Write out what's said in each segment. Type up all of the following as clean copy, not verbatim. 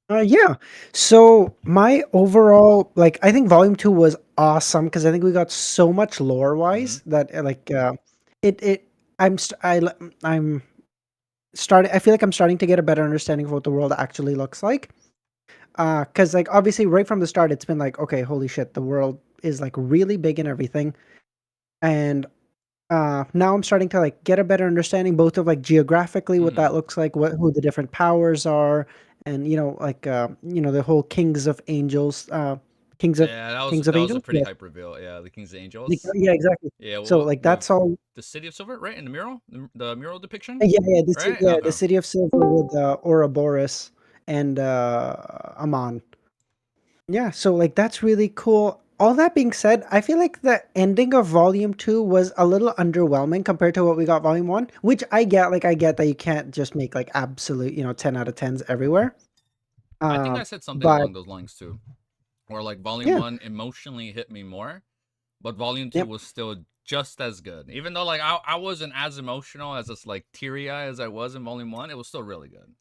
Yeah. So my overall, like, I think Volume 2 was awesome because I think we got so much lore Hmm. wise that it I'm st- I l- I'm starting. I feel like I'm starting to get a better understanding of what the world actually looks like. Because like obviously right from the start, it's been like, okay, holy shit, the world is like really big and everything, and now I'm starting to like get a better understanding both of like geographically what Hmm. that looks like, what who the different powers are, and the whole Yeah, Kings of that was a Angels. pretty Yes, hype reveal. Yeah, the King's Angels. Yeah, exactly. Yeah, So like with that's all. the City of Silver, right? In the mural, the mural depiction, Yeah, right? Okay. the City of Silver with Ouroboros and Amon. Yeah, so like that's really cool. All that being said, I feel like the ending of Volume 2 was a little underwhelming compared to what we got Volume 1, which I get. Like I get that you can't just make like absolute, 10 out of 10s everywhere. I think I said something But along those lines too, where like Volume yeah, One emotionally hit me more, but Volume Two yep, was still just as good. Even though like I wasn't as emotional as this like teary eye as I was in Volume One, it was still really good.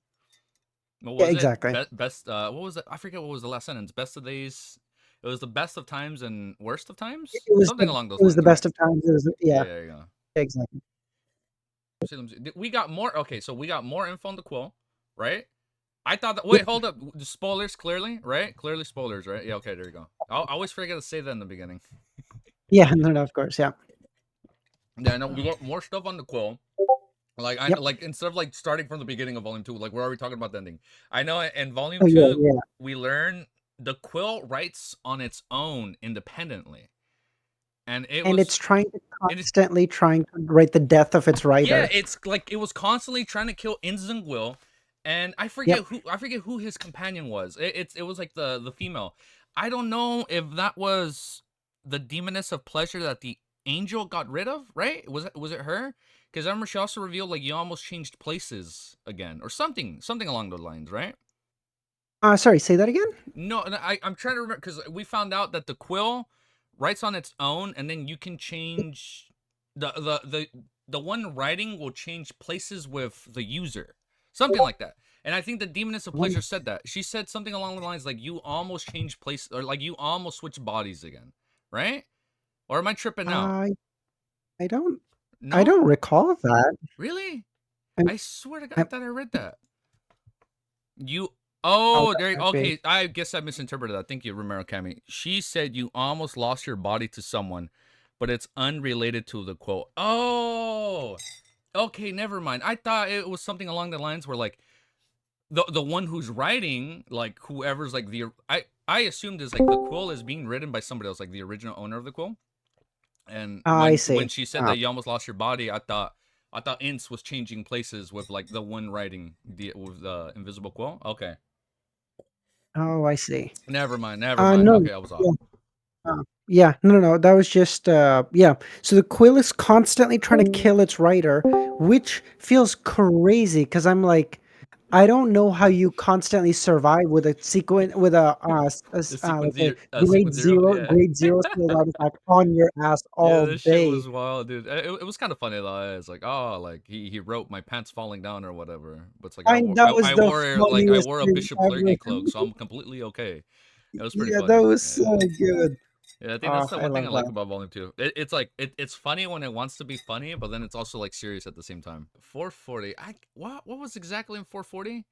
What yeah, was it? exactly. Best. What was it? I forget what was the last sentence. Best of days. It was the best of times and worst of It times. was Something along those it was the lines, right? best of times. Yeah, Yeah, yeah, yeah. exactly. Let me see. We got more. Okay, so we got more info on the quill, right? I thought that. Wait, Yep. hold up. The spoilers, clearly, right? Clearly spoilers, right? Yeah. Okay, there you go. I always forget to say that in the beginning. Yeah, no, no, of course, yeah. Yeah, no, we got more stuff on the quill. Like I Yep. like instead of like starting from the beginning of volume two, like we're already talking about the ending. I know in volume Oh yeah, two yeah. we learn the quill writes on its own independently, and And it's it is trying to write the death of its yeah, writer. it's like it was constantly trying to kill Inzingwil, and Yep. I forget who his companion was. It was like the female. I don't know if that was the demoness of pleasure that the angel got rid of. Right? Was it her? Because I remember she also revealed like you almost changed places again or something along those lines. Right? Sorry, say that again? No, I'm trying to remember because we found out that the quill writes on its own, and then you can change the one writing will change places with the user, something like that. And I think the demoness of One pleasure said that. She said something along the lines like you almost change place or like you almost switch bodies again, right? Or am I tripping out? I I don't I No, don't recall that. really? I'm I swear to God, I I'm thought I read that. You oh, oh that there might be. okay. I guess I misinterpreted that. Thank you, Romero Cami. She said you almost lost your body to someone, but it's unrelated to the quote. Oh, okay, never mind. I thought it was something along the lines where like the one who's writing, like whoever's like I assumed is like the quill is being written by somebody else, like the original owner of the quill. And I when see. she said that you almost lost your body, I thought Ince was changing places with like the one writing the with the invisible quill. Okay. Oh, I see. Never mind, never mind. No. Okay, I was off. Yeah. Yeah. No, no, no. That was just yeah. So the quill is constantly trying to kill its writer, which feels crazy because I'm like, I don't know how you constantly survive with a sequence with The like sequence a zero, sequence zero, yeah. grade zero skill artifact on your ass Yeah, all this shit day. was wild, dude. It was kind of funny though. It's like, oh, like he wrote my pants falling down or whatever. But it's like That was the I funniest wore a thing Bishop ever. Clergy cloak, so I'm completely okay. It was pretty Yeah, that funny. was so Yeah. good. Yeah, I think that's Oh, the I one thing I love like that. about Volume Two. It's like it's funny when it wants to be funny, but then it's also like serious at the same time. 440. What was exactly in 440?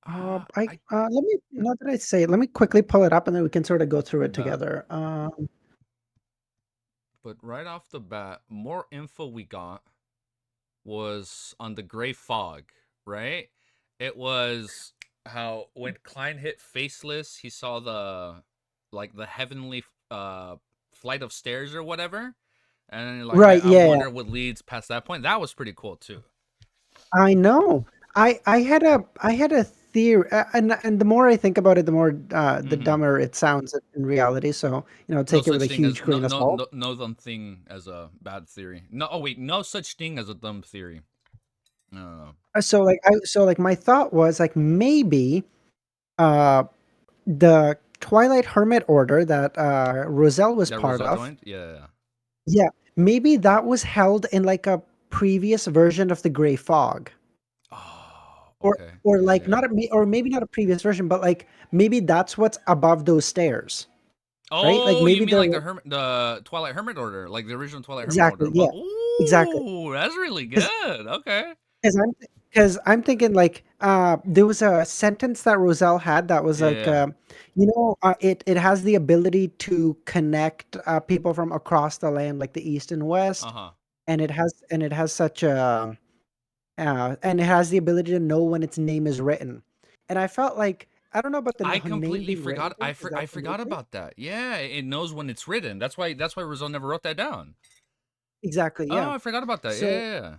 I I let me not that I say it, let me quickly pull it up and then we can sort of go through it uh, together. but right off the bat, more info we got was on the gray fog, right? It was how when Klein hit Faceless, he saw the like the heavenly flight of stairs or whatever. And like Right, I yeah. wonder what leads past that point. That was pretty cool too. I know. I had a theory, and the more I think about it, the more the Hmm. dumber it sounds in reality. So No take it with such a thing as huge grain of salt. no dumb thing as a bad theory. No, oh wait, no such thing as a dumb theory. No, no, no. So like my thought was like maybe uh the Twilight Hermit Order that Roselle was That part Roselle of, joined? Yeah, yeah. yeah, maybe that was held in like a previous version of the Gray Fog. Oh, Okay. or Yeah, like yeah. not or maybe not a previous version, but like maybe that's what's above those stairs, right? Like Oh, you maybe mean they're like the Twilight Hermit Order, like the original Twilight Hermit exactly, Order? yeah, exactly. Ooh, that's really good. Okay. Because I'm thinking like there was a sentence that Roselle had that was Yeah, like yeah. it has the ability to connect people from across the land like the east and west, Uh-huh. and it has such a and it has the ability to know when its name is written. And I felt like I don't know about the I name completely being written forgot. thing. Is that I the new forgot thing? about that. Yeah, it knows when it's written. That's why Roselle never wrote that down. Exactly, Oh, yeah. I forgot about that. Yeah, So yeah, yeah.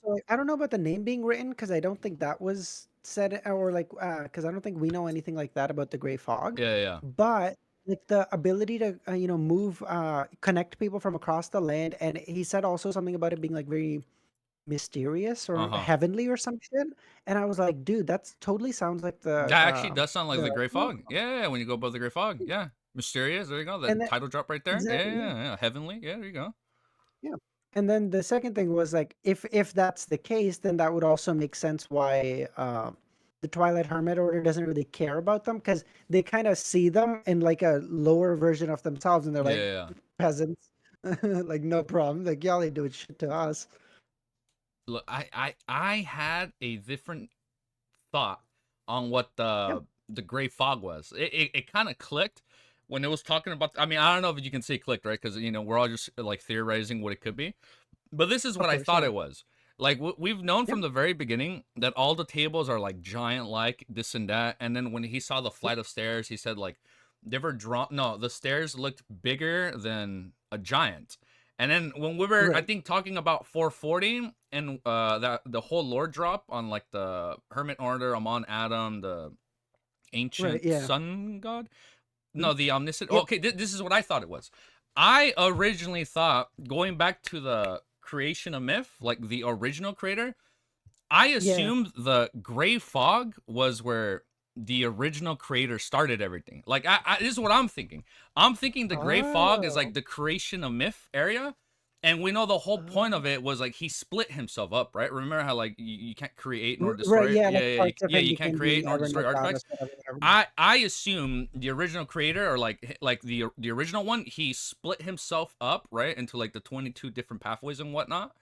like, I don't know about the name being written because I don't think that was said or like because I don't think we know anything like that about the Gray Fog. Yeah, yeah. But like the ability to move connect people from across the land, and he said also something about it being like very mysterious or Uh-huh. heavenly or some shit. And I was like, dude, that's totally sounds like That actually does sound like the the Gray Fog. Yeah, yeah, when you go above the Gray Fog. Yeah. Mysterious. There you go. and That then title drop right there. Yeah, exactly, yeah. yeah, yeah. Heavenly. Yeah, there you go. Yeah. And then the second thing was like if that's the case, then that would also make sense why the Twilight Hermit Order doesn't really care about them because they kind of see them in like a lower version of themselves and they're Yeah, like yeah, yeah. peasants. Like no problem. Like y'all ain't doing shit to us. Look, I had a different thought on what Yeah, the gray fog was. It kind of clicked when it was talking about. I mean, I don't know if you can say clicked, right? Because we're all just like theorizing what it could be. But this is of what I course, thought yeah. it was. Like we've known Yeah. from the very beginning that all the tables are like giant, like this and that. And then when he saw the Yeah. flight of stairs, he said like they were drawn. No, the stairs looked bigger than a giant. And then when we were, I Right. think, talking about 440 and that the whole lore drop on like the Hermit Order, Amon Adam, the Right. ancient Yeah. sun god. Mhm. No, the omniscient. Yep. Okay, this is what I thought it was. I originally thought going back to the creation of myth, like the original creator, I Yeah. assumed the gray fog was where the original creator started everything. Like this is what I'm thinking. I'm thinking the gray fog is like Oh. the creation of myth area. And we know the whole point Oh. of it was like he split himself up, right? Remember how like you can't create nor Right. destroy? Yeah. Yeah, Like yeah, parts of yeah. him You can't became create the nor destroy Evernight artifacts. goddess, whatever, whatever. I assume the original creator or like the original one, he split himself up right into like the 22 different pathways and whatnot,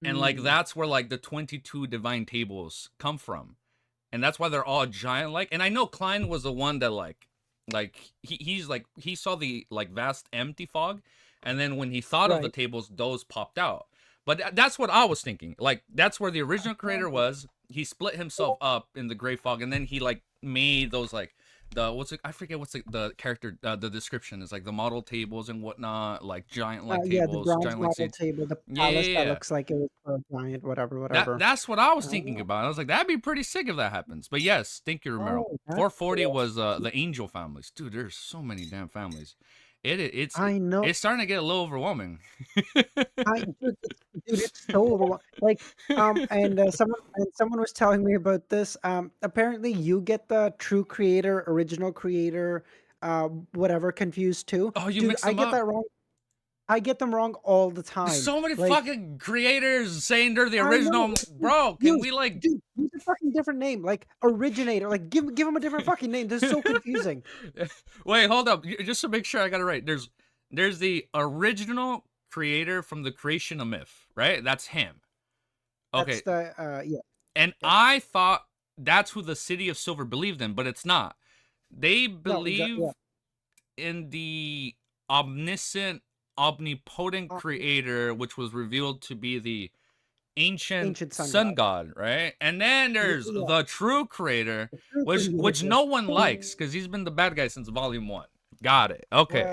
and like Mm. that's where like the 22 divine tables come from, and that's why they're all giant like. And I know Klein was the one that he's like he saw the like vast empty fog, and then when he thought of the Right. tables, those popped out. But that's what I was thinking. Like that's where the original creator Oh. was. He split himself up in the gray fog, and then he like made those like the what's it? I forget what's the character the description is like the model tables and whatnot, like giant like Yeah, the tables, bronze giant like marble seats. table, the Yeah, palace yeah, that yeah. looks like it was for a giant, whatever, That whatever. that's what I was thinking Oh, about. I was like, that'd be pretty sick if that happens. But yes, thank you, Romero. oh, that's 440 cool. was the angel families. Dude, there's so many damn families. I know. It's starting to get a little overwhelming. It's so like, and someone was telling me about this. Apparently you get the true creator, original creator, whatever confused too. Oh, you Dude, mixed I them get up. that wrong. I get them wrong all the There's time. so many Like, fucking creators saying they're the I know, original. Bro, can we like dude, use a fucking different name, like originator. Like, give him a different fucking name. This is so confusing. Wait, hold up. Just to make sure I got it right. There's the original creator from the creation of myth, right? That's him. That's Okay. the yeah, And yep. I thought that's who the city of Silver believed in, but it's not. They No, exactly. Yeah. believe in the omniscient, omnipotent Uh, creator, which was revealed to be the ancient Ancient sun sun god. god, right? And then there's Yeah, the true creator, the true which creator. no one likes because he's been the bad guy since volume one. Got it. Okay.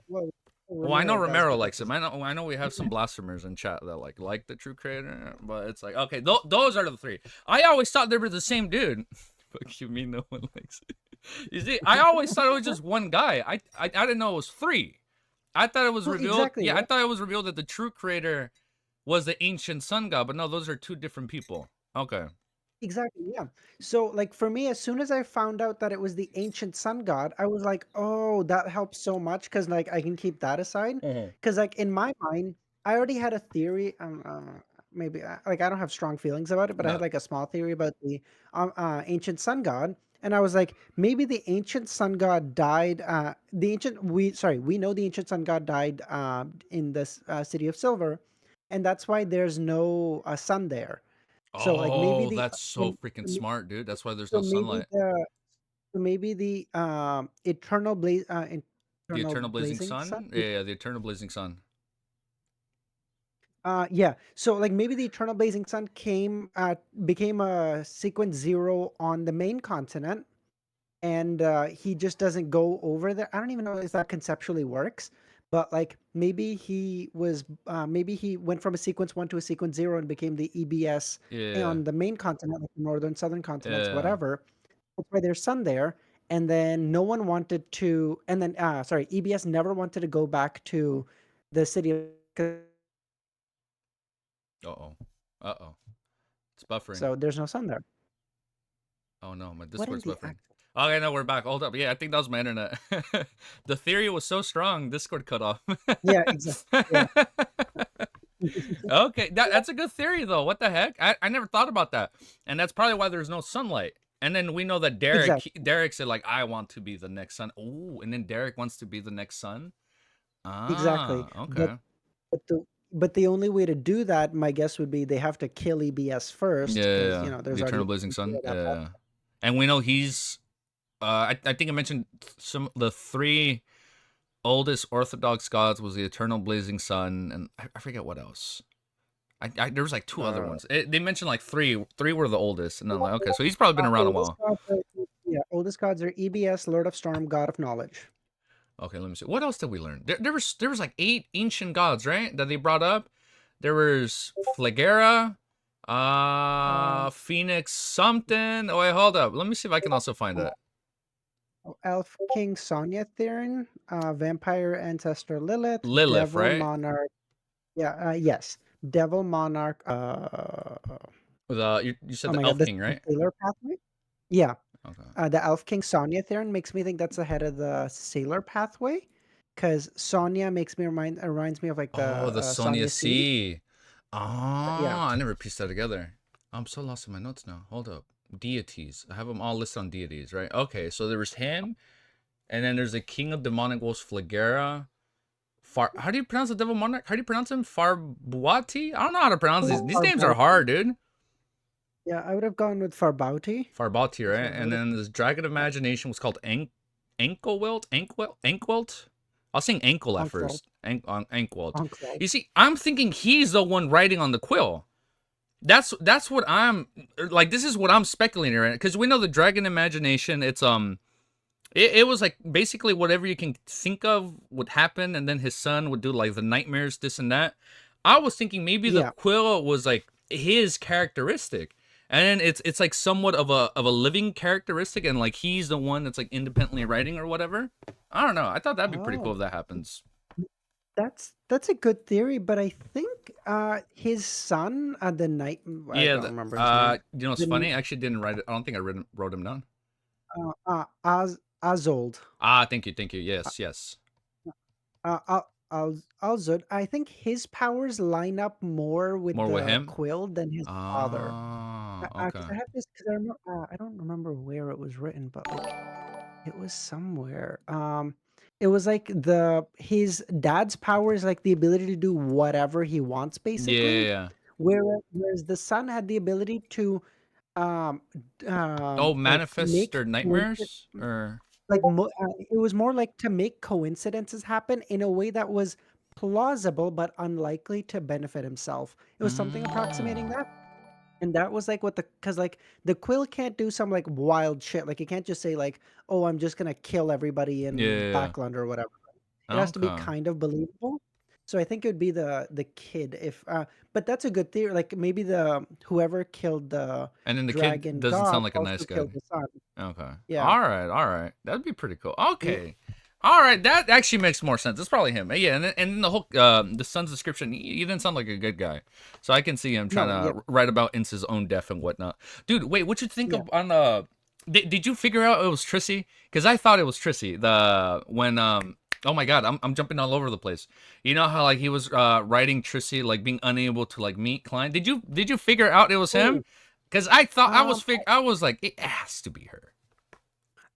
Well, Well, I know Romero does, Romero but that's likes him. his. I know we have some blasphemers in chat that like the true creator, but it's like okay, those are the three. I always thought they were the same dude. Fuck you mean no one likes it? You see, I always thought it was just one guy. I didn't know it was three. I thought it was Well, revealed. exactly. Yeah, I Yeah, thought it was revealed that the true creator was the ancient sun god, but no, those are two different people. Okay. exactly. Yeah. So, like for me, as soon as I found out that it was the ancient sun god, I was like, "Oh, that helps so much," because like I can keep that aside. Mhm. Because like in my mind, I already had a theory. maybe like I don't have strong feelings about it, but I had No. like a small theory about the ancient sun god, and I was like, maybe the ancient sun god died. We know the ancient sun god died in this city of Silver, and that's why there's no sun there. So like maybe Oh, that's so freaking smart, dude. That's why there's so no maybe sunlight. the so maybe the The eternal eternal blazing blazing sun. sun? Yeah, the eternal blazing sun. Yeah. So like maybe the eternal blazing sun became a sequence 0 on the main continent, and he just doesn't go over there. I don't even know if that conceptually works, but like maybe he went from a sequence 1 to a sequence 0 and became the EBS Yeah. on the main continent, like the northern, southern continents, Yeah. whatever. That's why there's sun there. And then no one wanted to, and then sorry, EBS never wanted to go back to the city of, Uh-oh. Uh-oh. It's buffering. so there's no sun there. Oh no, my What in Discord's the buffering. actual? Okay, no, we're back. Hold up. Yeah, I think that was my internet. The theory was so strong, Discord cut off. Yeah, exactly. Yeah. Okay, that's a good theory though. What the heck? I never thought about that. And that's probably why there's no sunlight. And then we know that Exactly. Derek said like I want to be the next sun. Ooh, and then Derek wants to be the next sun. Exactly. Ah, But okay. but the only way to do that, my guess would be they have to kill EBS Yeah, first, yeah, because yeah. there's The already Eternal a Blazing theory Sun. about that. Yeah. And we know he's I think I mentioned the three oldest Orthodox gods was the Eternal Blazing Sun, and I forget what else. There was like two other Uh, ones. They mentioned like three. Three were the oldest, and I'm like, okay, so he's probably been around a oldest while. gods oldest gods are EBS, Lord of Storm, God of Knowledge. Okay, let me see. What else did we learn? There was like 8 ancient gods, right? That they brought up. There was Flegrea, Um, Phoenix something. Oh wait, hold up. Let me see if I can also find it. Elf King Sonya Theron, Vampire Ancestor Lilith, Lilith, Devil right? Monarch. Yeah, yes. Devil Monarch. You said Oh the my God, Elf the King, right? Sailor Pathway. Yeah, Okay. the Elf King Sonya Theron makes me think that's the head of the Sailor Pathway, because Sonya reminds me of like the Oh, the Sonia Sonya Sea. Sea. Oh, Yeah. I never pieced that together. I'm so lost in my notes now. Hold up. Deities. I have them all listed on deities, right? Okay, so there was him, and then there's the king of demonic wolves, Flegera. How do you pronounce the devil monarch? How do you pronounce him? Farbuati? I don't know how to pronounce these. These names are Farbauti. hard, dude. Yeah, I would have gone with Farbauti. Farbauti, That's right? what I And would have. then this dragon of imagination was called Ankwelt? I was saying ankle at Onkwell. first. Ankwelt. Onkwell. You see, I'm thinking he's the one writing on the quill. That's what I'm like. This is what I'm speculating, right? Because we know the dragon imagination. It was like basically whatever you can think of would happen, and then his son would do like the nightmares, this and that. I was thinking maybe the Yeah. quill was like his characteristic, and then it's like somewhat of a living characteristic, and like he's the one that's like independently writing or whatever. I don't know. I thought that'd be pretty cool Oh, if that happens. that's a good theory, but I think his son, the night, I Yeah. don't remember his name. You know, it's The, funny. I actually didn't write it. I don't think I wrote him down. Azold. Ah, thank you, thank you. Uh, Yes, yes. Alzud. I think his powers line up more with More with the him. quill than his father. Ah, Because okay. I have this, because I don't remember where it was written, but like it was somewhere. It was like his dad's power is like the ability to do whatever he wants, Yeah, yeah, basically. yeah. Whereas the son had the ability to um Oh, like manifest make or nightmares or it was more like to make coincidences happen in a way that was plausible but unlikely to benefit himself. It was something approximating mm. that. And that was like what because like the quill can't do some like wild shit. Like it can't just say like, "Oh, I'm just gonna kill everybody Yeah, in yeah, Backland or whatever." It yeah. has to be Okay. kind of believable. So I think it would be the kid if but that's a good theory. Like maybe the whoever killed the And then the kid dragon doesn't god sound like a nice also guy. killed the son. Okay. Yeah. All right, all right. That'd be pretty cool. May- Okay. All right, that actually makes more sense. It's probably him. Yeah, and then the whole the son's description, he didn't sound like a good guy, so I can see him trying No, yeah, to write about Ince's own death and whatnot. Dude, wait, what you think yeah. of on? Did you figure out it was Trissy? Because I thought it was Trissy. The when Oh my god, I'm jumping all over the place. You know how like he was writing Trissy, like being unable to like meet Klein. Did you figure out it was him? Oh, Because I thought um, I was like, it has to be her.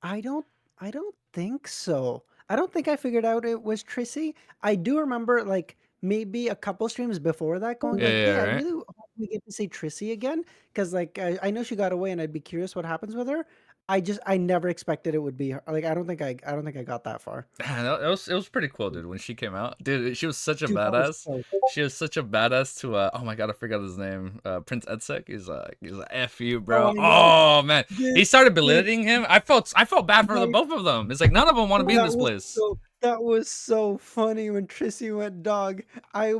I don't I don't think so. I don't think I figured out it was Trissy. I do remember like maybe a couple streams before that going Yeah, like, yeah, "Hey, I right. really hope we get to see Trissy again," because like I know she got away and I'd be curious what happens with her. I never expected it would be her. Like I don't think I got that far. It was pretty cool, dude. When she came out, dude, she was such a Dude, that was badass. so She was such a badass to oh my god, I forgot his name. Prince Edsek. He's a f you, Oh, bro. I know. Oh man, Dude, he started like belittling him. I felt bad for the that, both of them. It's like none of them want to be in this place. that was so funny when Trissy went, "Dog, I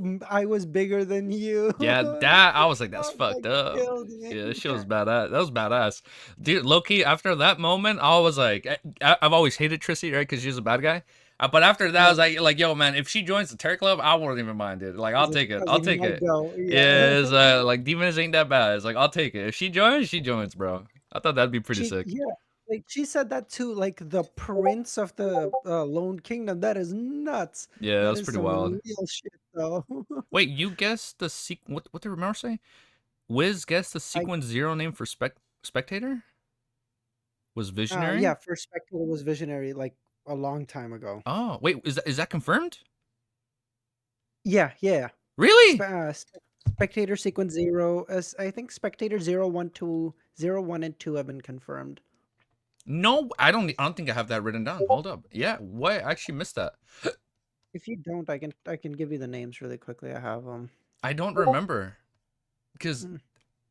was bigger than you." Yeah, that I was like, that's Dog, fucked that up. killed Yeah, this me. shit was badass. That was badass, dude. Low key, after that moment, I was like, I've always hated Trissy, right? Because she's a bad guy. But after that, I was like, yo, man, if she joins the Terror Club, I wouldn't even mind it. Like, I'll take I it. was I'll like, take "My it. go." Yeah, Yeah. it's like demons ain't that bad. It's like I'll take it. If she joins, bro. I thought that'd be pretty She sick. yeah, like, she said that too, like, the prince of the, Lone Kingdom, that is nuts. Yeah, that That was is pretty some wild. real shit, though. Wait, you guessed the what did Remember say? Wiz guessed the I sequence zero name for spectator was yeah, visionary. First Spectacle was Visionary, like, a long time ago. Oh, wait, is that confirmed? Yeah, yeah. Spe Really? Spectator Sequence 0, as I think Spectator 0, 1, 2 0, 1, and 2 have been confirmed. No, I don't think I have that written down. Hold up. Yeah, what? I actually missed that. If you don't, I can give you the names really quickly, I have them. I don't remember because Mm,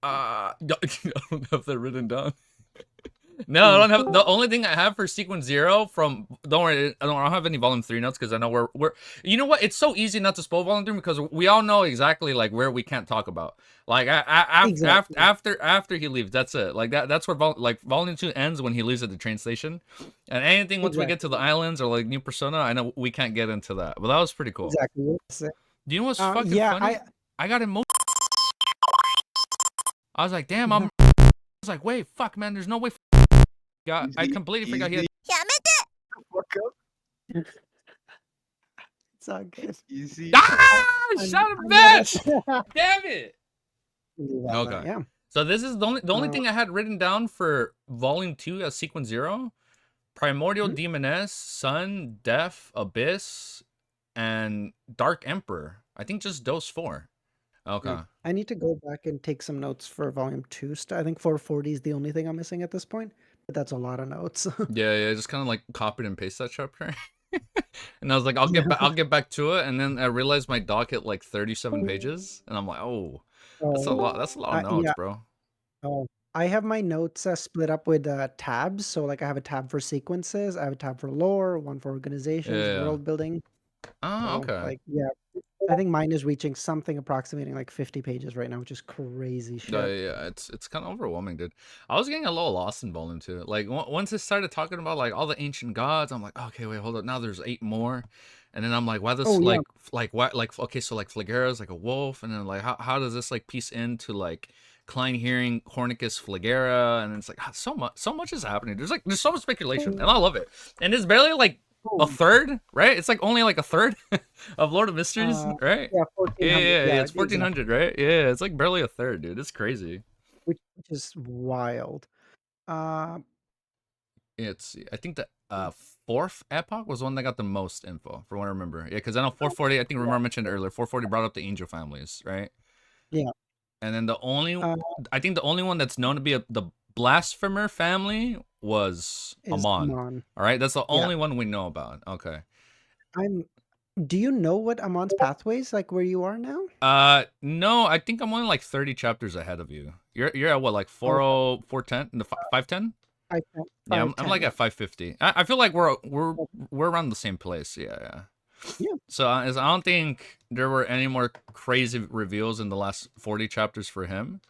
I don't have that written down. No, I mm. don't have. The only thing I have for sequence zero from don't worry, I don't have any volume 3 notes because I know we're. You know what? It's so easy not to spoil volume 3 because we all know exactly like where we can't talk about. Like Exactly, after he leaves, that's it. Like that's where like volume 2 ends when he leaves at the train station, and anything once we get to the exactly, islands or like new persona, I know we can't get into that. But that was pretty cool. exactly. Do you know what's fucking Yeah, funny? I got emotional. I was like, damn, I I was like, wait, fuck, man, there's no way. I Easy, completely forgot he had. easy, fuck up, It's all good. easy. I Ah, son of a I'm not bitch! Damn it. Okay. yeah. So this is the only Uh, thing I had written down for volume 2 as sequence 0. Primordial mhm, Demoness, Sun, Death, Abyss, and Dark Emperor. I think just those 4. Okay. I need to go back and take some notes for volume 2 I think 440 is the only thing I'm missing at this point, but that's a lot of notes. Yeah, yeah, just kind of like copied and paste that chapter. And I was like, Yeah. I'll get back to it. And then I realized my doc hit like 37 pages, and I'm like, oh, Oh, that's a lot of notes, yeah. bro. Oh, I have my notes split up with tabs. So, like, I have a tab for sequences, I have a tab for lore, one for organizations, Yeah. world building. Oh, So, okay. like, yeah, I think mine is reaching something approximating like 50 pages right now, which is crazy shit. Yeah, it's kind of overwhelming, dude. I was getting a little lost in volume 2. Like once it started talking about like all the ancient gods, I'm like, okay, wait, hold up. Now there's 8 more, and then I'm like, why this Oh, yeah. like what like okay, so like Flegrea is like a wolf, and then like how does this like piece into like Klein hearing Cornicus Flegera, and it's like so much is happening. There's so much speculation, and I love it. And it's barely like a Oh, third, right? It's like only like a third of Lord of Mysteries, uh, right? yeah, Yeah, 1400. yeah, yeah, Yeah, it's exactly. 1400, right? Yeah, it's like barely a third, dude. It's crazy. Which is wild. Uh, It's I think the fourth epoch was the one that got the most info, from what I remember. Yeah, because I know 440. I think yeah, Remember mentioned earlier. 440 brought up the angel families, right? yeah. And then Uh, I think the only one that's known to be the blasphemer family was is Amon. Amon. All right, that's the Yeah. only one we know about. Okay. I'm Do you know what Amon's pathways like where you are now? No, I think I'm only like 30 chapters ahead of you. You're at what, like Okay. 410 in the 510? 510. Yeah, I'm 510, like yeah. at 550. I feel like Okay. we're around the same place. Yeah, yeah. Yeah. So I don't think there were any more crazy reveals in the last 40 chapters for him.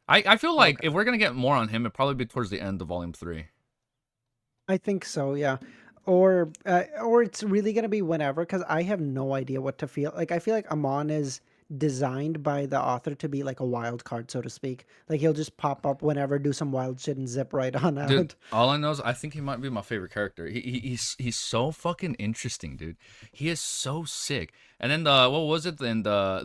I feel like Okay. if we're gonna get more on him, it'd probably be towards the end of volume 3. I think so, yeah. Or it's really gonna be whenever, because I have no idea what to feel. Like I feel like Amon is designed by the author to be like a wild card, so to speak. Like he'll just pop up whenever, do some wild shit, and zip right on out. Dude, all I know is I think he might be my favorite character. He's so fucking interesting, dude. He is so sick. And then the what was it? Then the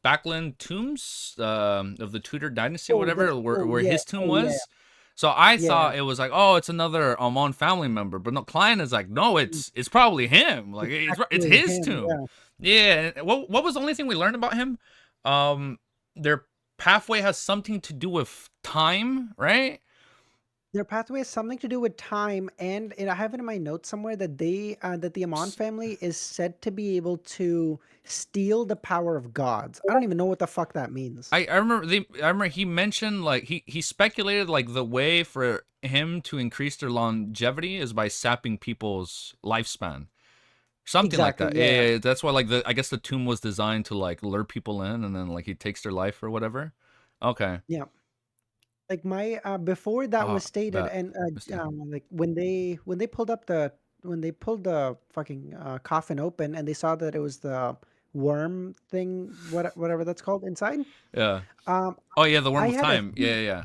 Backland tombs of the Tudor dynasty, or Oh, whatever, the where yeah, his tomb oh yeah, was. So I yeah. thought it was like, oh, it's another Amon family member, but no, Klein is like, no, it's probably him. Like It's it's actually his him. tomb. Yeah. Yeah. And what was the only thing we learned about him? Their pathway has something to do with time, right? Their pathway has something to do with time, and I have it in my notes somewhere that that the Amon family is said to be able to steal the power of gods. I don't even know what the fuck that means. I remember he mentioned like he speculated like the way for him to increase their longevity is by sapping people's lifespan. Something like Exactly. that. Yeah. Yeah, that's why like I guess the tomb was designed to like lure people in and then like he takes their life or whatever. Okay. Yeah. Like my before that was stated, That and Mister. like when they pulled up the when they pulled the fucking coffin open and they saw that it was the worm thing, whatever that's called inside. Yeah. Um, Oh yeah, the worm I of had a time. Yeah, yeah.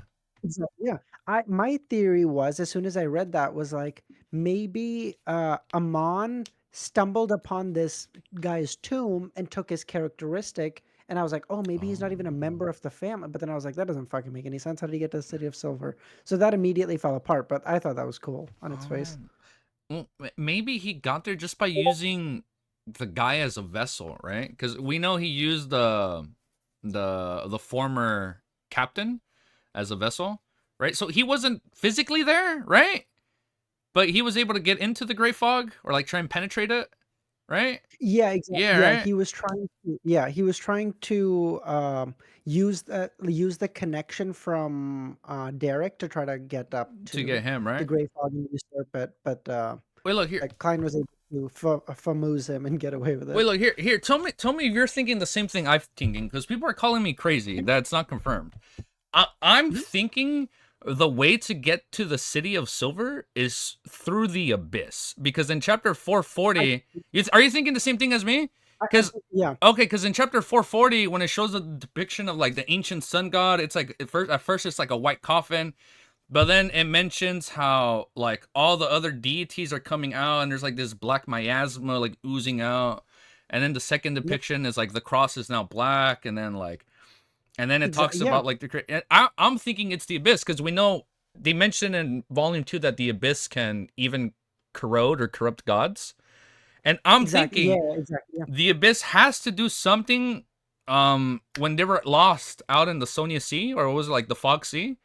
Yeah. I my theory was as soon as I read that was like maybe Amon stumbled upon this guy's tomb and took his characteristic, and I was like, oh, maybe he's not even a Oh. member of the family. But then I was like, that doesn't fucking make any sense. How did he get to the City of Silver? So that immediately fell apart. But I thought that was cool on its face. Oh. Well, maybe he got there just by using the guy as a vessel, right? Because we know he used the former captain as a vessel, right? So he wasn't physically there, right? But he was able to get into the Great Fog or like try and penetrate it, right? Yeah, exactly. Yeah, Yeah, right. he was trying to. Yeah, he was trying to use the connection from Derek to try to get up To get to him, the right? Grey Fog and usurp it, but Wait, look here. like Klein was able to famuse him and get away with Wait, it. look here. Here, tell me if you're thinking the same thing I'm thinking, because people are calling me crazy. That's not confirmed. I'm Mhm. thinking the way to get to the City of Silver is through the Abyss, because in chapter I, 440, are you thinking the same thing as me? Because yeah, okay, because in chapter 440, when it shows the depiction of like the ancient sun god, it's like at first it's like a white coffin, but then it mentions how like all the other deities are coming out, and there's like this black miasma like oozing out, and then the second yep, depiction is like the cross is now black, and then like and then it exactly. talks Yeah, about like I'm thinking it's the abyss because we know they mentioned in volume 2 that the abyss can even corrode or corrupt gods, and I'm exactly. Yeah, thinking exactly. Yeah, the abyss has to do something when they were lost out in the Sonia Sea, or was it like the Fog Sea,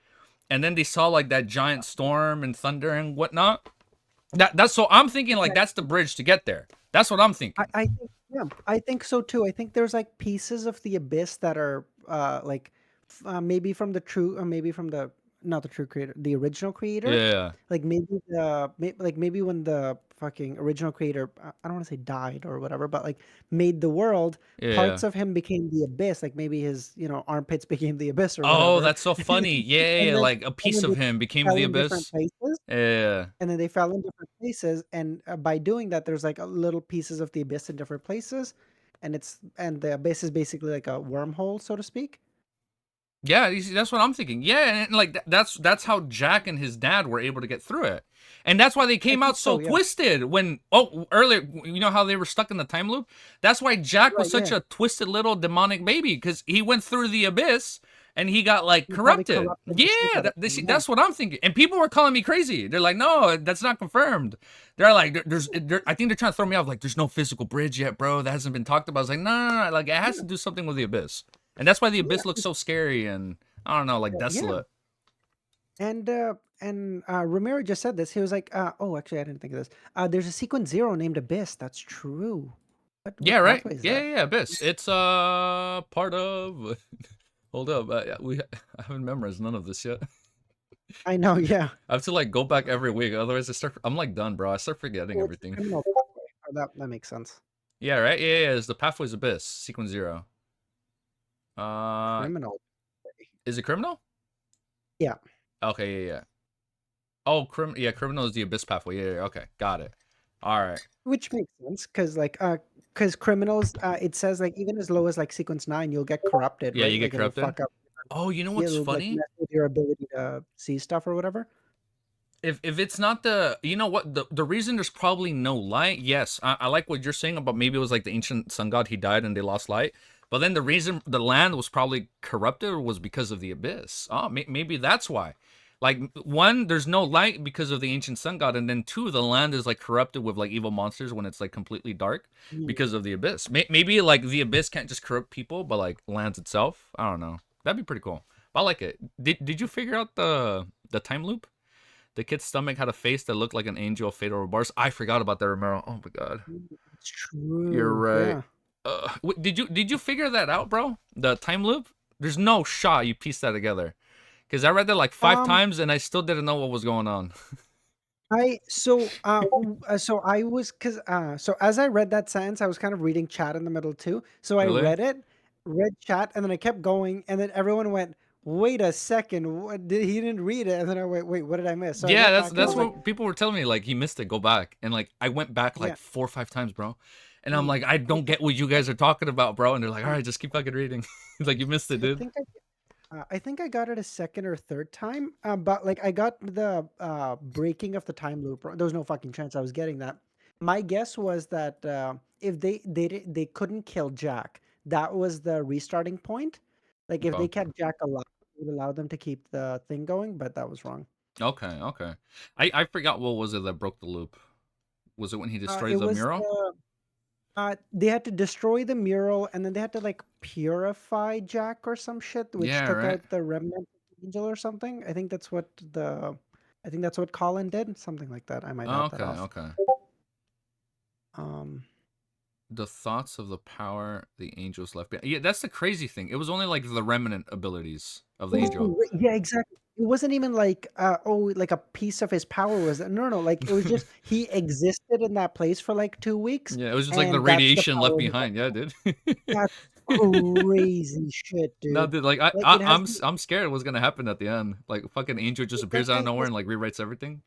and then they saw like that giant storm and thunder and whatnot. That's so I'm thinking like exactly. that's the bridge to get there. That's what I'm thinking. I think yeah, I think so too. I think there's like pieces of the abyss that are like maybe from the true or maybe from the not the true creator, the original creator. Yeah, Like like maybe when the fucking original creator I don't want to say died or whatever, but like made the world, yeah. parts of him became the abyss. Like maybe his, armpits became the abyss or Oh, whatever. that's so funny. Yeah, And then like a piece they of him became fell the in different abyss. places. Yeah. And then they fell in different places, and by doing that, there's like a little pieces of the abyss in different places, and the abyss is basically like a wormhole, so to speak. Yeah, you see, that's what I'm thinking. Yeah, and like that's how Jack and his dad were able to get through it, and that's why they I came think out so. so Yeah. twisted. When earlier, you know how they were stuck in the time loop. That's why Jack was Right. such Yeah. a twisted little demonic baby, because he went through the abyss and he got like He probably corrupted. corrupted the shit Yeah, out of him. Yeah. that's what I'm thinking. And people were calling me crazy. They're like, no, that's not confirmed. They're like, I think they're trying to throw me off. Like, there's no physical bridge yet, bro. That hasn't been talked about. I was like, no. Like, it has Yeah. to do something with the abyss, and that's why the Yeah. abyss looks so scary and I don't know, like Yeah. desolate. And Ramiro just said this. He was like, "Oh, actually, I didn't think of this. There's a sequence zero named Abyss. That's true. Yeah, What right. pathway is Yeah, that? yeah, yeah, abyss. It's part of. Hold up, I haven't memorized none of this yet. I know. Yeah. I have to like go back every week, otherwise I'm like done, bro. I start forgetting Oh, it's the everything. criminal pathway. Oh, that makes sense. Yeah, right. Yeah, yeah. It's the pathways abyss sequence 0. Uh, Criminal. is it criminal? Yeah. Okay, yeah, yeah. Oh, criminal is the abyss pathway. Yeah, yeah, okay, got it. All right. Which makes sense because criminals, it says like even as low as like sequence 9, you'll get corrupted, Yeah, you right? get Like it'll corrupted. fuck up. Oh, you know Yeah, what's it'll like funny? mess with your ability to see stuff or whatever. If it's not the, you know what, the reason there's probably no light, yes, I like what you're saying about maybe it was like the ancient sun god, he died and they lost light, but then the reason the land was probably corrupted was because of the abyss. Oh, maybe that's why. Like, one, there's no light because of the ancient sun god, and then two, the land is like corrupted with like evil monsters when it's like completely dark Mm. because of the abyss. Maybe like the abyss can't just corrupt people, but like lands itself. I don't know. That'd be pretty cool. But I like it. Did you figure out the time loop? The kid's stomach had a face that looked like an angel of fatal bars. I forgot about that, Romero. Oh my god, It's you're true. right. Yeah. Did you figure that out, bro? The time loop? There's no shot you pieced that together. Because I read that like 5 times and I still didn't know what was going on. So I was because so as I read that sentence, I was kind of reading chat in the middle too. So I Really? read chat, and then I kept going, and then everyone went, "Wait a second, he didn't read it?" And then I went, "Wait, what did I miss?" So I Yeah, went that's back and I that's was like, what people were telling me. Like he missed it. Go back and like I went back "Yeah, like 4 or 5 times, bro. And I'm mm, like, I I don't get what you guys are talking about, bro. And they're like, all um, right, just keep fucking reading. It's like you missed it, I dude. think I think I got it a second or third time, but like I got the breaking of the time loop. There was no fucking chance I was getting that. My guess was that if they couldn't kill Jack, that was the restarting point. Like if they Okay. kept Jack alive, it would allow them to keep the thing going, but that was wrong. Okay. I forgot what was it that broke the loop. Was it when he It destroys the was mural? they had to destroy the mural, and then they had to like purify Jack or some shit, which Yeah, took right. out the remnant of the angel or something. I think that's what Colin did, something like that. I might have that off. Okay. Um, The thoughts of the power the angels left behind. Yeah, that's the crazy thing. It was only like the remnant abilities of the angel. yeah, exactly. It wasn't even like like a piece of his power was no, like it was just he existed in that place for like 2 weeks, Yeah, it was just like the and that's the radiation left power he got. behind. Yeah, dude. That's crazy shit, No, dude. dude. Like Like it has the I'm scared what's gonna happen at the end. Like fucking angel just that appears out guy of nowhere has and like rewrites everything.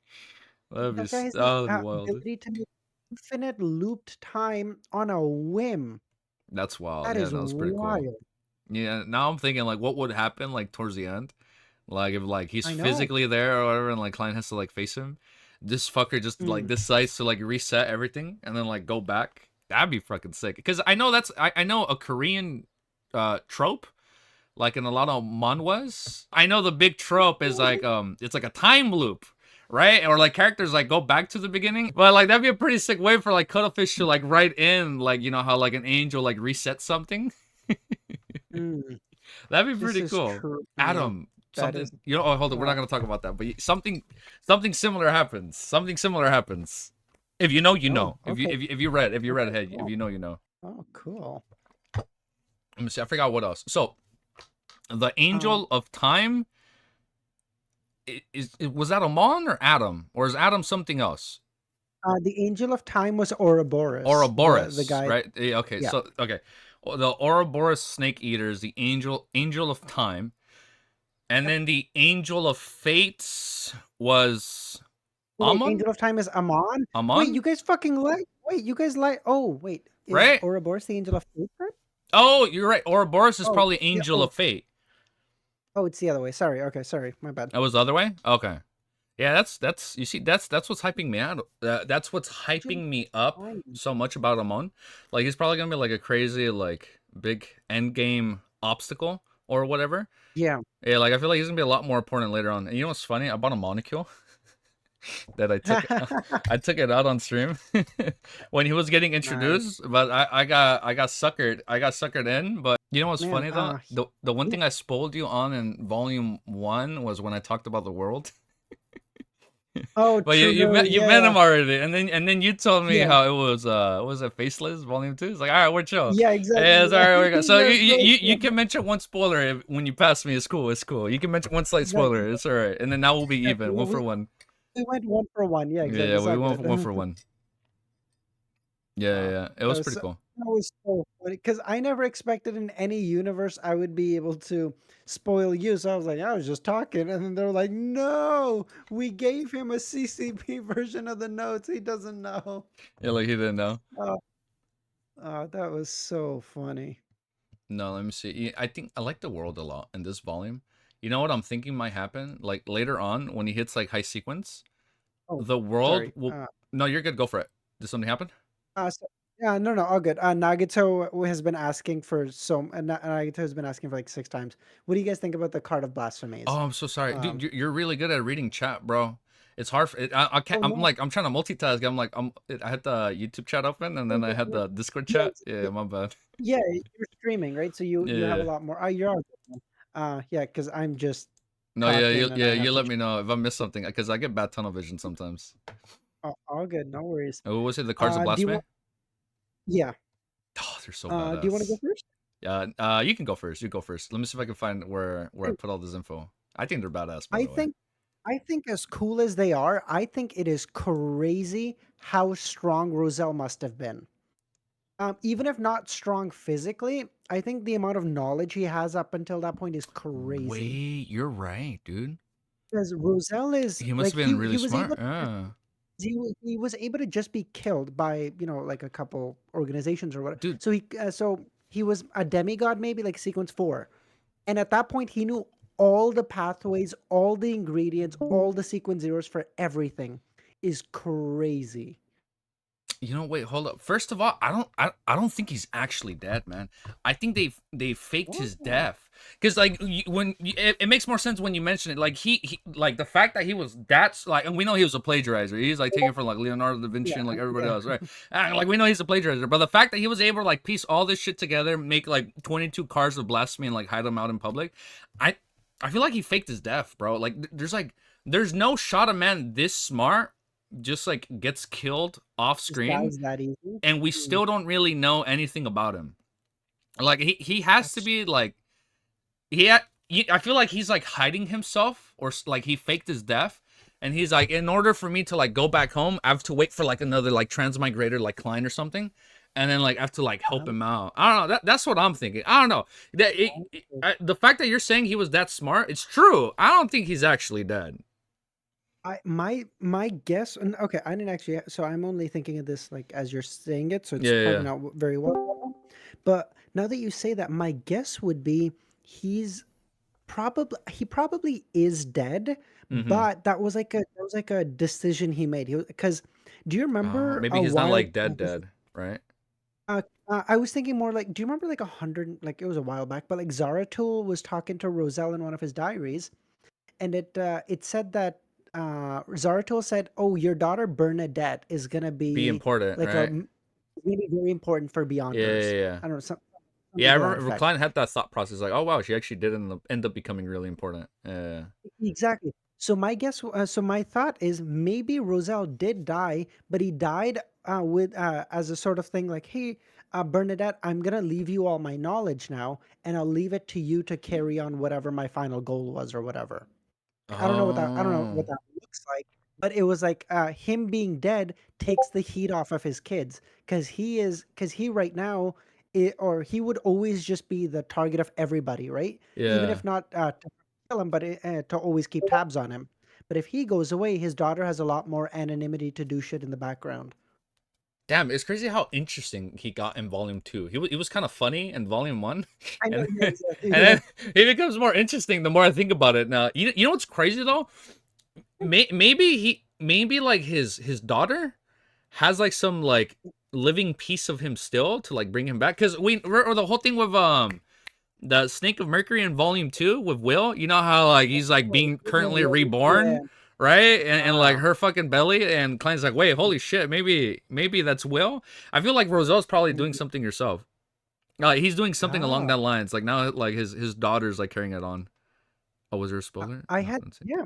That'd be That guy has the that'd be wild. ability to make infinite looped time on a whim. That's wild. That Yeah, is that was pretty cool. wild. Yeah, now I'm thinking like what would happen like towards the end. Like if like he's I know. physically there or whatever, and like Klein has to like face him, this fucker just like Mm. decides to like reset everything and then like go back. That'd be fucking sick. Because I know I know a Korean trope, like in a lot of manhwas. I know the big trope is like it's like a time loop, right? Or like characters like go back to the beginning. But like that'd be a pretty sick way for like Cuttlefish to like write in like you know how like an angel like resets something. Mm. That'd be This pretty is cool. true. Adam, That is something you know. Oh, hold on, we're not uh, gonna talk about that. But something similar happens. Something similar happens. If you know, you oh, know. okay. If you read Okay, ahead, if cool. you know, you know. Oh, cool. Let me see. I forgot what else. So the Um, angel of time was that Amon or Adam, or is Adam something else? the Angel of Time was Ouroboros, the Ouroboros, guy. right? Okay, Yeah. so okay, the Ouroboros snake eaters, the angel of time, and then the angel of fates was Wait, Amon. Angel of Time is Amon? Wait, Amon, you guys fucking lie. Wait, you guys lie. Oh, wait. Is right? Ouroboros the Angel of Fate then? Oh, you're right. Ouroboros is Oh, probably yeah. angel of fate. Oh, it's the other way. Sorry. Okay, sorry. My bad. That was the other way. Okay. Yeah, that's you see that's what's hyping me out. That's what's Angel hyping me up of Time. so much about Amon. Like he's probably gonna be like a crazy like big end game obstacle or whatever. Yeah. Yeah, like I feel like he's gonna be a lot more important later on. And you know what's funny? I bought a molecule that I took it out on stream when he was getting Nice. introduced, but I got suckered in. But you know what's Man, funny though? The one yeah, thing I spoiled you on in volume 1 was when I talked about the world. oh, But true. you Yeah, met yeah. him already, and then you told me Yeah. how it was a Faceless volume 2. It's like, all right, we're chill. Yeah, Yeah, exactly. it's all right. We're good. So That's so you true. can mention one spoiler when you pass me. It's cool. It's cool. You can mention one slight That spoiler. It's all right. And then now we'll be exactly. even, Yeah, one for one. we went 1 for 1. Yeah, exactly. Yeah, It's we all went good. one for one. Yeah. It was Uh, pretty so cool. That was so funny because I never expected in any universe I would be able to spoil you. So I was like, I was just talking, and then they were like, "No, we gave him a CCP version of the notes. He doesn't know." Yeah, like he didn't know. Oh, that was so funny. No, let me see. I think I like the world a lot in this volume. You know what I'm thinking might happen? Like later on when he hits like high sequence, Oh, the world sorry. will. No, you're good. Go for it. Did something happen? So, yeah, no, no, all good. Nagato has been asking for Nagato has been asking for like 6 times. What do you guys think about the card of blasphemies? Oh, I'm so sorry, dude. Um, You're really good at reading chat, bro. It's hard. I can't. oh I'm no, like I'm trying to multitask. I had the YouTube chat open and oh, then I had the Discord yeah, chat. Yeah, my bad. yeah, you're streaming, right? So you have a Yeah. lot more. You're all good, man. Yeah, because I'm just No, yeah, talking and I you have to. let me know if I miss something because I get bad tunnel vision sometimes. All good, no worries. What was it? The cards of Do you blasphemy? want? Yeah. Oh, they're so Do you want to go badass. first? Yeah. You can go first. You go first. Let me see if I can find where I I put all this info. I think they're badass, by I the way. think I think as cool as they are, I think it is crazy how strong Roselle must have been. Even if not strong physically, I think the amount of knowledge he has up until that point is crazy. Wait, you're right, dude. Because Roselle is He must like have been he really was able smart. Yeah. he was able to just be killed by like a couple organizations or whatever. Dude, So he was a demigod maybe like sequence 4, and at that point he knew all the pathways, all the ingredients, all the sequence zeros for everything. Is crazy. wait, hold up. First of all, I don't think he's actually dead, man. I think they faked his What? death because like it makes more sense when you mention it. Like he like the fact that he was that's like, and we know he was a plagiarizer. He's like taking from like Leonardo da Vinci Yeah, and like everybody yeah. else, right? Like we know he's a plagiarizer, but the fact that he was able to like piece all this shit together, make like 22 cards of blasphemy and like hide them out in public, I I feel like he faked his death, bro. There's no shot a man this smart just like gets killed off Just screen dies that easy. and we Mm, still don't really know anything about him. Like he has to that's be like I feel like he's like hiding himself or like he faked his death and he's like in order for me to like go back home I have to wait for like another like transmigrator like Klein or something and then like I have to like help um, him out. I don't know. That's what I'm thinking. I don't know. The fact that you're saying he was that smart, it's true. I don't think he's actually dead. my guess, and okay, I didn't actually. So I'm only thinking of this like as you're saying it, so it's Yeah, probably yeah. not very well. But now that you say that, my guess would be he's he probably is dead, Mm-hmm. but that was like a decision he made. Because do you remember Maybe a he's not while? like dead, right? I was thinking more like, do you remember like 100? Like it was a while back, but like Zaratul was talking to Roselle in one of his diaries, and it said that Zaratul said, "Oh, your daughter Bernadette is gonna Be be important, like right? gonna be very important for Yeah, yeah, Beyonders." yeah. I don't know, Yeah, something I to that remember effect. Klein had that thought process, like, oh wow, she actually did end up becoming really important. Yeah. Exactly. So so my thought is maybe Roselle did die, but he died with as a sort of thing like, "Hey, Bernadette, I'm gonna leave you all my knowledge now, and I'll leave it to you to carry on whatever my final goal was or whatever." I don't know what Oh, that looks like, but it was like him being dead takes the heat off of his kids because he right now or he would always just be the target of everybody, right? Even yeah. if not to kill him, but to always keep tabs on him. But if he goes away, his daughter has a lot more anonymity to do shit in the background. Damn, it's crazy how interesting he got in volume 2. He was kind of funny in volume 1, I know, and yeah, and exactly. Yeah. then he becomes more interesting the more I think about it. Now, you know what's crazy though? Maybe like his daughter has like some like living piece of him still to like bring him back because or the whole thing with the Snake of Mercury in Volume 2 with Will, you know how like he's like being currently Yeah. reborn, right? And like Ah, her fucking belly, and Klein's like, wait, holy shit, maybe that's Will. I feel like Roselle's probably doing maybe. something herself. He's doing something along Ah, that lines. Like now, like his daughter's like carrying it on. Oh, was there a I spoiler? I No, had let's see. yeah.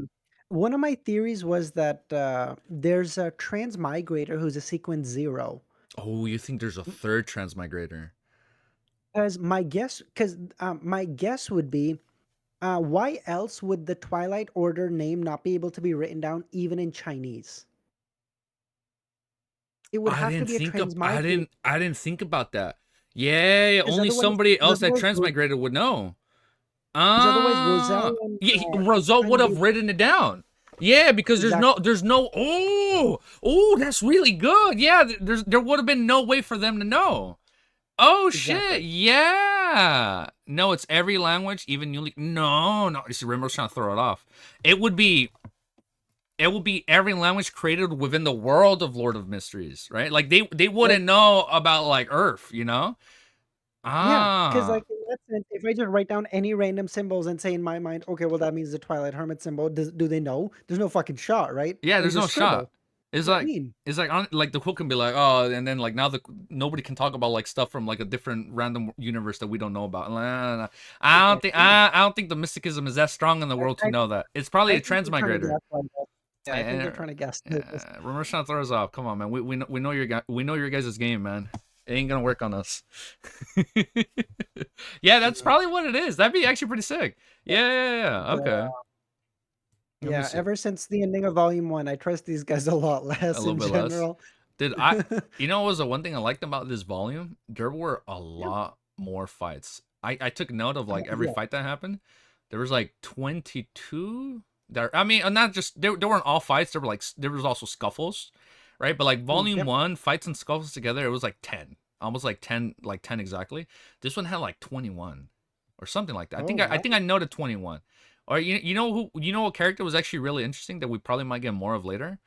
One of my theories was that there's a transmigrator who's a sequence 0. Oh, you think there's a third transmigrator? Because my guess would be, why else would the Twilight Order name not be able to be written down even in Chinese? It would have to be a transmigrate. I didn't think about that. Yeah, 'Cause only otherwise, somebody else that otherwise, transmigrated would know. Roselle and Yeah, Roselle would have written it down. Yeah, because exactly. there's no. Oh, that's really good. Yeah, there would have been no way for them to know. Oh shit! Exactly. Yeah. No, it's every language, even newly. No. You see, Rimmer's trying to throw it off. It would be every language created within the world of Lord of Mysteries, right? Like they wouldn't know about like Earth, you know? Yeah, because Ah. like in that sense, if I just write down any random symbols and say in my mind, okay, well that means the Twilight Hermit symbol. Do they know? There's no fucking shot, right? Yeah, They there's no just shot. scribble. It's What do you like mean? like the quote can be like, oh, and then like now nobody can talk about like stuff from like a different random universe that we don't know about. Nah. I don't think the mysticism is that strong in the world to I know that. It's probably I a think they're trying to transmigrator. guess on that. Yeah, I think they're And trying to guess. Remember trying to throw us off. Come on, man. We know your guys' game, man. It ain't gonna work on us. Yeah, that's probably what it is. That'd be actually pretty sick. Yeah. The Okay. Let me Yeah, see. ever since the ending of Volume 1, I trust these guys a lot A less little in bit less. general. Did you know what was the one thing I liked about this volume? There were a Yeah, lot more fights. I took note of like every yeah, fight that happened. There was like 22 there. I mean, not just there weren't all fights. There were like there was also scuffles, right? But like volume yep. 1, fights and scuffles together, it was like 10. Almost like 10, like 10 exactly. This one had like 21 or something like that. Oh, I wow. think I noted 21. Or you know what character was actually really interesting that we probably might get more of later?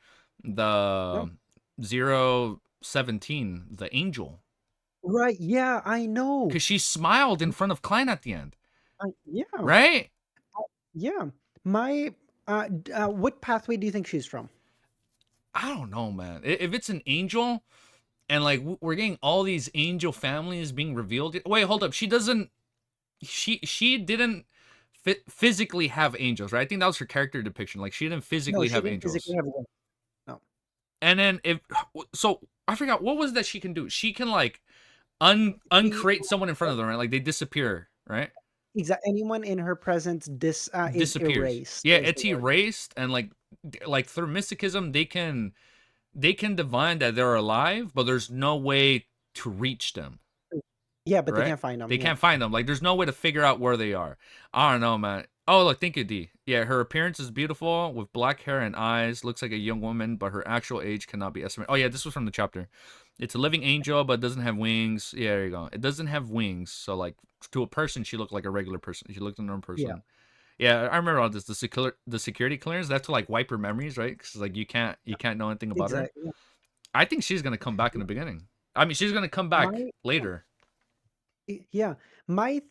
No. The 017, the angel, Right, yeah, I know. because she smiled in front of Klein at the end, Yeah, right? yeah. My, what pathway do you think she's from? I don't know, man. If it's an angel and like we're getting all these angel families being revealed. Wait, hold up. She doesn't. She didn't physically have angels, right? I think that was her character depiction. Like she didn't No, physically she have didn't physically angels. have one. No. And then if so, I forgot what was that she can do. She can like She uncreate someone in front of them, right? Like they disappear, right? anyone in her presence is Disappears. erased Yeah, is the it's word. erased, and like through mysticism, they can divine that they're alive, but there's no way to reach them, Yeah, but they right? can't find them. They Yeah. can't find them. Like there's no way to figure out where they are. I don't know, man. Oh, look, thank you, D. Yeah, her appearance is beautiful with black hair and eyes. Looks like a young woman, but her actual age cannot be estimated. Oh yeah, this was from the chapter. It's a living angel, but it doesn't have wings. Yeah, there you go. It doesn't have wings, so like to a person, she looked like a regular person. She looked like a normal Yeah. person. Yeah, I remember all this. The security clearance. That's to like wipe her memories, right? Because like you can't know anything about her. Exactly. I think she's gonna come back in the beginning. I mean, she's gonna come back My later. Yeah, my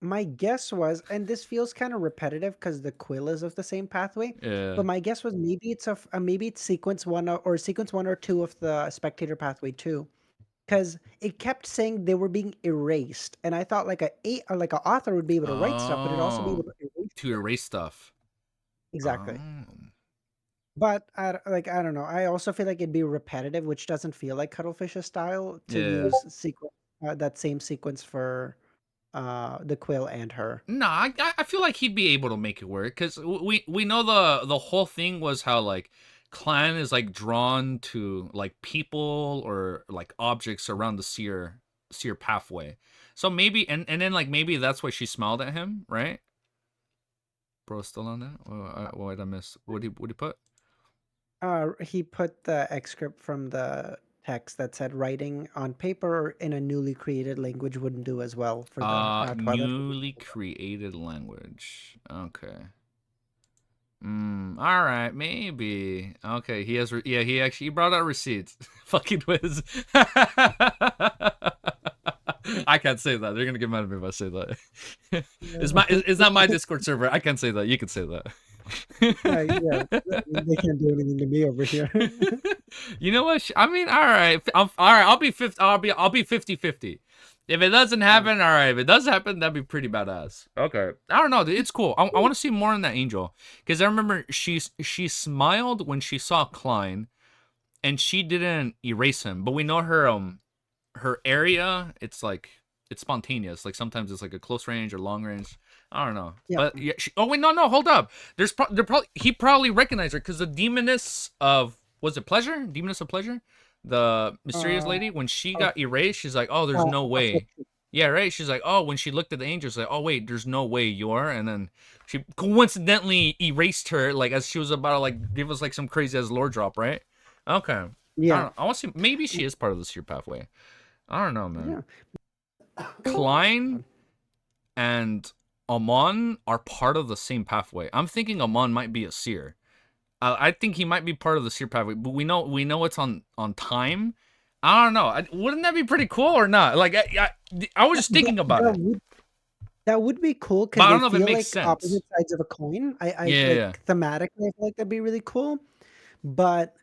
my guess was, and this feels kind of repetitive because the quill is of the same pathway, Yeah. but my guess was maybe it's sequence one or sequence 1 or 2 of the spectator pathway too, because it kept saying they were being erased, and I thought like a author would be able to write stuff, but it'd also be Oh, able to erase to it. erase stuff. Oh. Exactly. But I don't know. I also feel like it'd be repetitive, which doesn't feel like Cuttlefish's style to Yeah. use sequence that same sequence for the quill and her. Nah, I feel like he'd be able to make it work because we know the whole thing was how like Clan is like drawn to like people or like objects around the seer pathway. So maybe and then like maybe that's why she smiled at him, right? Bro, still on that? What did I miss? What did he put? He put the excerpt from the text that said writing on paper or in a newly created language wouldn't do as well for the Twilight. Newly created language. Okay. All right, maybe. Okay, he has. Yeah, he brought out receipts. Fucking whiz. I can't say that. They're gonna get mad at me if I say that. It's not my Discord server. I can't say that. You can say that. Yeah, they can't do anything to me over here. You know what? I mean, all right. All right. I'll be 50. I'll be 50-50. If it doesn't happen, all right. If it does happen, that'd be pretty badass. Okay. I don't know. Dude, it's cool. I want to see more on that angel because I remember she smiled when she saw Klein, and she didn't erase him. But we know her area. It's like it's spontaneous. Like sometimes it's like a close range or long range. I don't know. Yeah. But yeah. Oh wait, no, hold up. He probably recognized her because the demoness of was it pleasure? Demoness of pleasure. the mysterious Uh, lady, when she oh, got erased, she's like, oh, there's no way. affliction. Yeah, right. She's like, oh, when she looked at the angels, like, oh wait, there's no way you are, and then she coincidentally erased her, like as she was about to like give us like some crazy ass lore drop, right? Okay. I Yeah, don't know. I want to see. Maybe she is part of the seer pathway. I don't know, man. yeah. Klein and Amon are part of the same pathway. I'm thinking Amon might be a seer. I think he might be part of the seer pathway, but we know it's on time. I don't know. Wouldn't that be pretty cool or not? Like I was just thinking about it, That would be cool but because I they don't know if it feel makes like sense. opposite sides of a coin. I Yeah. like thematically, I feel like that'd be really cool. But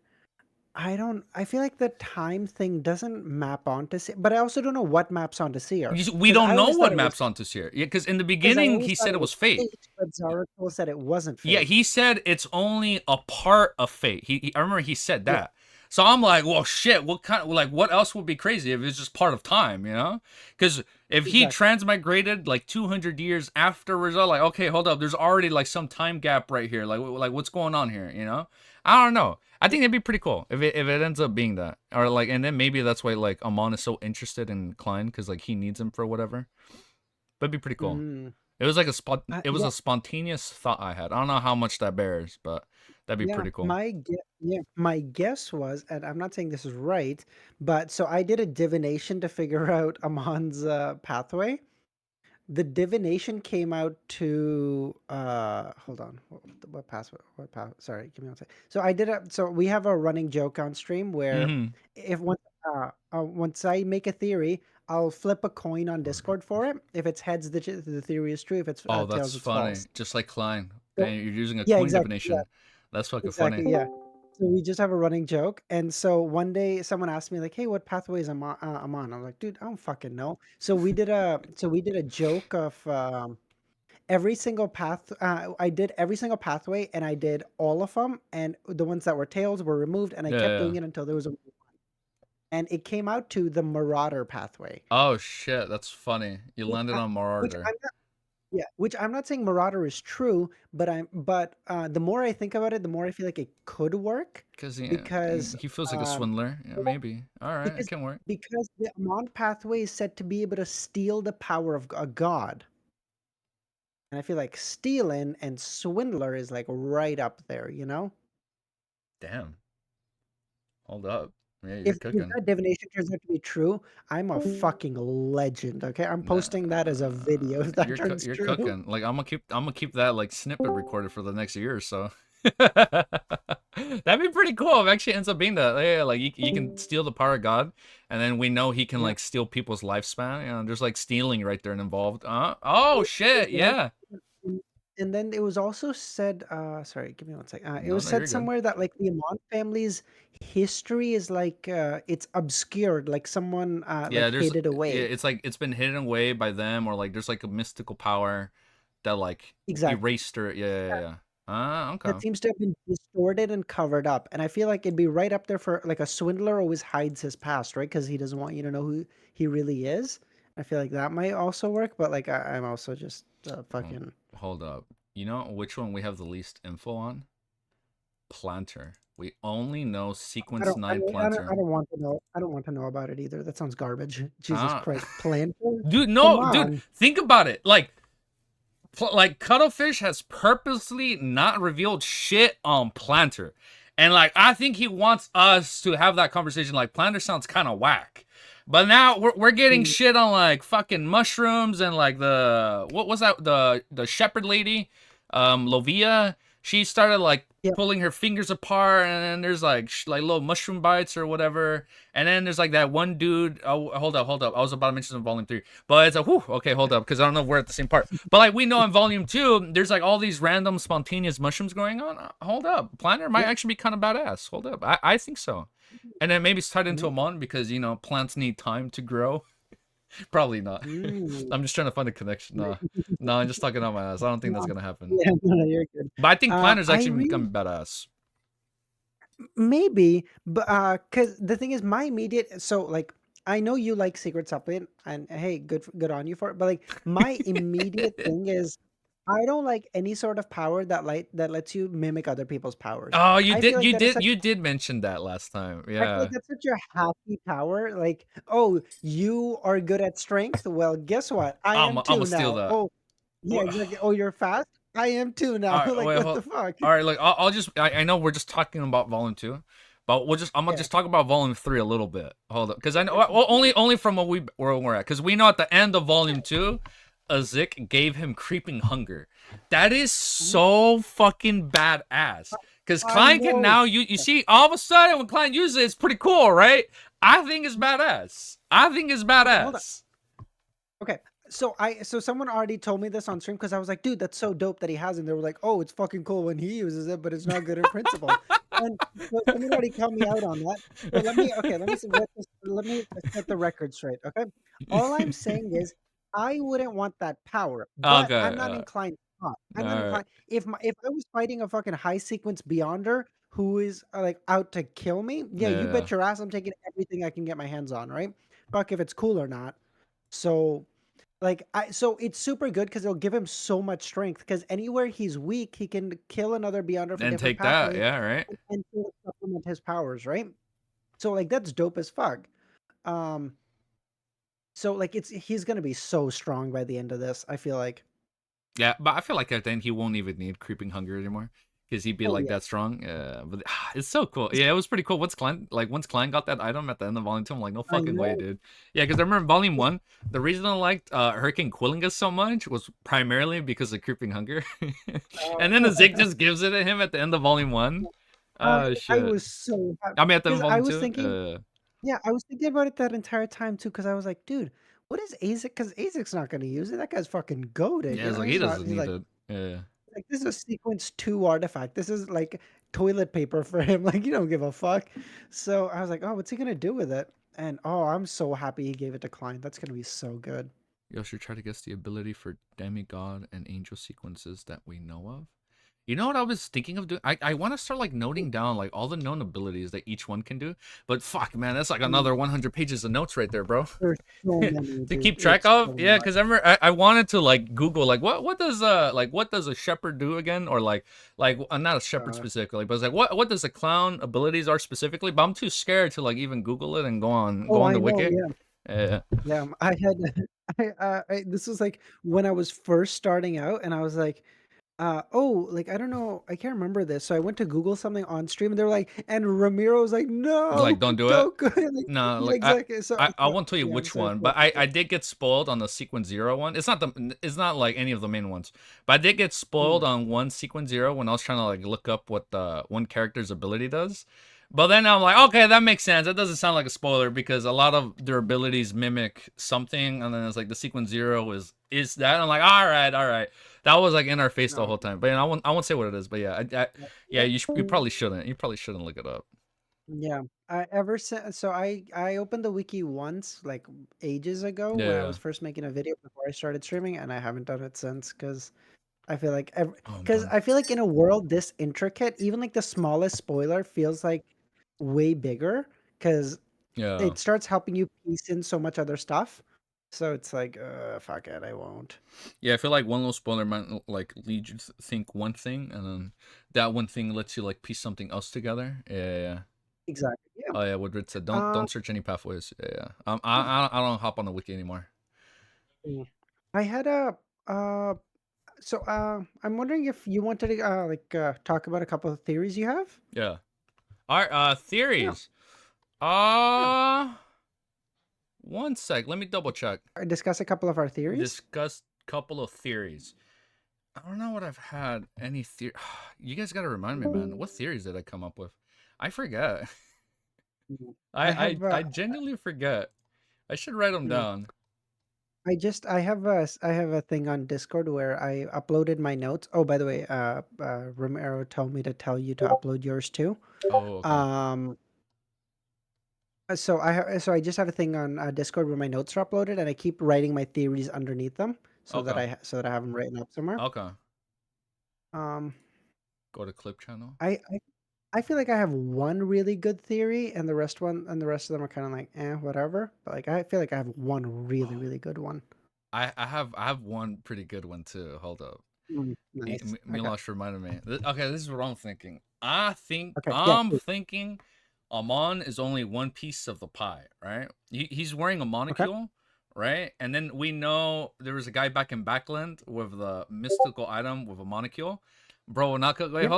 I feel like the time thing doesn't map onto Seer, but I also don't know what maps onto Seer. We 'Cause don't I know always thought what it was maps onto Seer. Yeah, because in the 'cause I beginning always he thought said it was fate. but Zarathul said it wasn't Yeah, fate. he said it's only a part of fate. I remember he said Yeah, that. So I'm like, well, shit. What kind of like what else would be crazy if it's just part of time, you know? Because if he exactly. transmigrated like 200 years after Roselle, like, okay, hold up, there's already like some time gap right here. Like what's going on here, you know? I don't know. I think it'd be pretty cool if it ends up being that, or like, and then maybe that's why like Amon is so interested in Klein because like he needs him for whatever. But it'd be pretty cool. Mm. It was like a spot. It was Yeah, a spontaneous thought I had. I don't know how much that bears, but that'd be yeah. pretty cool. My guess was, and I'm not saying this is right, but so I did a divination to figure out Amon's pathway. The divination came out to hold on. What password? What pass? Sorry, give me one second. So I did a so we have a running joke on stream where Mm-hmm. if once I make a theory, I'll flip a coin on Discord for it. If it's heads, the theory is true. If it's Oh, that's tails, it's funny. false. Just like Klein, So and you're using a yeah, coin exactly. divination. That's fucking funny. Exactly, yeah. So we just have a running joke, and so one day someone asked me like, "Hey, what pathways I'm on?" I'm like, "Dude, I don't fucking know." So we did a joke of every single path. I did every single pathway, and I did all of them, and the ones that were tails were removed, and I Yeah, kept yeah. doing it until there was a, and it came out to the Marauder pathway, Oh shit, that's funny. You which landed on which Marauder. I'm yeah, which I'm not saying Marauder is true, but the more I think about it, the more I feel like it could work Because yeah, because he feels like a um swindler. Yeah, maybe. All right, it because can work. because the Amon pathway is said to be able to steal the power of a god. And I feel like stealing and swindler is like right up there, you know? Damn. Hold up. Yeah, you're If cooking. that divination turns out to be true, I'm a fucking legend, okay? I'm Nah, posting that as a video if that turns you're true. cooking. Like I'm gonna keep that like snippet recorded for the next year or so. That'd be pretty cool if it actually ends up being that. Yeah, like you can steal the power of God, and then we know he can Yeah. like steal people's lifespan. You know, there's like stealing right there and involved. Oh shit, Yeah. yeah. And and then it was also said, sorry, give me one sec. It No, was no, said you're good. somewhere that like the Amon family's history is like it's obscured, like someone Yeah, like there's hid it away. it's like it's been hidden away by them, or like there's like a mystical power that like Exactly. erased her. Yeah, yeah, yeah. Ah, That okay. seems to have been distorted and covered up, and I feel like it'd be right up there for like a swindler always hides his past, right? Because he doesn't want you to know who he really is. I feel like that might also work, but like I'm also just fucking. Hold up. You know which one we have the least info on? Planter. We only know sequence 9 I planter. don't want to know. I don't want to know about it either. That sounds garbage. Jesus Ah, Christ, planter. dude, Come no, dude, on. think about it. Like Cuttlefish has purposely not revealed shit on Planter. And like I think he wants us to have that conversation. Like Planter sounds kind of whack. But now we're getting Mm, shit on like fucking mushrooms and like the what was that the shepherd lady Lovia, she started like yeah, pulling her fingers apart, and then there's like like little mushroom bites or whatever, and then there's like that one dude. Oh, hold up, I was about to mention in volume 3, but it's a whew, okay, hold up, because I don't know if we're at the same part, but like we know in volume 2 there's like all these random spontaneous mushrooms going on. Hold up, Planner might yeah, actually be kind of badass. Hold up, I think so. And then maybe it's tied into yeah. Amon because you know plants need time to grow. Probably not. Mm. I'm just trying to find a connection. No, I'm just talking on my ass. I don't think that's No, gonna happen. yeah, no, you're good. But I think Planner's I actually really becoming badass. maybe, but cause the thing is, my immediate so like I know you like Secret Supplement, and hey, good on you for it. But like my immediate thing is, I don't like any sort of power that lets you mimic other people's powers. Oh, you I feel did, like you that is did, such you did mention that last time. I feel like Yeah. that's such a happy power. Like, oh, you are good at strength. Well, guess what? I am I'm gonna too steal now. that. Oh, yeah, What? exactly. Oh, you're fast. I am too now. All right, Like, wait, what hold. the fuck? All right, like I'll just. I know we're just talking about volume 2, but I'm gonna Yeah. just talk about volume 3 a little bit. Hold up, because I know Okay. well, only from where we're at, because we know at the end of volume 2, Azik gave him creeping hunger. That is Mhm. so fucking badass. Because I Klein can know. now you see all of a sudden when Klein uses it, it's pretty cool, right? I think it's badass. I think it's Okay, hold on. badass. Okay. So someone already told me this on stream because I was like, dude, that's so dope that he has it. And they were like, oh, it's fucking cool when he uses it, but it's not good in principle. And so someone already called me out on that. So let me set the record straight. Okay. All I'm saying is I wouldn't want that power, but Okay. I'm not inclined to not. I'm not All right. inclined. If I was fighting a fucking high sequence beyonder who is like out to kill me, yeah, you Yeah. bet your ass I'm taking everything I can get my hands on, right? Fuck if it's cool or not. So so it's super good because it'll give him so much strength. Because anywhere he's weak, he can kill another Beyonder for And different take that. pathways Yeah. Right. and sort of supplement his powers, right? So like that's dope as fuck. Um, so like he's gonna be so strong by the end of this. I feel like. Yeah, but I feel like at the end he won't even need creeping hunger anymore because he'd be Oh like yeah. that strong. Yeah, but it's so cool. Yeah, it was pretty cool. Once Klein got that item at the end of Volume 2, I'm like, no I fucking way, know. dude. Yeah, because I remember Volume 1, the reason I liked Hurricane Quillingus so much was primarily because of creeping hunger, and then the Zig Uh, just gives it to him at the end of Volume 1. Oh I shit! was so happy I mean, at the end because of I Volume was 2. thinking. Yeah, I was thinking about it that entire time too, because I was like, dude, what is ASIC? Because ASIC's not gonna use it. That guy's fucking goaded. Yeah, You it's know, like he he's not. doesn't He's need like. it. Yeah. Like this is a sequence 2 artifact. This is like toilet paper for him. Like you don't give a fuck. So I was like, oh, what's he gonna do with it? And oh, I'm so happy he gave it to Klein. That's gonna be so good. You should try to guess the ability for demigod and angel sequences that we know of. You know what I was thinking of doing? I want to start like noting down like all the known abilities that each one can do. But fuck, man, that's like Mm, another 100 pages of notes right there, bro. There's so many, To dude. keep track It's of. so Yeah, much. because I wanted to like Google like what does what does a shepherd do again, or like not a shepherd Uh, specifically, but it's like what does a clown abilities are specifically. But I'm too scared to like even Google it and go oh, on I the know. wiki. Yeah, Yeah. yeah. I had. This was like when I was first starting out, and I was like, oh, like I don't know, I can't remember this. So I went to Google something on stream, and they're like, and Ramiro was like, Like no, don't do it. don't go. Like, No, yeah, like exactly. So, I so won't tell you yeah, which so I one, but felt I did get spoiled on the sequence 0 one. It's not like any of the main ones, but I did get spoiled on one sequence 0 when I was trying to like look up what the one character's ability does. But then I'm like, okay, that makes sense. That doesn't sound like a spoiler because a lot of their abilities mimic something, and then it's like the sequence 0 is that. I'm like, all right. That was like in our face the no. whole time. But I won't say what it is. But yeah, yeah, you Yeah. probably shouldn't. You probably shouldn't look it up. Yeah. I ever since so I opened the wiki once like ages ago when I Yeah. was first making a video before I started streaming, and I haven't done it since because I feel like Oh, I'm because done. I feel like in a world this intricate, even like the smallest spoiler feels like way bigger because Yeah. it starts helping you piece in so much other stuff. So it's like, fuck it, I won't. Yeah, I feel like one little spoiler might like lead you to think one thing, and then that one thing lets you like piece something else together. Yeah. Exactly. Yeah. Oh yeah, Woodward said Um, don't search any pathways. Yeah. yeah. I don't hop on the wiki anymore. Mm. I had a I'm wondering if you wanted to talk about a couple of theories you have. Yeah. All right. Yeah. Theories. Yeah. Uh, one sec. Let me double check. Discuss a couple of our theories. Discuss couple of theories. I don't know what I've had any theory. You guys got to remind me, man. What theories did I come up with? I forget. Mm. I have I genuinely forget. I should write them mm, down. I have a thing on Discord where I uploaded my notes. Oh, by the way, Romero told me to tell you to upload yours too. Oh, okay. Um, so I just have a thing on Discord where my notes are uploaded, and I keep writing my theories underneath them Okay. so that I have them written up somewhere. Okay. Um, Go to clip channel. I, I I feel like I have one really good theory, and the rest of them are kind of like whatever. But like I feel like I have one really Oh, really good one. I have one pretty good one too. Hold up. Nice. Okay. Milosh reminded me. Okay, this is what I'm thinking. Okay. Yeah. I'm thinking Amon is only one piece of the pie, right? He's wearing a Okay. monocle, right? And then we know there was a guy back in Backland with the mystical item with a monocle. Bro, not wait, Yeah.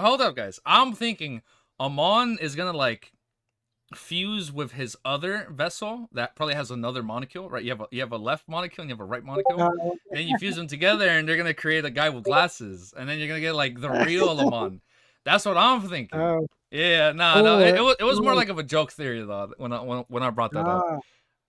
hold up, guys. I'm thinking Amon is gonna like fuse with his other vessel that probably has another monocle, right? You have a left monocle and you have a right monocle, Uh, and then you fuse them together, and they're gonna create a guy with glasses, and then you're gonna get like the real Amon. That's what I'm thinking. oh. Yeah, no, Oh. it was more like of a joke theory though when I brought that up. Ah.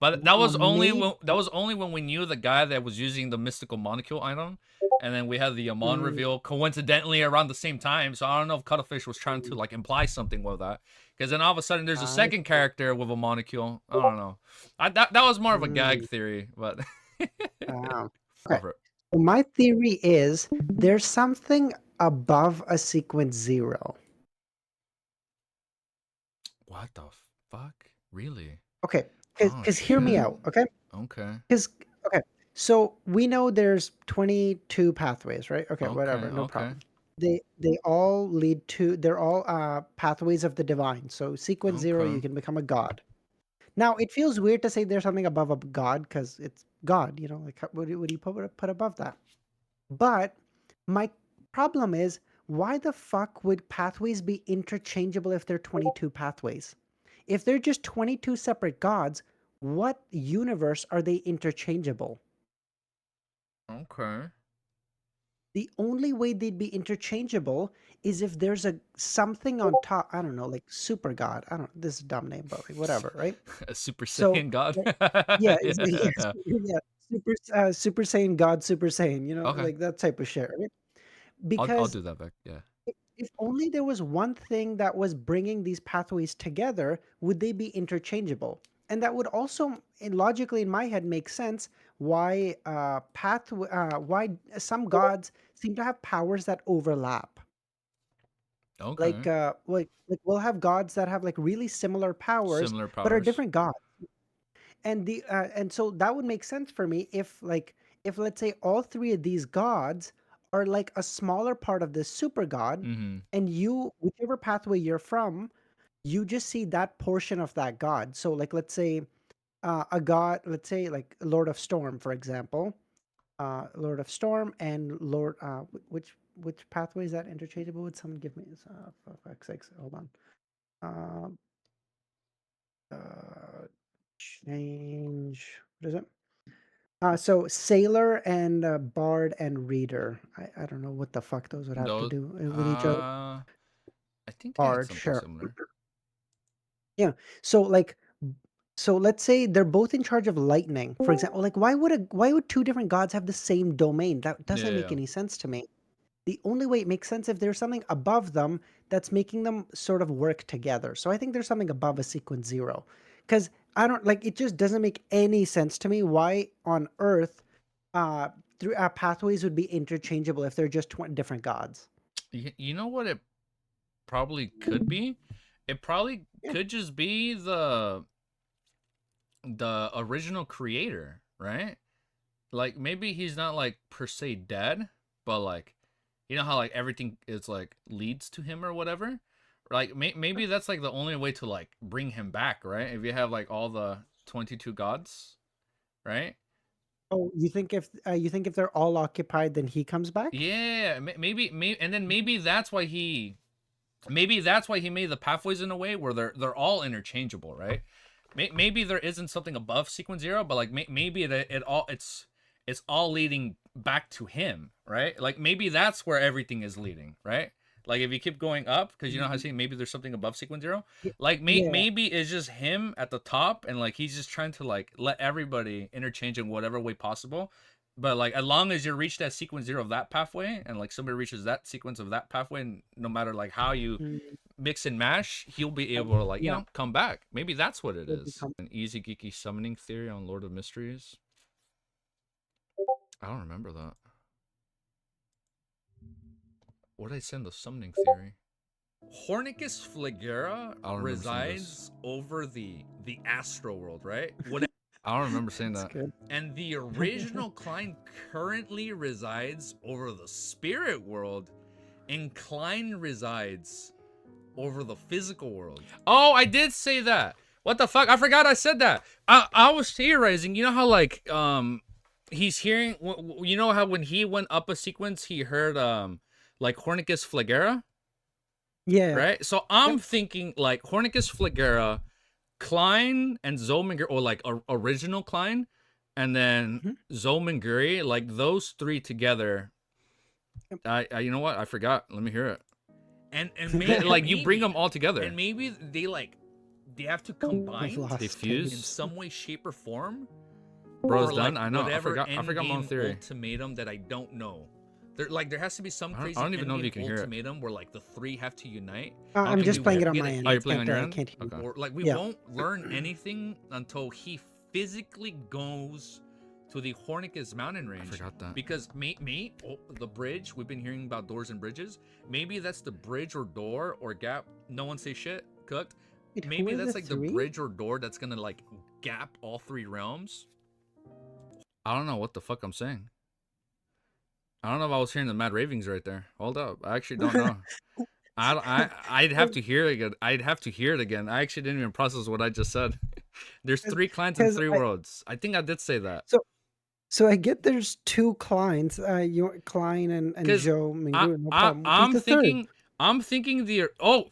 But that was only Maybe. when we knew the guy that was using the mystical monocle item, and then we had the Amon Mm, reveal coincidentally around the same time. So I don't know if Cuttlefish was trying to like imply something with that, because then all of a sudden there's a I second character with a monocle. I don't know. That was more of a gag mm, theory, but wow. go Okay. for it. So my theory is there's something above a sequence 0. What the fuck? Really? Okay. Oh Because hear me shit. out. Okay. Okay. Because okay. So we know there's 22 pathways, right? Okay. Okay. Whatever. No Okay. problem. They all lead to. They're all pathways of the divine. So sequence 0, Okay. you can become a god. Now it feels weird to say there's something above a god because it's God. You know, like what do you put above that? But my problem is, why the fuck would pathways be interchangeable if they're 22 pathways? If they're just 22 separate gods, what universe are they interchangeable? Okay. The only way they'd be interchangeable is if there's a something on top. I don't know, like super god. I don't. This is a dumb name, but like whatever, right? A Super So Saiyan God. like, yeah, Yeah. yeah, Super Saiyan God, Super Saiyan. You know, Okay. like that type of shit, right? I'll Because do that back. Yeah. if only there was one thing that was bringing these pathways together, would they be interchangeable? And that would also, logically in my head, make sense why why some gods seem to have powers that overlap. Okay. Like we'll have gods that have like really similar powers, Similar but are powers. different gods. And so that would make sense for me if let's say all three of these gods are like a smaller part of this super god, Mm-hmm. and you, whichever pathway you're from, you just see that portion of that god. So like let's say a god, let's say like Lord of Storm, for example. Lord of Storm and Lord which pathway is that interchangeable with? Someone give me this, for fuck's sakes, hold on. Uh, change. What is it? So Sailor and Bard and Reader. I don't know what the fuck those would have to Those. do with each other. I think they had Bard, something sure. similar. Yeah. So like, so let's say they're both in charge of lightning, for example. Like, why would two different gods have the same domain? That Yeah. doesn't make Yeah. any sense to me. The only way it makes sense if there's something above them that's making them sort of work together. So I think there's something above a sequence 0, because I don't like it. Just doesn't make any sense to me why on Earth, uh, through pathways would be interchangeable if they're just different gods. You know what it probably could be? It probably Yeah. could just be the original creator, right? Like maybe he's not like per se dead, but like you know how like everything is like leads to him or whatever. Like maybe that's like the only way to like bring him back, right? If you have like all the 22 gods, right? Oh, you think if they're all occupied, then he comes back? Yeah, maybe, and then maybe that's why he made the pathways in a way where they're all interchangeable, right? Maybe there isn't something above sequence 0, but like maybe it's all leading back to him, right? Like maybe that's where everything is leading, right? Like if you keep going up, because you know how I say maybe there's something above sequence 0. Like Yeah. maybe it's just him at the top, and like he's just trying to like let everybody interchange in whatever way possible. But like as long as you reach that sequence 0 of that pathway, and like somebody reaches that sequence of that pathway, and no matter like how you Mm, mix and mash, he'll be able to like yeah. come back. Maybe that's what it It'll is. become- An easy geeky summoning theory on Lord of Mysteries. I don't remember that. What did I send the summoning theory? Hornicus Flegrea I don't remember some of this. resides over the astro world, right? What I don't remember saying That's that. good. And the original Klein currently resides over the spirit world, and Klein resides over the physical world. Oh, I did say that. What the fuck? I forgot I said that. I was theorizing. You know how like he's hearing. You know how when he went up a sequence, he heard like Hornicus Flegrea, Yeah. right? So I'm thinking like Hornicus Flegrea, Klein, and Zominguri, or like original Klein, and then Zominguri, like those three together. I you know what? I forgot. Let me hear it. And maybe, like you bring them all together, and maybe they have to combine, lost they fuse it. in some way, shape, or form. Bro, it's done. Like I know. I forgot my own theory. Ultimatum that I don't know. There has to be some crazy I don't even know if you can hear it. ultimatum where like the three have to unite. I'm Okay, just you playing it won't on get my it. end. Oh, you're playing on your I end? can't hear. Okay. Or like we Yeah. won't learn anything until he physically goes to the Hornicus mountain range. I forgot that. Because the bridge, we've been hearing about doors and bridges. Maybe that's the bridge or door or gap. No one say shit. Cooked. Wait, who Maybe are that's the like three? the bridge or door that's gonna like gap all three realms. I don't know what the fuck I'm saying. I don't know if I was hearing the mad ravings right there. Hold up. I actually don't know. I'd have to hear it again. I'd have to hear it again. I actually didn't even process what I just said. There's 3 clans and 3 worlds. I think I did say that. So I get there's 2 Kleins, Klein and 'Cause Joe Minguru, no problem. Who's I'm the third? thinking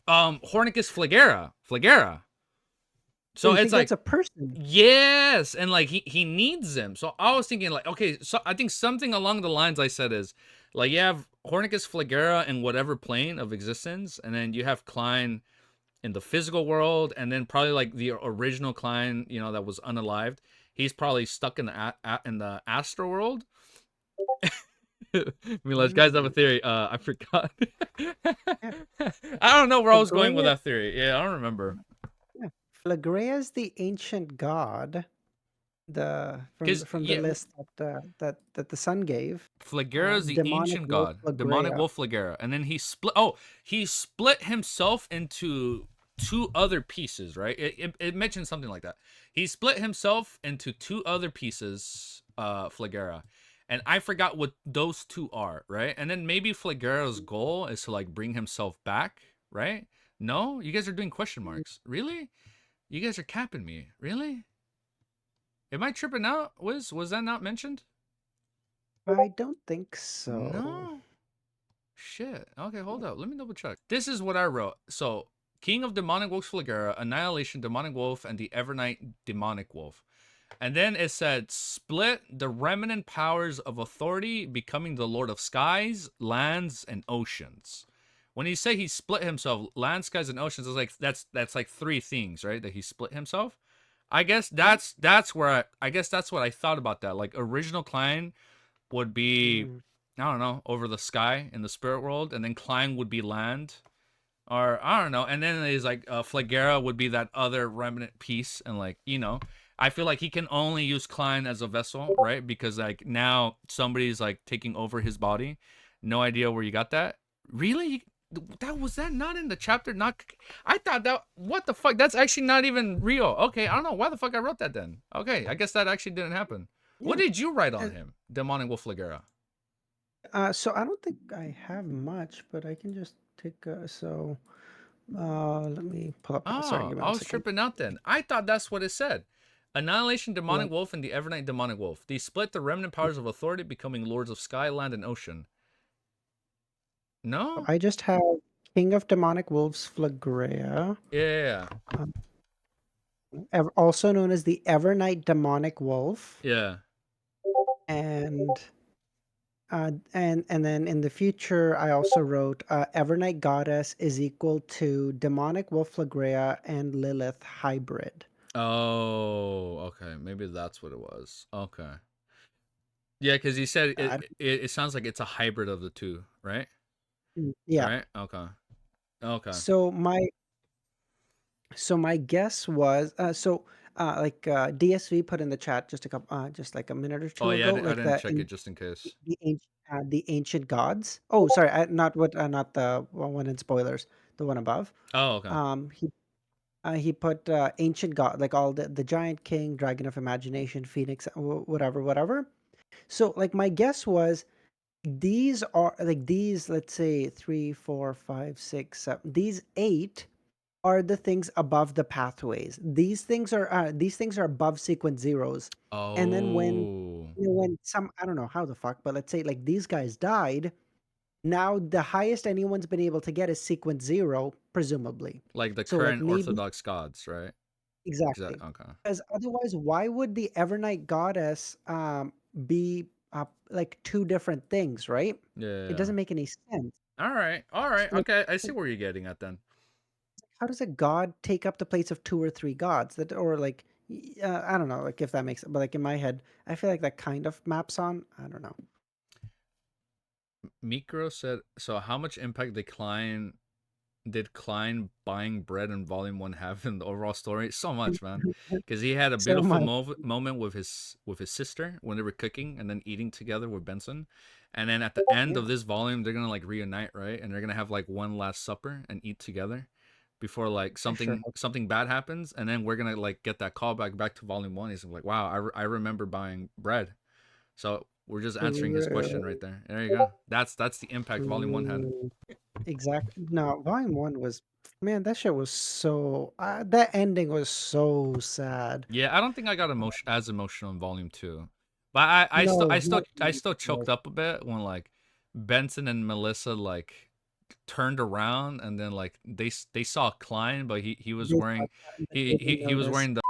Hornicus Flegrea. So you it's think like that's a person. yes, and like he needs him. So I was thinking like, okay, so I think something along the lines I said is like you have Hornicus Flegrea in whatever plane of existence, and then you have Klein in the physical world, and then probably like the original Klein, you know, that was unalived. He's probably stuck in the astral world. Milos, guys have a theory. I forgot. I don't know where I was going with that theory. Yeah, I don't remember. Yeah. Flegrea is the ancient god. From the list that the sun gave. Flegera is the demonic ancient wolf god, demonic Flegrea. wolf Flegera, and then he split himself into 2 other pieces, right? It mentioned something like that. He split himself into 2 other pieces, Flegera, and I forgot what those 2 are, right? And then maybe Flegera's goal is to like bring himself back, right? No, you guys are doing question marks. Really? You guys are capping me. Really? Am I tripping out? Was that not mentioned? I don't think so. No. Shit. Okay, hold up. Let me double check. This is what I wrote. So, King of Demonic Wolves Flegera, Annihilation Demonic Wolf, and the Evernight Demonic Wolf. And then it said, split the remnant powers of authority, becoming the Lord of Skies, Lands, and Oceans. When he said he split himself, land, skies, and oceans, it's like that's like 3 things, right? That he split himself. I guess that's where I guess that's what I thought about that. Like original Klein would be I don't know, over the sky in the spirit world, and then Klein would be land, or I don't know, and then there's like Flegera would be that other remnant piece, and like you know, I feel like he can only use Klein as a vessel, right? Because like now somebody's like taking over his body. No idea where you got that. Really? Was that not in the chapter? Not, I thought that. What the fuck? That's actually not even real. Okay, I don't know why the fuck I wrote that then. Okay, I guess that actually didn't happen. Yeah. What did you write on him, Demonic Wolf Flegera? So I don't think I have much, but I can just take let me pull up. Sorry, give me I one was second. tripping out then. I thought that's what it said. Annihilation Demonic Wolf and the Evernight Demonic Wolf. They split the remnant powers of authority, becoming lords of sky, land, and ocean. No? I just have King of Demonic Wolves Flegrea. Yeah. Also known as the Evernight Demonic Wolf. Yeah. And then in the future, I also wrote Evernight Goddess is equal to Demonic Wolf Flegrea and Lilith hybrid. Oh, okay. Maybe that's what it was. Okay. Yeah, because he said it sounds like it's a hybrid of the 2, right? Yeah. Right? Okay. Okay. So my guess was DSV put in the chat just a minute or 2 Oh yeah, ago. I didn't check it just in case. The ancient gods. Oh, sorry, not the one in spoilers. The one above. Oh, okay. He put ancient god, like all the giant king, dragon of imagination, phoenix, whatever, whatever. So like my guess was these are like these, let's say three, four, five, six, seven. These eight are the things above the pathways. These things are above sequence zeros. And then Oh, when some, I don't know how the fuck, but let's say like these guys died, now the highest anyone's been able to get is sequence zero, presumably. like the So like current maybe Orthodox gods, right? exactly. Okay. Because otherwise, why would the Evernight goddess be like two different things, right? It Yeah. doesn't make any sense. All right. All right. So, like, Okay. I see where you're getting at then. how does a god take up the place of two or three gods? That or like I don't know, like if that makes, but like in my head, I feel like that kind of maps on. I don't know. Mikro said, so how much impact did Klein buying bread in volume 1 have in the overall story? So much, man. Because he had a So beautiful much. moment with his sister when they were cooking and then eating together with Benson. And then at the end Yeah, of this volume, they're gonna like reunite, right? And they're gonna have like one last supper and eat together before like I sure hope. something bad happens. And then we're gonna like get that callback back to volume 1. He's like, wow, I remember buying bread. So we're just answering his question right there. There you go. That's the impact volume 1 had. True. Exactly. No, volume one was, man, that shit was so that ending was so sad. Yeah, I don't think I got as emotional in volume 2. But I still No, not I even still close. choked up a bit when like Benson and Melissa like turned around and then like they saw Klein, but he was They wearing thought that they didn't he was notice. wearing the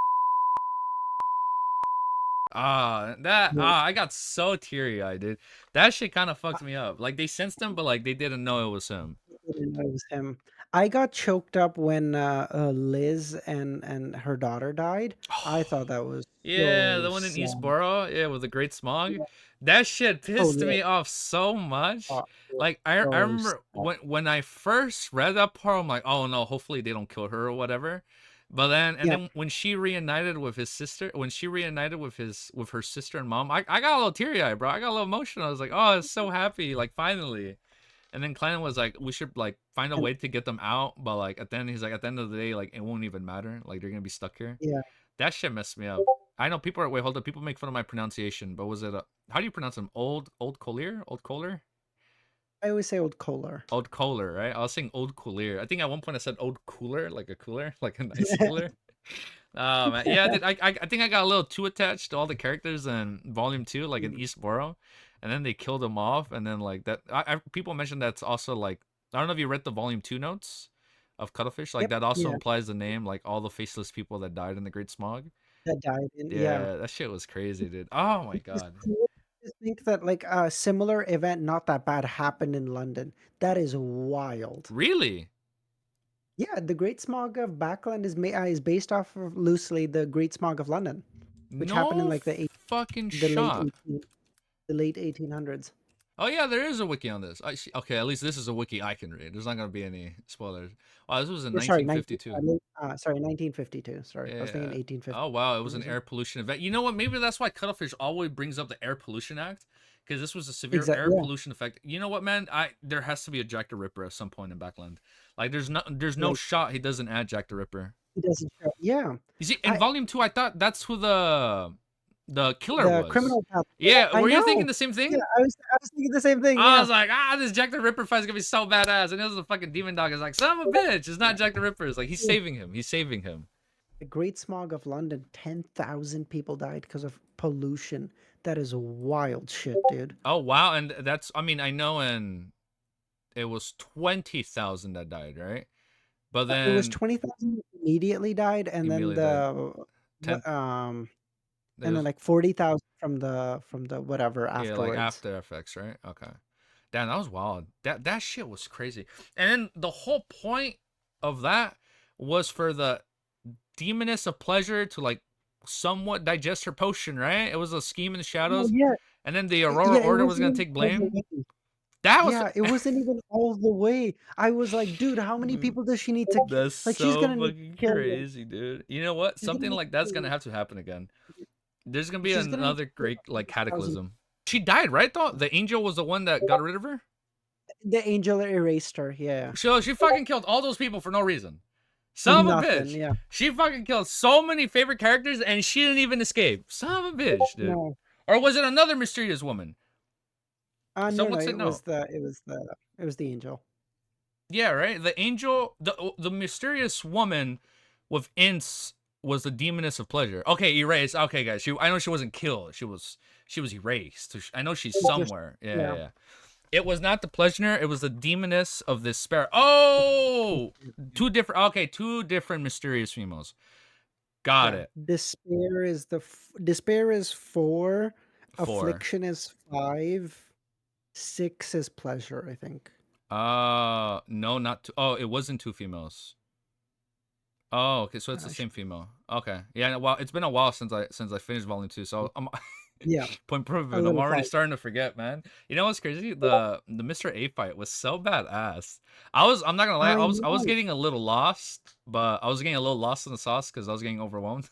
Yeah, I got so teary eyed, dude. That shit kind of fucked me up. Like they sensed him, but like they didn't know it was him. they didn't know it was him. I got choked up when Liz and her daughter died. I thought that was Yeah, so the one in sad. Eastboro, yeah, with the Great Smog. Yeah. That shit Oh pissed yeah, me off so much. oh, it was Like I so remember sad. when I first read that part, I'm like, oh no, hopefully they don't kill her or whatever. But then and Yeah, then when she reunited with his sister, when she reunited with her sister and mom, I got a little teary eyed, bro. I got a little emotional. I was like, oh, I was so happy, like finally. And then Klein was like, we should like find a and way to get them out, but like at the end he's like, at the end of the day, like it won't even matter. Like they're gonna be stuck here. yeah, That shit messed me up. I know people are wait, hold up. People make fun of my pronunciation, but was it how do you pronounce them? Old Collier? Old Kohler? I always say old Kohler. Old Kohler, right? I was saying Old Collier. I think at one point I said Old Cooler, like a cooler, like a nice cooler. Oh man, yeah, I think I got a little too attached to all the characters in Volume 2, like in Mm. Eastboro, and then they killed them off, and then like that. People mentioned that's also like I don't know if you read the Volume 2 notes of Cuttlefish, like Yep, that also yeah, implies the name, like all the faceless people that died in the Great Smog. that died in, yeah. Yeah, that shit was crazy, dude. Oh my It's god. cool to think that like a similar event, not that bad, happened in London. That is wild. Really? Yeah, the Great Smog of Backland is based off of loosely the Great Smog of London, which happened in No like fucking the late shot. the late 1800s. Oh yeah, there is a wiki on this. I see. Okay, at least this is a wiki I can read. There's not gonna be any spoilers. Oh, this was in Or sorry, 19 1952. sorry, 1952. Sorry, I was thinking Yeah. 1850 Oh wow, it for was some an reason. air pollution event. You know what? Maybe that's why Cuttlefish always brings up the Air Pollution Act, because this was a severe air Yeah, pollution effect. You know what, man? There has to be a Jack the Ripper at some point in Backland. Like there's no like shot he doesn't add Jack the Ripper. he doesn't show. Yeah, You see, in I Volume 2, I thought that's who the killer the was. criminal path. Yeah, Yeah, I were you thinking know. the same Yeah, thing? I was thinking the same thing. I Yeah. was like, this Jack the Ripper fight's gonna be so badass. And it was a fucking demon dog. It's like, son of a bitch, it's not Jack the Ripper. It's like, he's Yeah. saving him. He's saving him. The Great Smog of London, 10,000 people died because of pollution. That is wild shit, dude. Oh, wow. And I mean, I know it was 20,000 that died, right? But It was then 20,000 immediately died, and then immediately died. 10, and then was, like 40,000 from the whatever yeah, like afterwards. After Effects, right? Okay. Damn, that was wild. That shit was crazy. And then the whole point of that was for the demoness of pleasure to like somewhat digest her potion, right? It was a scheme in the Oh shadows, yeah, and then the Aurora yeah. It Order was wasn't gonna even take all the blame. way. That was Yeah, it wasn't even all the way. I was like, dude, how many people does she need to kill? that's Like, she's so gonna need fucking to kill them. crazy, dude. You know what? She's gonna Something need like to that's kill. gonna have to happen again. There's gonna be She's gonna need to another kill great like 1,000. cataclysm. She died, right? Though the angel was the one that got rid of her. The angel erased her. Yeah. So she fucking killed all those people for no reason. Son of a Nothing. bitch. Yeah. She fucking killed so many favorite characters and she didn't even escape. Son of a bitch, dude. No. Or was it another mysterious woman? No. Someone said It no. was the angel. Yeah, right. The angel, the mysterious woman with ints was the demoness of pleasure. Okay, erased. Okay, guys. I know she wasn't killed. She was erased. So I know she's somewhere. Yeah. It was not the pleasure. It was the demoness of despair. Oh, two different mysterious females. Got it. Despair is despair is 4. 4. Affliction is 5. 6 is pleasure, I think. No, not two. Oh, it wasn't 2 females. Oh, okay, so it's the Gosh. same female. Okay, yeah. Well, it's been a while since I finished volume 2, so I'm Yeah. point proven. A I'm little already foggy. starting to forget, man. You know what's crazy? The Mr. A fight was so badass. I'm not gonna lie. I was know. getting a little lost, but I was getting a little lost in the sauce because I was getting overwhelmed.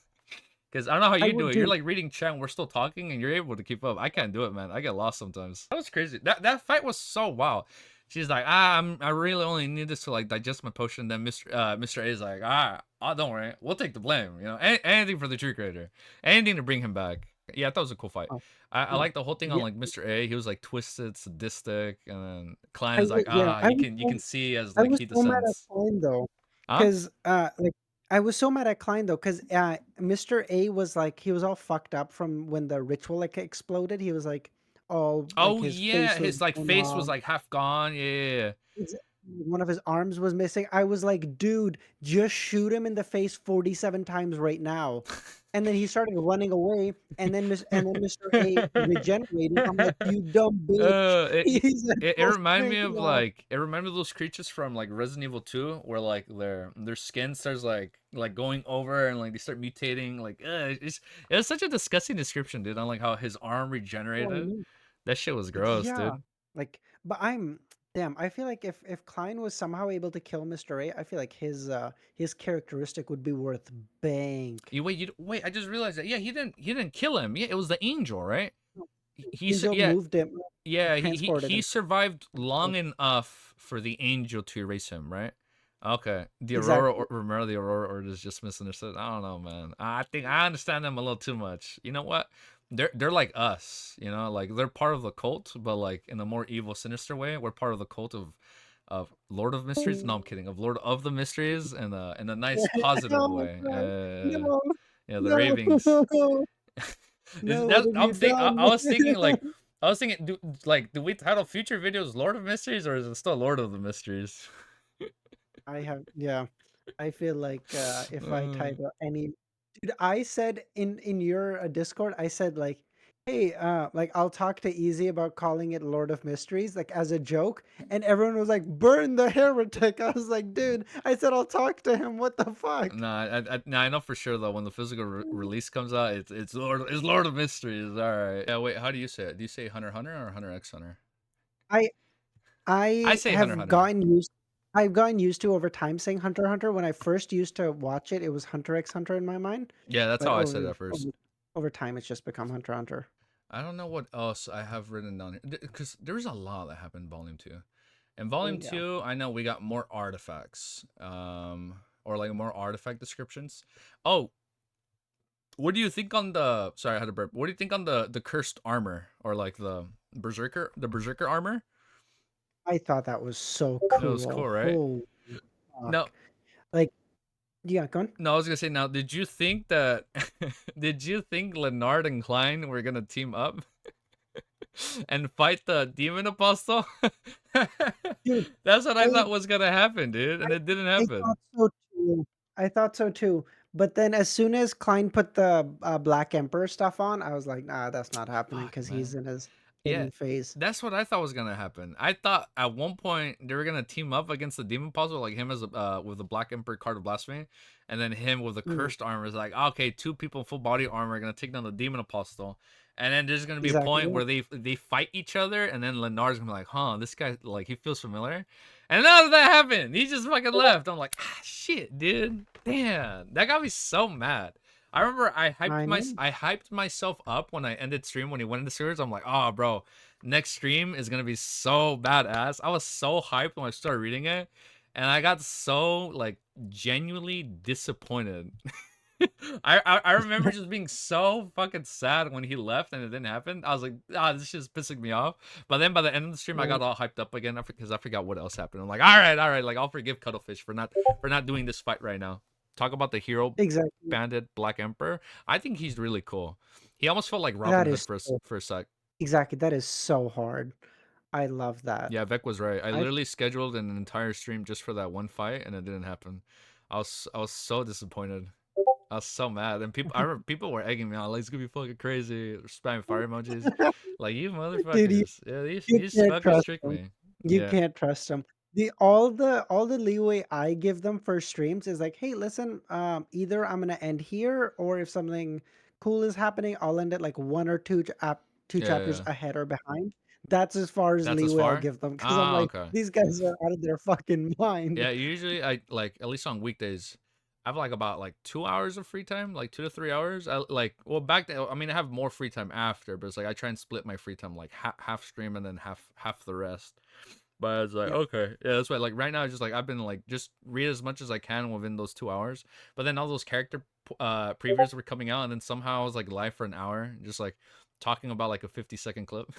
Because I don't know how you do it. You're like reading chat and we're still talking and you're able to keep up. I can't do it, man. I get lost sometimes. That was crazy. That fight was so wild. She's like, I really only need this to like digest my potion. Then Mr. A is like, don't worry, we'll take the blame. You know, anything for the true creator, anything to bring him back. Yeah, I thought it was a cool fight. Oh, I like the whole thing on yeah. like Mr. A. He was like twisted, sadistic, and then Klein I is like, you can see as I like was he so mad at descends. Klein though, Huh? because like I was so mad at Klein though, because Mr. A was like he was all fucked up from when the ritual like exploded. He was like all like Oh his yeah, face was his like blown face was off. like half gone. Yeah. Ex- One of his arms was missing. I was like, dude, just shoot him in the face 47 times right now. And then he started running away, and then Mr. A regenerated. I'm like, you dumb bitch. It, He's like, it "Go reminded me straight of off." like it reminded me of those creatures from like Resident Evil 2 where like their skin starts like going over and like they start mutating like it's such a disgusting description, dude, on like how his arm Oh, I regenerated. know. That shit was gross, Yeah. dude. Like, but damn, I feel like if Klein was somehow able to kill Mr. A, I feel like his characteristic would be worth bank. Wait, I just realized that. Yeah, he didn't kill him. Yeah, it was the angel, right? Angel Yeah, moved him, yeah, transported he him. survived long enough for the angel to erase him, right? Okay. The Aurora, Exactly. remember the Aurora Order is just misunderstood. I don't know, man. I think I understand them a little too much. You know what? They're like us, you know, like they're part of the cult, but like in a more evil, sinister way. We're part of the cult of Lord of Mysteries. No, I'm kidding. Of Lord of the Mysteries in a nice positive Oh way. God. No, Yeah, the no, ravings. no, what have you I done? was thinking like I was thinking do we title future videos Lord of Mysteries or is it still Lord of the Mysteries? Yeah. I feel like if I Uh, type any dude, I said in your Discord, I said like, hey, like I'll talk to Easy about calling it Lord of Mysteries, like as a joke, and everyone was like, burn the heretic. I was like, dude, I said I'll talk to him. What the fuck? no, no, I know for sure though when the physical release comes out, it's Lord of Mysteries. All right. Yeah, wait, how do you say it? Do you say Hunter x Hunter or Hunter x Hunter? I I I say Hunter x have Hunter. gotten used I've gotten used to over time saying Hunter x Hunter. When I first used to watch it, it was Hunter x Hunter in my mind, Yeah, that's but how I said it at first. over time, it's just become Hunter x Hunter. I don't know what else I have written down here because there's a lot that happened in Volume 2. In Oh Volume yeah. 2, I know we got more artifacts, or like more artifact descriptions. Oh, what do you think on the? Sorry, I had to burp. What do you think on the cursed armor or like the berserker armor? I thought that was so That was cool. cool, right? Holy No, fuck. Like, yeah, go on. no, I was gonna say now. Did you think that? Did you think Leonard and Klein were gonna team up and fight the demon apostle? Dude, That's what I I thought was gonna happen, dude, and it didn't I happen. thought so too. I thought so too. But then as soon as Klein put the Black Emperor stuff on, I was like, nah, that's not happening Fuck, because he's man. in his Yeah, hidden phase. that's what I thought was gonna happen. I thought at one point they were gonna team up against the demon apostle, like him as with the Black Emperor card of Blasphemy, and then him with the Mm, cursed armor is like, okay, two people in full body armor are gonna take down the demon apostle, and then there's gonna be a exactly. point where they fight each other, and then Lenard's gonna be like, huh, this guy like he feels familiar, and none of that happened. He just fucking left. I'm like, shit, dude, damn, that got me so mad. I remember I know. I hyped myself up when I ended stream when he went into series. I'm like, oh, bro, next stream is gonna be so badass. I was so hyped when I started reading it, and I got so like genuinely disappointed. I remember just being so fucking sad when he left and it didn't happen. I was like, ah, this shit's pissing me off. But then by the end of the stream, I got all hyped up again because I forgot what else happened. I'm like, all right, like I'll forgive Cuttlefish for not doing this fight right now. Talk about the hero Exactly. bandit Black Emperor. I think he's really cool. He almost felt like Robin That Hood is for a sec. exactly. That is so hard. I love that. Yeah, Vec was right. I I literally scheduled an entire stream just for that one fight, and it didn't happen. I was so disappointed. I was so mad, and I remember people were egging me on, like, it's gonna be fucking crazy, spamming fire emojis, like, you Dude, motherfuckers, yeah, you you just can't fucking trust tricked them. me. You Yeah, can't trust them. All the leeway I give them for streams is like, hey, listen, either I'm gonna end here, or if something cool is happening, I'll end it like one or two yeah, chapters yeah. ahead or behind. That's as far as That's as leeway I'll far. give them because I'm Ah, like, okay. these guys are out of their fucking mind. Yeah, usually I like at least on weekdays, I have like about like 2 hours of free time, like 2 to 3 hours. I like well back then. I mean, I have more free time after, but it's like I try and split my free time like half stream and then half the rest. But it's like Yeah, okay, yeah, that's why. Like right now, it's just like I've been like just read as much as I can within those 2 hours. But then all those character previews were coming out, and then somehow I was like live for an hour, just like talking about like a 50-second clip.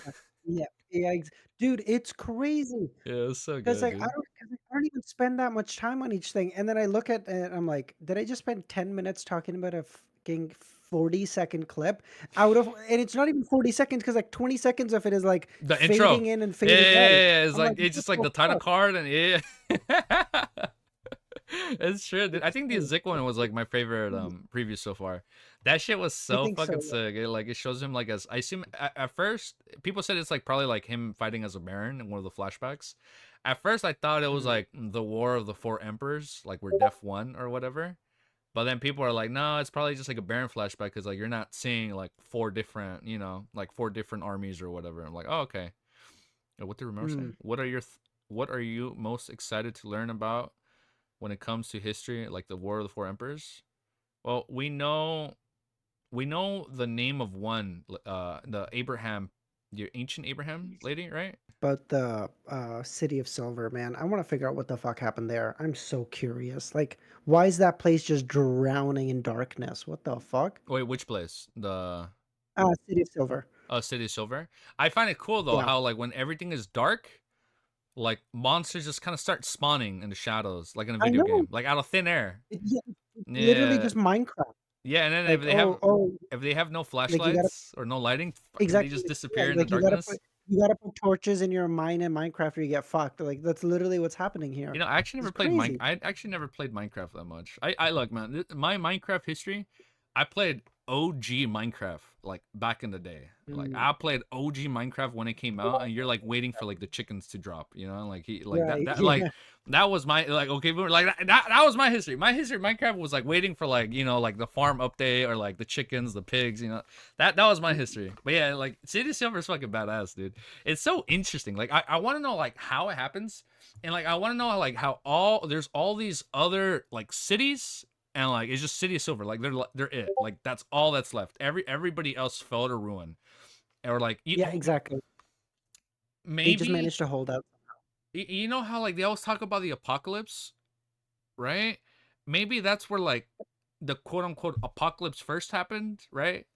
yeah, yeah, dude, it's crazy. Yeah, it's so 'Cause, good, like, dude. 'cause I don't even spend that much time on each thing, and then I look at it and I'm like, "Did I just spend 10 minutes talking about a fucking 40-second clip out of," and it's not even 40 seconds because like, 20 seconds of it is, like, The fading intro. in and Yeah, fading out. it's I'm like like, it's "What just like the the title fuck?" card and yeah. It's true, dude. I It's think the true. Zik one was like my favorite preview so far. That shit was I so think so, fucking yeah. sick. It shows him like as I assume at first people said it's like probably like him fighting as a baron in one of the flashbacks. At first I thought it was Mhm. like the War of the Four Emperors, like where Death won or whatever. But then people are like, no, it's probably just like a Baron flashback because like you're not seeing like four different, like four different armies or whatever. I'm like, oh okay. What did Romero say? Mm. What are you most excited to learn about when it comes to history, like the War of the Four Emperors? Well, we know the name of one, the Abraham, the ancient Abraham lady, right? But the, City of Silver, man, I wanna figure out what the fuck happened there. I'm so curious. Like, why is that place just drowning in darkness? What the fuck? Wait, which place? The City of Silver. City of Silver. I find it cool though Yeah. how like when everything is dark, like monsters just kind of start spawning in the shadows, like in a I video know. game, like out of thin air. Yeah, it's literally Yeah, just Minecraft. yeah, and then Like, oh, if they have no like you gotta flashlights or no lighting, fucking they exactly, just yeah, disappear in the like darkness. you gotta put torches in your mine in Minecraft or you get fucked. Like that's literally what's happening here. I actually It's never played crazy. I actually never played Minecraft that much. I look, man, my Minecraft history, I played OG Minecraft like back in the day. Like Mm, I played OG Minecraft when it came out, and you're like waiting for like the chickens to drop, like he like right. that like Yeah. that was my like okay, but like that was my history. My history of Minecraft was like waiting for like like the farm update or like the chickens, the pigs, that was my history. But yeah, like City of Silver is fucking badass, dude. It's so interesting. Like I want to know like how it happens. And like I want to know like how there's all these other like cities and like it's just City of Silver like they're it like that's all that's left. Everybody else fell to ruin or like Yeah, exactly. They just maybe managed to hold out. you know how like they always talk about the apocalypse, right? Maybe that's where like the quote unquote apocalypse first happened, right?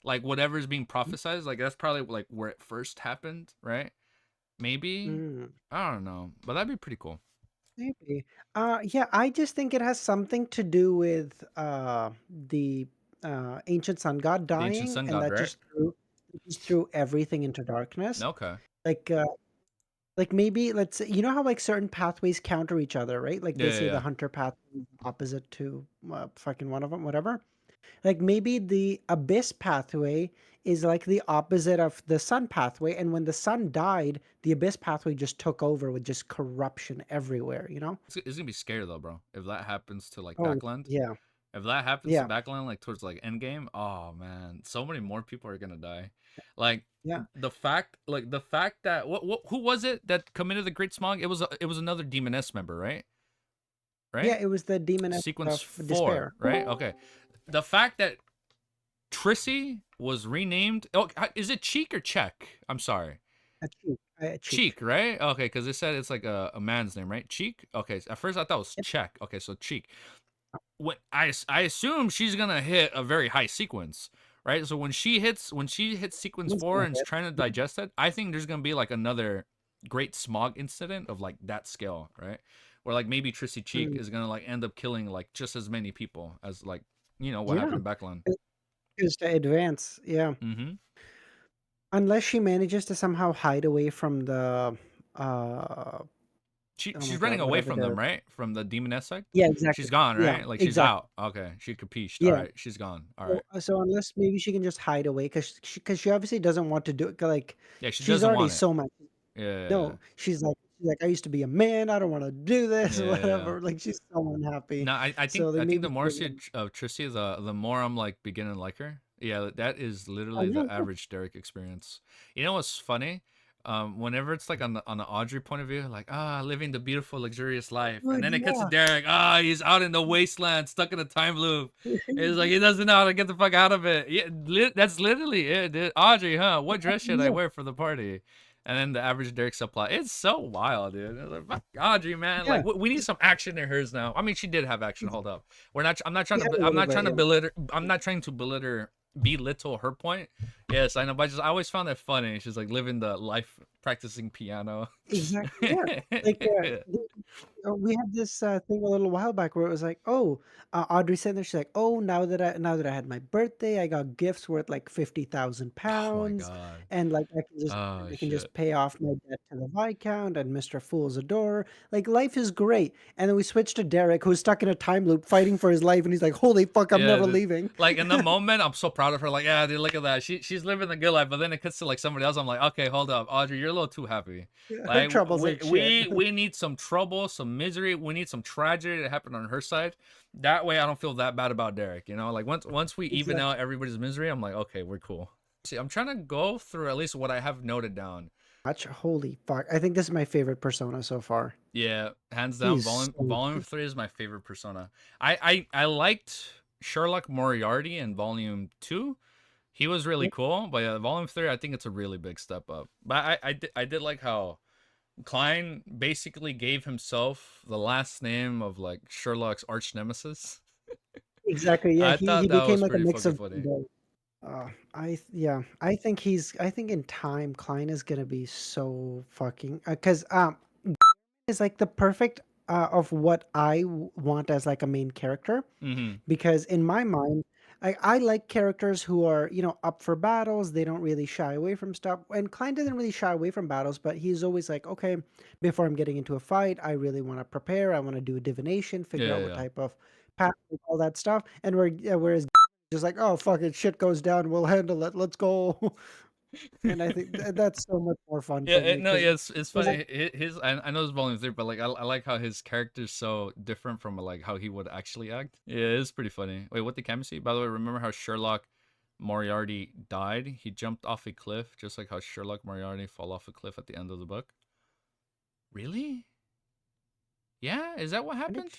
Like whatever's being prophesized, like that's probably like where it first happened, right? Maybe Mm, I don't know, but that'd be pretty cool. maybe. Yeah, I just think it has something to do with the ancient sun god The ancient dying, sun and god, that right? just threw everything into darkness. Okay. Like like maybe let's say, you know how like certain pathways counter each other, right? Like Yeah, they yeah, say the yeah. hunter path is opposite to fucking one of them, whatever. Like maybe the abyss pathway is like the opposite of the sun pathway, and when the sun died, the abyss pathway just took over with just corruption everywhere, you know? It's gonna be scary though, bro. If that happens to like Oh, Backland, yeah. if that happens to Yeah. Backland like towards like Endgame, oh man, so many more people are gonna die. Like Yeah. the fact that who was it that committed the Great Smog? It was another Demoness member, right? Yeah, Right? it was the demon Sequence of 4, despair. right? Okay. The fact that Trissy was renamed. Oh, is it Cheek or Check? I'm sorry. Cheek. Cheek, right? Okay, because it said it's like a man's name, right? Cheek. Okay, at first I thought it was Yep. Check. Okay, so Cheek. When I assume she's gonna hit a very high sequence, right? So when she hits sequence Someone's 4 gonna and is hit. trying to digest it, I think there's gonna be like another great Smog incident of like that scale, right? Where like maybe Trissy Cheek Mm, is gonna like end up killing like just as many people as like what yeah, happened in Backland. just to advance. Yeah, Mm-hmm. unless she manages to somehow hide away from the uh oh my She's god, running away whatever from the them, right? From the demoness side. yeah, exactly. She's gone, Yeah, right? Like she's exactly. out. Okay, she capished. All Yeah. right, she's gone. All So, right. unless maybe she can just hide away because she obviously doesn't want to do it. Like Yeah, she she's doesn't already want it. so much. Yeah. No, she's like I used to be a man. I don't want to do this, Yeah. whatever. Like she's so unhappy. No, I think So they the maybe more I see of Trissy, the more I'm like beginning to like her. Yeah, that is oh literally yeah, the average Derek experience. You know what's funny? Whenever it's like on the Audrey point of view, like living the beautiful luxurious life, and good, then it cuts to yeah. Derek. He's out in the wasteland, stuck in a time loop. It's like he doesn't know how to get the fuck out of it. Yeah, that's literally it, dude. Audrey, huh? What dress should I Yeah, wear for the party? And then the average Derek subplot. It's so wild, dude. It's like, fuck Audrey, man. yeah. Like we need some action in hers now. I mean, she did have action. Hold up. We're not. I'm not She trying had to. a I'm little not bit, trying to yeah. belittle. I'm not trying to belittle her point. Yes, I know, but I always found that funny. She's like living the life, practicing piano. Exactly, yeah. Like we had this thing a little while back where it was like, oh, Audrey said there, she's like, oh, now that I had my birthday, I got gifts worth like 50,000 Oh my pounds, god. and like Oh I can shit. just pay off my debt to the Viscount and Mr. Fool's a door. Like life is great. And then we switched to Derek, who's stuck in a time loop fighting for his life, and he's like, holy fuck, I'm Yeah, never dude. leaving. Like in the moment, I'm so proud of her. Like, yeah, dude, look at that. She's living the good life. But then it cuts to like somebody else. I'm like, okay, hold up, Audrey, you're a little too happy. Her Like, troubles ain't shit. we need some trouble, some misery. We need some tragedy to happen on her side. That way, I don't feel that bad about Derek. You know, like once we even Exactly. out everybody's misery, I'm like, okay, we're cool. See, I'm trying to go through at least what I have noted down. Holy fuck. I think this is my favorite persona so far. Yeah, hands down, He's volume so 3 is my favorite persona. I liked Sherlock Moriarty in volume 2. He was really cool, but yeah, volume 3, I think it's a really big step up. But I did like how Klein basically gave himself the last name of like Sherlock's arch nemesis. exactly, yeah, I he thought that became was like a pretty mix fucking of funny. both. Yeah, I think in time, Klein is gonna be so fucking, cause is like the perfect of what want as like a main character, Mm-hmm. because in my mind, I like characters who are up for battles. They don't really shy away from stuff, and Klein doesn't really shy away from battles, but he's always like, okay, before I'm getting into a fight, I really want to prepare. I want to do a divination, figure Yeah, out yeah, what yeah. type of path, all that stuff, and whereas just like, oh fuck it, shit goes down, we'll handle it. Let's go. And I think that's so much more fun Yeah, for me no, because yeah, it's funny. His I know it's volume 3, but like I like how his character's so different from like how he would actually act. Yeah, it's pretty funny. Wait, what did Cami see? By the way, remember how Sherlock Moriarty died? He jumped off a cliff, just like how Sherlock Moriarty fall off a cliff at the end of the book. Really? Yeah, is that what when did happened?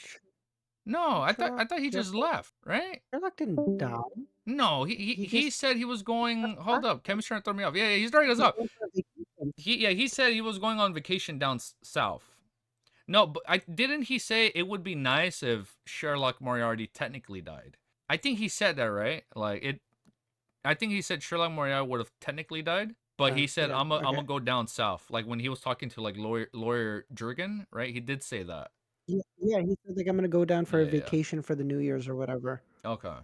No, I Sherlock thought he jump just off? left, right? Sherlock didn't die. No, He he just said he was going. back. Hold up, Cami's trying to throw me off. Yeah, he's throwing us He off. went on vacation. He said he was going on vacation down south. No, but didn't he say it would be nice if Sherlock Moriarty technically died? I think he said that, right? Like it. I think he said Sherlock Moriarty would have technically died, but he said Yeah. I'm Okay. gonna go down south. Like when he was talking to like lawyer Jurgen, right? He did say that. Yeah. He said like I'm gonna go down for a Yeah, yeah. vacation for the New Year's or whatever. Okay.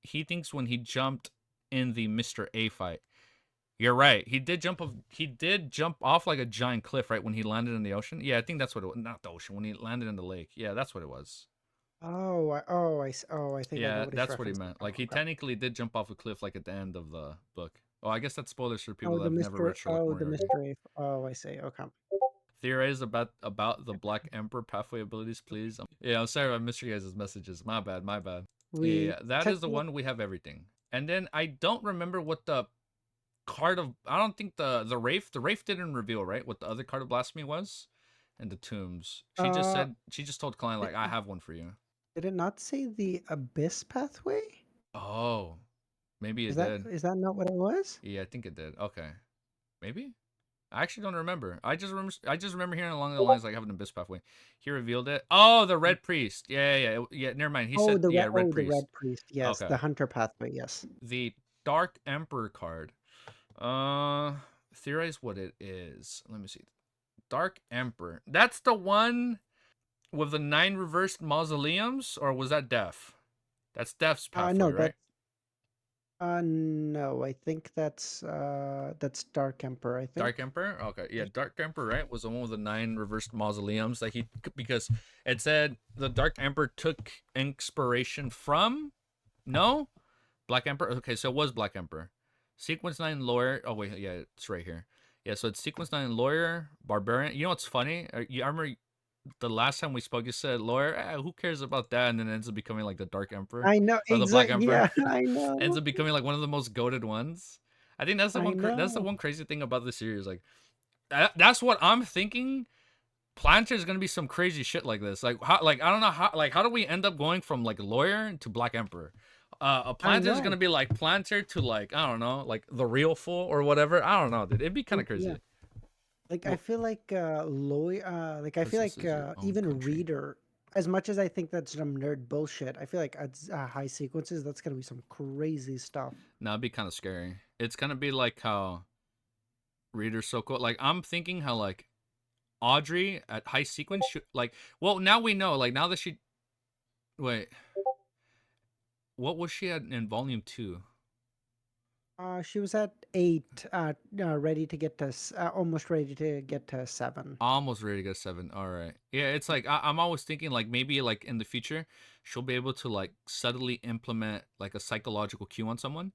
He thinks when he jumped in the Mr. A fight. You're right. He did jump off like a giant cliff, right? When he landed in the ocean. Yeah, I think that's what it was. Not the ocean. When he landed in the lake. Yeah, that's what it was. I think I know Yeah, what he's that's what he referencing. meant. Oh, Like he okay. technically did jump off a cliff like at the end of the book. Oh, I guess that's spoilers for people Oh, that have never read Sherlock The Moriarty. mystery. Oh, I see. Okay. Theorize about the Black Emperor pathway abilities, please. Yeah, I'm sorry I missed you guys' messages. My bad, my bad. We Yeah, that is the technically one we have everything. And then I don't remember what the card of I don't think the Wraith didn't reveal, right, what the other card of blasphemy was, and the tombs. uh She just told Klein like I have one for you. did it not say the abyss pathway? Oh, maybe it did. Is that not what it was? Yeah, I think it did. Okay, maybe. I actually don't remember. I just remember hearing along the lines like having an abyss pathway. He revealed it. Oh, the red priest. Yeah. Never mind. He said red The priest. red priest. Yes, Okay. the hunter pathway. Yes. The Dark Emperor card. Uh, theorize what it is. Let me see. Dark Emperor. That's the one with the 9 reversed mausoleums, or was that Death? That's Death's pathway, No, right? no, I think that's Dark Emperor, I think. Dark Emperor? Okay. Yeah, Dark Emperor, right? Was the one with the 9 reversed mausoleums that because it said the Dark Emperor took inspiration from no? Black Emperor? Okay, so it was Black Emperor. Sequence 9 lawyer. Oh wait, yeah, it's right here. Yeah, so it's Sequence 9 lawyer, barbarian. You know what's funny? I remember the last time we spoke, you said lawyer, who cares about that? And then it ends up becoming like the Dark Emperor I know, or the Black exactly. Emperor. Yeah, I Ends know. up becoming like one of the most goated ones. I think that's the I one. That's the know. one crazy thing about the series. Like that's what I'm thinking. Planter is gonna be some crazy shit like this. Like how? Like I don't know how. Like how do we end up going from like lawyer to Black Emperor? A I Planter is know. gonna be like Planter to like I don't know, like the real fool or whatever. I don't know, dude. It'd be kind of Yeah. crazy. Like I Well, feel like like I feel like possesses your own even country. Reader, as much as I think that's some nerd bullshit, I feel like at high sequences that's gonna be some crazy stuff. Now it'd be kind of scary. It's gonna be like how Reader's so cool. Like I'm thinking how like Audrey at high sequence should like. Well, now we know. Like now that she wait, what was she at in volume 2? She was at 8, ready to get to almost ready to get to 7. Almost ready to get 7. All right. Yeah, it's like I'm always thinking like maybe like in the future she'll be able to like subtly implement like a psychological cue on someone,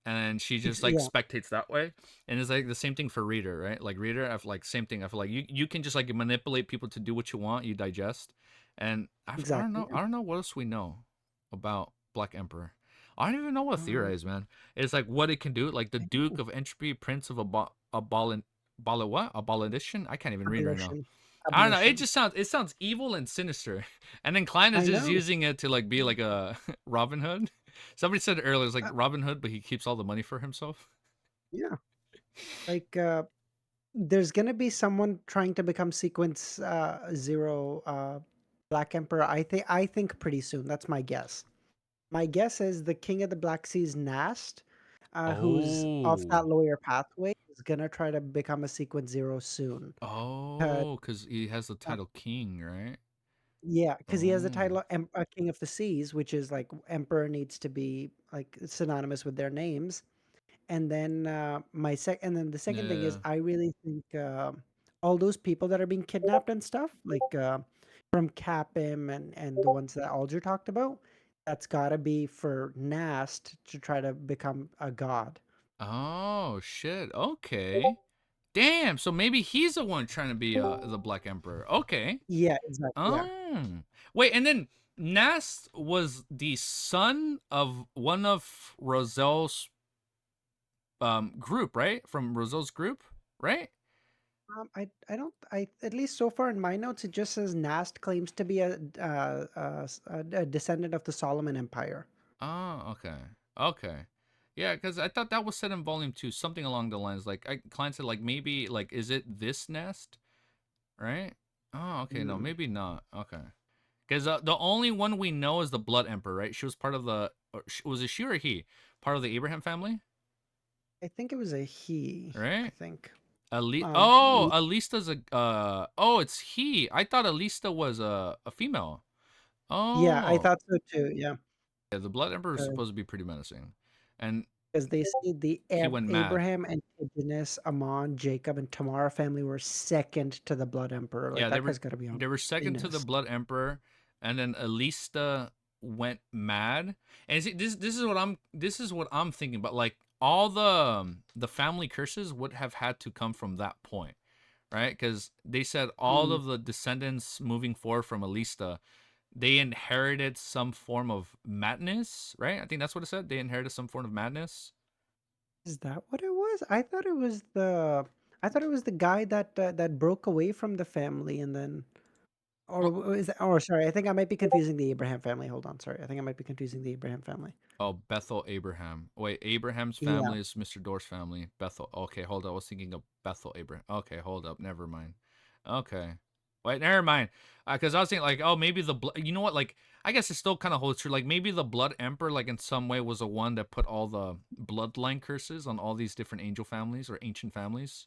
and she just like Yeah, spectates that way. And it's like the same thing for Reader, right? Like Reader, I feel like same thing. I feel like you can just like manipulate people to do what you want. You digest, and I don't exactly. know. I don't know what else we know about Black Emperor. I don't even know what Uh, theorize, man. It's like what it can do. Like the Duke of Entropy, Prince of what? Abolition? I can't even read right now. abolition, I don't know. It abolition. just sounds evil and sinister. And then Klein is I just know. using it to like be like a Robin Hood. Somebody said earlier it's like Uh, Robin Hood, but he keeps all the money for himself. yeah, like there's gonna be someone trying to become sequence 0 Black Emperor. I think pretty soon. That's my guess. My guess is the King of the Black Seas Nast, who's off Oh. that lawyer pathway, is gonna try to become a sequence 0 soon. Uh, Oh, because he has the uh, title king, right? yeah, because he has the Oh. title King of the Seas, which is like emperor needs to be like synonymous with their names. And then and then the second thing is Yeah. I really think all those people that are being kidnapped and stuff, like from Capim and the ones that Alger talked about, that's gotta be for Nast to try to become a god. Oh, shit. Okay. Damn. So maybe he's the one trying to be the Black Emperor. Okay. Yeah, exactly. Yeah. Oh. Wait, and then Nast was the son of one of Roselle's group, right? From Roselle's group, right? I don't I at least so far in my notes it just says Nast claims to be a descendant of the Solomon Empire. Oh, okay. Okay. Yeah, because I thought that was said in volume 2, something along the lines. Like Klein said, like maybe like is it this nest, right? Oh, okay. No, Mm. maybe not. Okay. Because the only one we know is the Blood Emperor, right? She was part of the. Was it she or he? Part of the Abraham family, I think it was a he. I right? think. Oh, Alista's a. Oh, it's he. I thought Alista was a female. Yeah, I Oh, thought so too. Yeah, yeah. The Blood Emperor is supposed to be pretty menacing, and because they say the he went mad. Abraham and Antigonus, Amon, Jacob, and Tamara family were second to the Blood Emperor. Like Yeah, that guy's got to be on they were second to the heinous. Blood Emperor, and then Alista went mad. And see, this is what I'm thinking. But like all the family curses would have had to come from that point, right? Because they said all Mm. of the descendants moving forward from Alista, they inherited some form of madness, right? I think that's what it said. They inherited some form of madness. Is that what it was? I thought it was the guy that that broke away from the family and then. Or is that, oh, sorry, I think I might be confusing the Abraham family. Hold on, sorry. I think I might be confusing the Abraham family. Oh, Bethel Abraham. Wait, Abraham's Yeah. family is Mr. Door's family. Bethel. Okay, hold up. I was thinking of Bethel Abraham. Okay, hold up. Never mind. Okay. Wait, never mind. Because I was thinking, like, oh, maybe the blood. You know what? Like, I guess it still kind of holds true. Like, maybe the Blood Emperor, like, in some way was the one that put all the bloodline curses on all these different angel families or ancient families.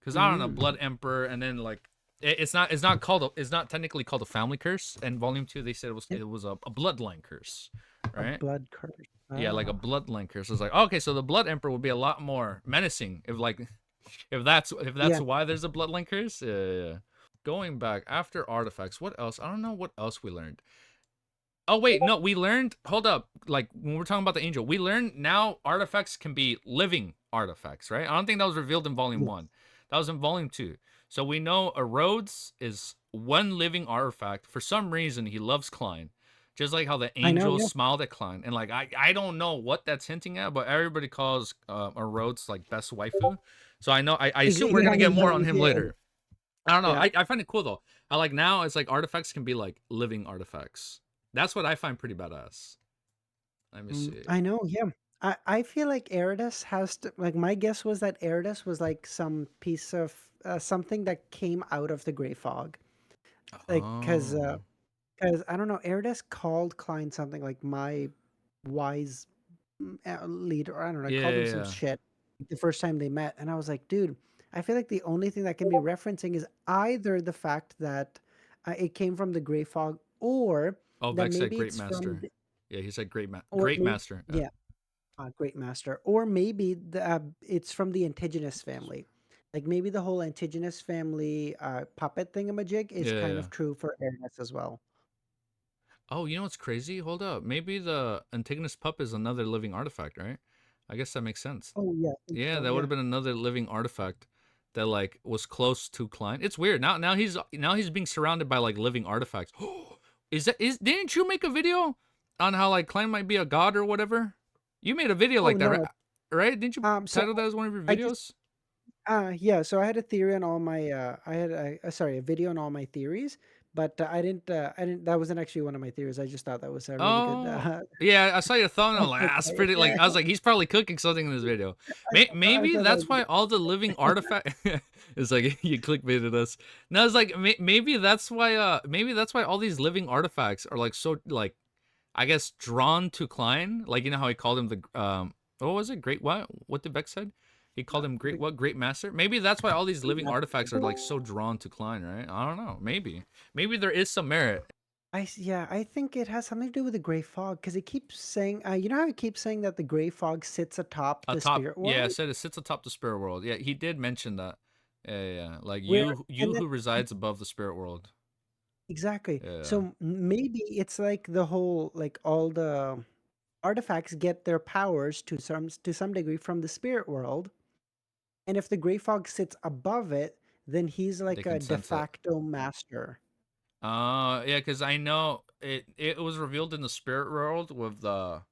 Because I don't know, Mm, Blood Emperor, and then like it's not technically called a family curse. In Volume 2, they said it- it was a bloodline curse, a right? blood curse. Yeah, like a Oh. bloodline curse. It's like, okay, so the Blood Emperor would be a lot more menacing if like if that's Yeah. why there's a bloodline curse. Yeah, yeah, yeah. Going back after artifacts, what else? I don't know what else we learned. Oh wait, no, we learned. Hold up, like when we're talking about the angel, we learned now artifacts can be living artifacts, right? I don't think that was revealed in Volume Yes. 1. That was in Volume 2. So we know a Rhodes is one living artifact. For some reason, he loves Klein, just like how the I know. angel Yeah. smiled at Klein. And like I don't know what that's hinting at, but everybody calls a Rhodes like best waifu. So I know I assume we're Yeah. gonna get more on him later. I don't know. Yeah. I find it cool though. I like now it's like artifacts can be like living artifacts. That's what I find pretty badass. Let me see. I know. Yeah. I feel like Eridus has to, like, my guess was that Eridus was like some piece of something that came out of the gray fog. Like, Oh. because I don't know, Eridus called Klein something like my wise leader. I don't know. I Yeah, called him yeah, some yeah. shit the first time they met, and I was like, dude, I feel like the only thing that can be referencing is either the fact that it came from the gray fog, or Oh, that Vex said maybe great it's from, master. Yeah, he said or great maybe, master. Yeah. yeah, great master, or maybe it's from the Antigonus family. Like maybe the whole Antigonus family puppet thingamajig is Yeah, yeah, kind yeah. of true for Eridus as well. Oh, you know what's crazy? Hold up. Maybe the Antigonus pup is another living artifact, right? I guess that makes sense. Oh yeah, I think Yeah, so. that would Yeah. have been another living artifact that like was close to Klein. It's weird. Now he's being surrounded by like living artifacts. Is didn't you make a video on how like Klein might be a god or whatever? You made a video Oh like that, right? no. Right? Didn't you So title that as one of your I just videos? yeah, so I had a theory on all my I had sorry, a video on all my theories, but I didn't that wasn't actually one of my theories. I just thought that was a really good Oh, yeah, I saw your thumbnail. I'm like, ah, it's pretty. Like, yeah. I was like, he's probably cooking something in this video. I Maybe thought that that's was why all the living artifact. It's like you clickbaited us. No, it's like maybe that's why. Maybe that's why all these living artifacts are like so like, I guess drawn to Klein. Like you know how he called him the what was it? Great what? What did Beck said? He called him great the what? Great master. Maybe that's why all these Great living Master. artifacts are like so drawn to Klein, right? I don't know. Maybe there is some merit. Yeah, I think it has something to do with the gray fog because it keeps saying, you know how it keeps saying that the gray fog sits atop the Atop, spirit yeah, it world, said it sits atop the spirit world. Yeah, he did mention that. Yeah, yeah, yeah. Like where you and then who resides above the spirit world. exactly. Yeah, So maybe it's like the whole like all the artifacts get their powers to some degree from the spirit world. And if the gray fog sits above it, then he's they like can a de sense it. facto master. Yeah, because I know it was revealed in the spirit world with the.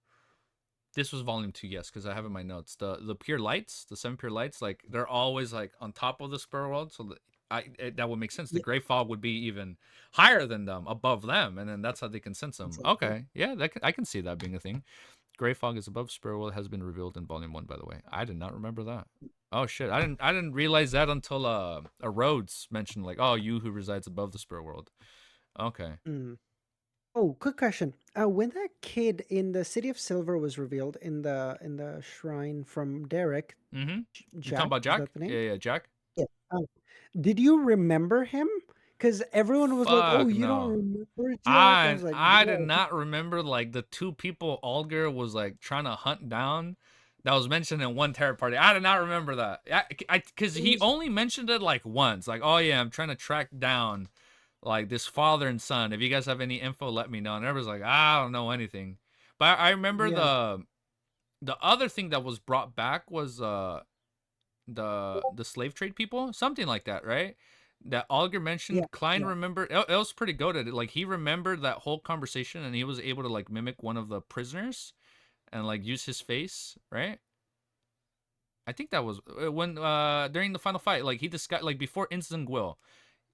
This was volume 2, yes, because I have in my notes the pure lights, the 7 pure lights. Like they're always like on top of the spirit world, so that would make sense. The Yeah, gray fog would be even higher than them, above them, and then that's how they can sense them. exactly. Okay, yeah, I can see that being a thing. Gray fog is above spirit world has been revealed in volume 1, by the way. I did not remember that. Oh shit, I didn't realize that until a Rhodes mentioned like, oh, you who resides above the spirit world. Okay. Mm. Oh, quick question. When that kid in the City of Silver was revealed in the shrine from Derek, Mm-hmm. You talking Jack, about is that Jack? the name? Yeah, yeah, Jack. Yeah. Did you remember him? Because everyone was like, "Oh, Fuck you don't no. remember Jack?" I was like, I did "Bro." not remember like the two people Alger was like trying to hunt down that was mentioned in one terror party. I did not remember that. Because It he was only mentioned it like once. Like, oh yeah, I'm trying to track down like this father and son. If you guys have any info, let me know. And everyone's like, I don't know anything. But I remember yeah, the other thing that was brought back was the slave trade people, something like that, right? That Alger yeah, mentioned. Klein yeah. remembered. It was pretty goated. Like he remembered that whole conversation, and he was able to like mimic one of the prisoners and like use his face, right? I think that was when during the final fight, like he disguised like before Instant Will.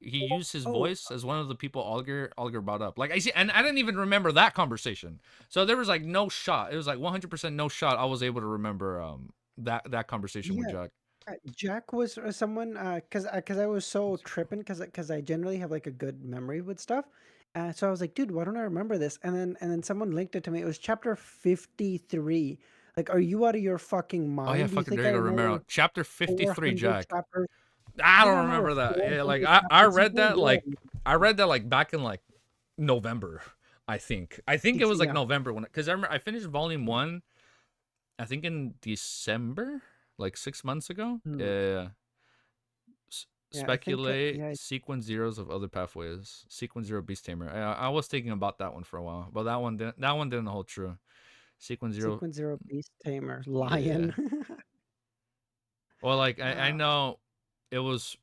he used his Oh, voice as one of the people Olger brought up. Like I see, and I didn't even remember that conversation. So there was like no shot. It was like 100% no shot. I was able to remember that conversation with yeah. Jack. Jack was someone cause I was so tripping cause I generally have like a good memory with stuff. So I was like, dude, why don't I remember this? And then someone linked it to me. It was chapter 53. Like, are you out of your fucking Oh yeah, mind? Do you fucking think there you I go, remember Romero. Chapter 53, 400 Jack. chapters? I You think I don't remember remember that. Yeah, like 400 I chapters? read that You're out like of your I read that like back in like November. I think it was like yeah. November when because I remember I finished volume 1. I think in December, like 6 months ago. Hmm. Yeah. Yeah, I think Speculate yeah, sequence zeros of other pathways. Sequence zero beast tamer. I was thinking about that one for a while, but that one didn't hold true. Sequence zero. sequence 0 beast tamer Yeah. lion. Well, like I uh, know it was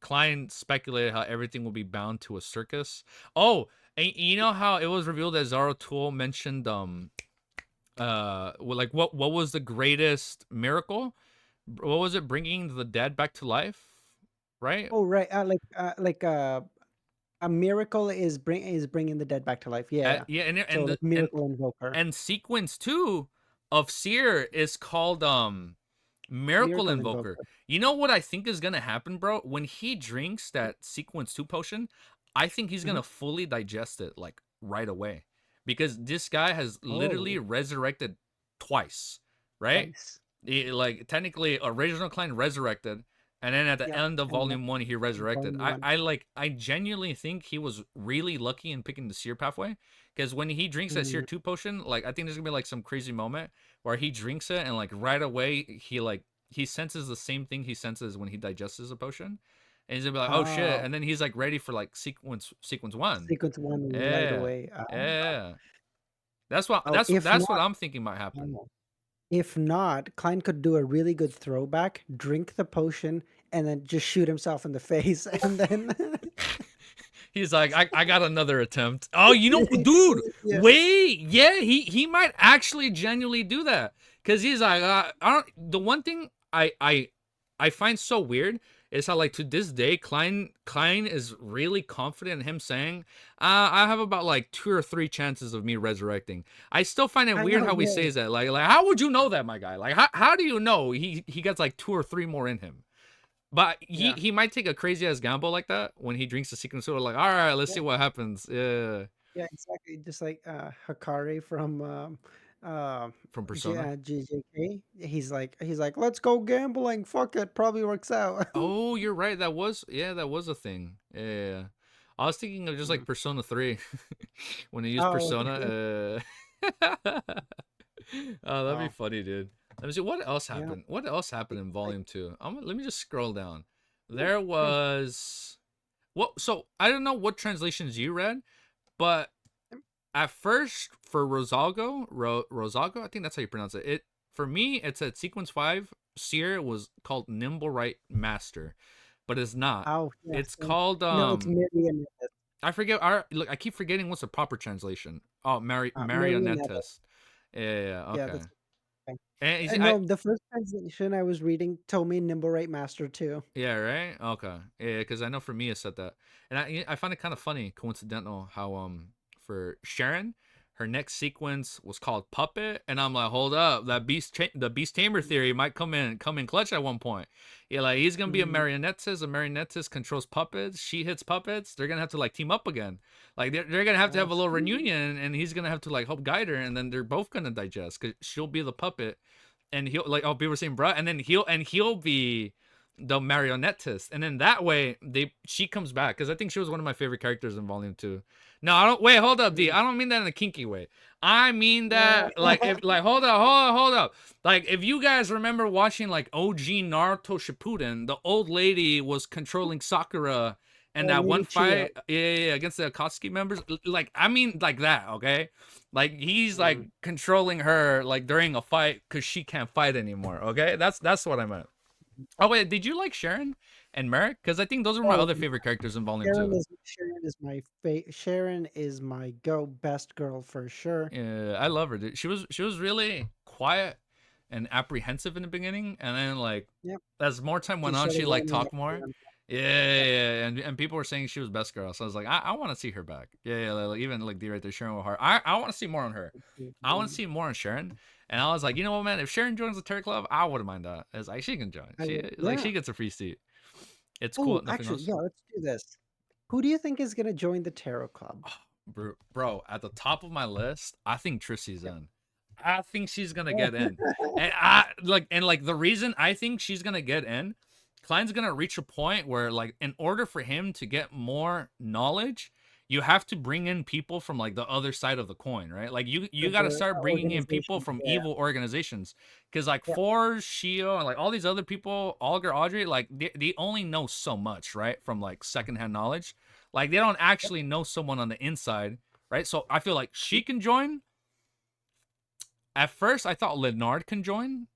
Klein speculated how everything will be bound to a circus. Oh, and you know how it was revealed that Zaratul mentioned like what was the greatest miracle? What was it? Bringing the dead back to life, right? oh right, a miracle is bringing the dead back to life. Yeah, yeah. Yeah, So like miracle invoker, and sequence 2 of Seer is called Miracle miracle Invoker. invoker. You know what I think is gonna happen, bro? When he drinks that sequence 2 potion, I think he's Mhm. gonna fully digest it like right away. Because this guy has literally Oh, resurrected twice, right? twice. Like technically original Klein resurrected, and then at the Yep. end of And then volume 1 he resurrected. volume one. I genuinely think he was really lucky in picking the Seer pathway. Because when he drinks that Seer Mhm. 2 potion, like I think there's gonna be like some crazy moment where he drinks it and like right away he senses the same thing he senses when he digests a potion. And he's gonna be like, oh shit. Oh, And then he's like ready for like sequence 1. sequence one right Yeah. away. Yeah. That's what Oh, if that's what not, I'm thinking might happen. oh, if not, Klein could do a really good throwback, drink the potion, and then just shoot himself in the face, and then He's like, I got another attempt. Oh, you know, dude, yeah. wait, yeah, he might actually genuinely do that because he's like, I don't. The one thing I find so weird is how like to this day Klein is really confident in him saying, I have about like 2 or 3 chances of me resurrecting. I still find it I weird know, how he yeah, says that. Like how would you know that, my guy? Like how do you know he gets like 2 or 3 more in him? But yeah, he might take a crazy ass gamble like that when he drinks the secret soda. Like, all right, let's yeah, see what happens. Yeah, yeah, exactly. Just like Hakari from from Persona. GJK. He's like, let's go gambling. Fuck it, probably works out. Oh, you're right. That was that was a thing. Yeah, I was thinking of just like Mm. Persona 3 when they use Oh, Persona. Oh, that'd be oh, funny, dude. Let me see what else yeah. happened. What else happened in Like, Volume 2? Let me just scroll down. yeah, There sure. was what? So I don't know what translations you read, but Yep. at first for Rosalgo, I think that's how you pronounce it. It for me, it said sequence 5. Seer was called Nimble Right Master, but it's not. Oh, yeah, It's same. called No, it's Marionette. I forget. Look, I keep forgetting what's the proper translation. Oh, Marionette. Marionettes. Yeah, Yeah, okay. that's okay. And you see, No, the first translation I was reading told me Nimble Right Master too. yeah, right. Okay, yeah, because I know for me it said that, and I find it kind of funny, coincidental how for Sharon, her next sequence was called Puppet, and I'm like, hold up, that the beast tamer theory might come in clutch at one point. Yeah, like he's gonna be a Mhm. marionettist. A marionettist controls puppets. She hits puppets. They're gonna have to like team up again. Like they're gonna have to have a little Sweet. reunion, and he's gonna have to like help guide her, and then they're both gonna digest because she'll be the puppet, and he'll like people were saying bruh, and then he'll be the marionettist, and then that way she comes back because I think she was one of my favorite characters in Volume 2. No, I don't. Wait, hold up, D. I don't mean that in a kinky way. I mean Yeah. that like if like hold up. Like if you guys remember watching like OG Naruto Shippuden, the old lady was controlling Sakura and Oh, that one Lady Chio. fight, yeah, against the Akatsuki members. Like I mean like that, okay? Like he's like Mm. controlling her like during a fight because she can't fight anymore. Okay, that's what I meant. Oh wait, did you like Sharon and Merrick? Because I think those were my Oh, other favorite characters in Volume Sharon 2. is Sharon is my best girl for sure. Yeah, I love her, dude. She was really quiet and apprehensive in the beginning, and then like Yep. as more time She went on, started she like warming up talked to more. them. Yeah, and people were saying she was best girl, so I was like, I want to see her back. Yeah, like, even like the right there, Sharon with heart. I want to see more on her. I want to see more on Sharon. And I was like, you know what, man? If Sharon joins the Terror Club, I wouldn't mind that. It's like she can join. She like Yeah. she gets a free seat. It's cool. Oh, If nothing actually, else. yeah. Let's do this. Who do you think is gonna join the Tarot Club? Bro, at the top of my list, I think Trissy's in. I think she's gonna Yeah. get in, and I like the reason I think she's gonna get in. Klein's gonna reach a point where, like, in order for him to get more knowledge, you have to bring in people from like the other side of the coin, right? Like you got to The start bringing in people organization. from Yeah. evil organizations, because like Yeah. Forge, Shio, and like all these other people, Olga, Audrey, like they only know so much, right? From like secondhand knowledge, like they don't actually know someone on the inside, right? So I feel like she can join. At first, I thought Leonard can join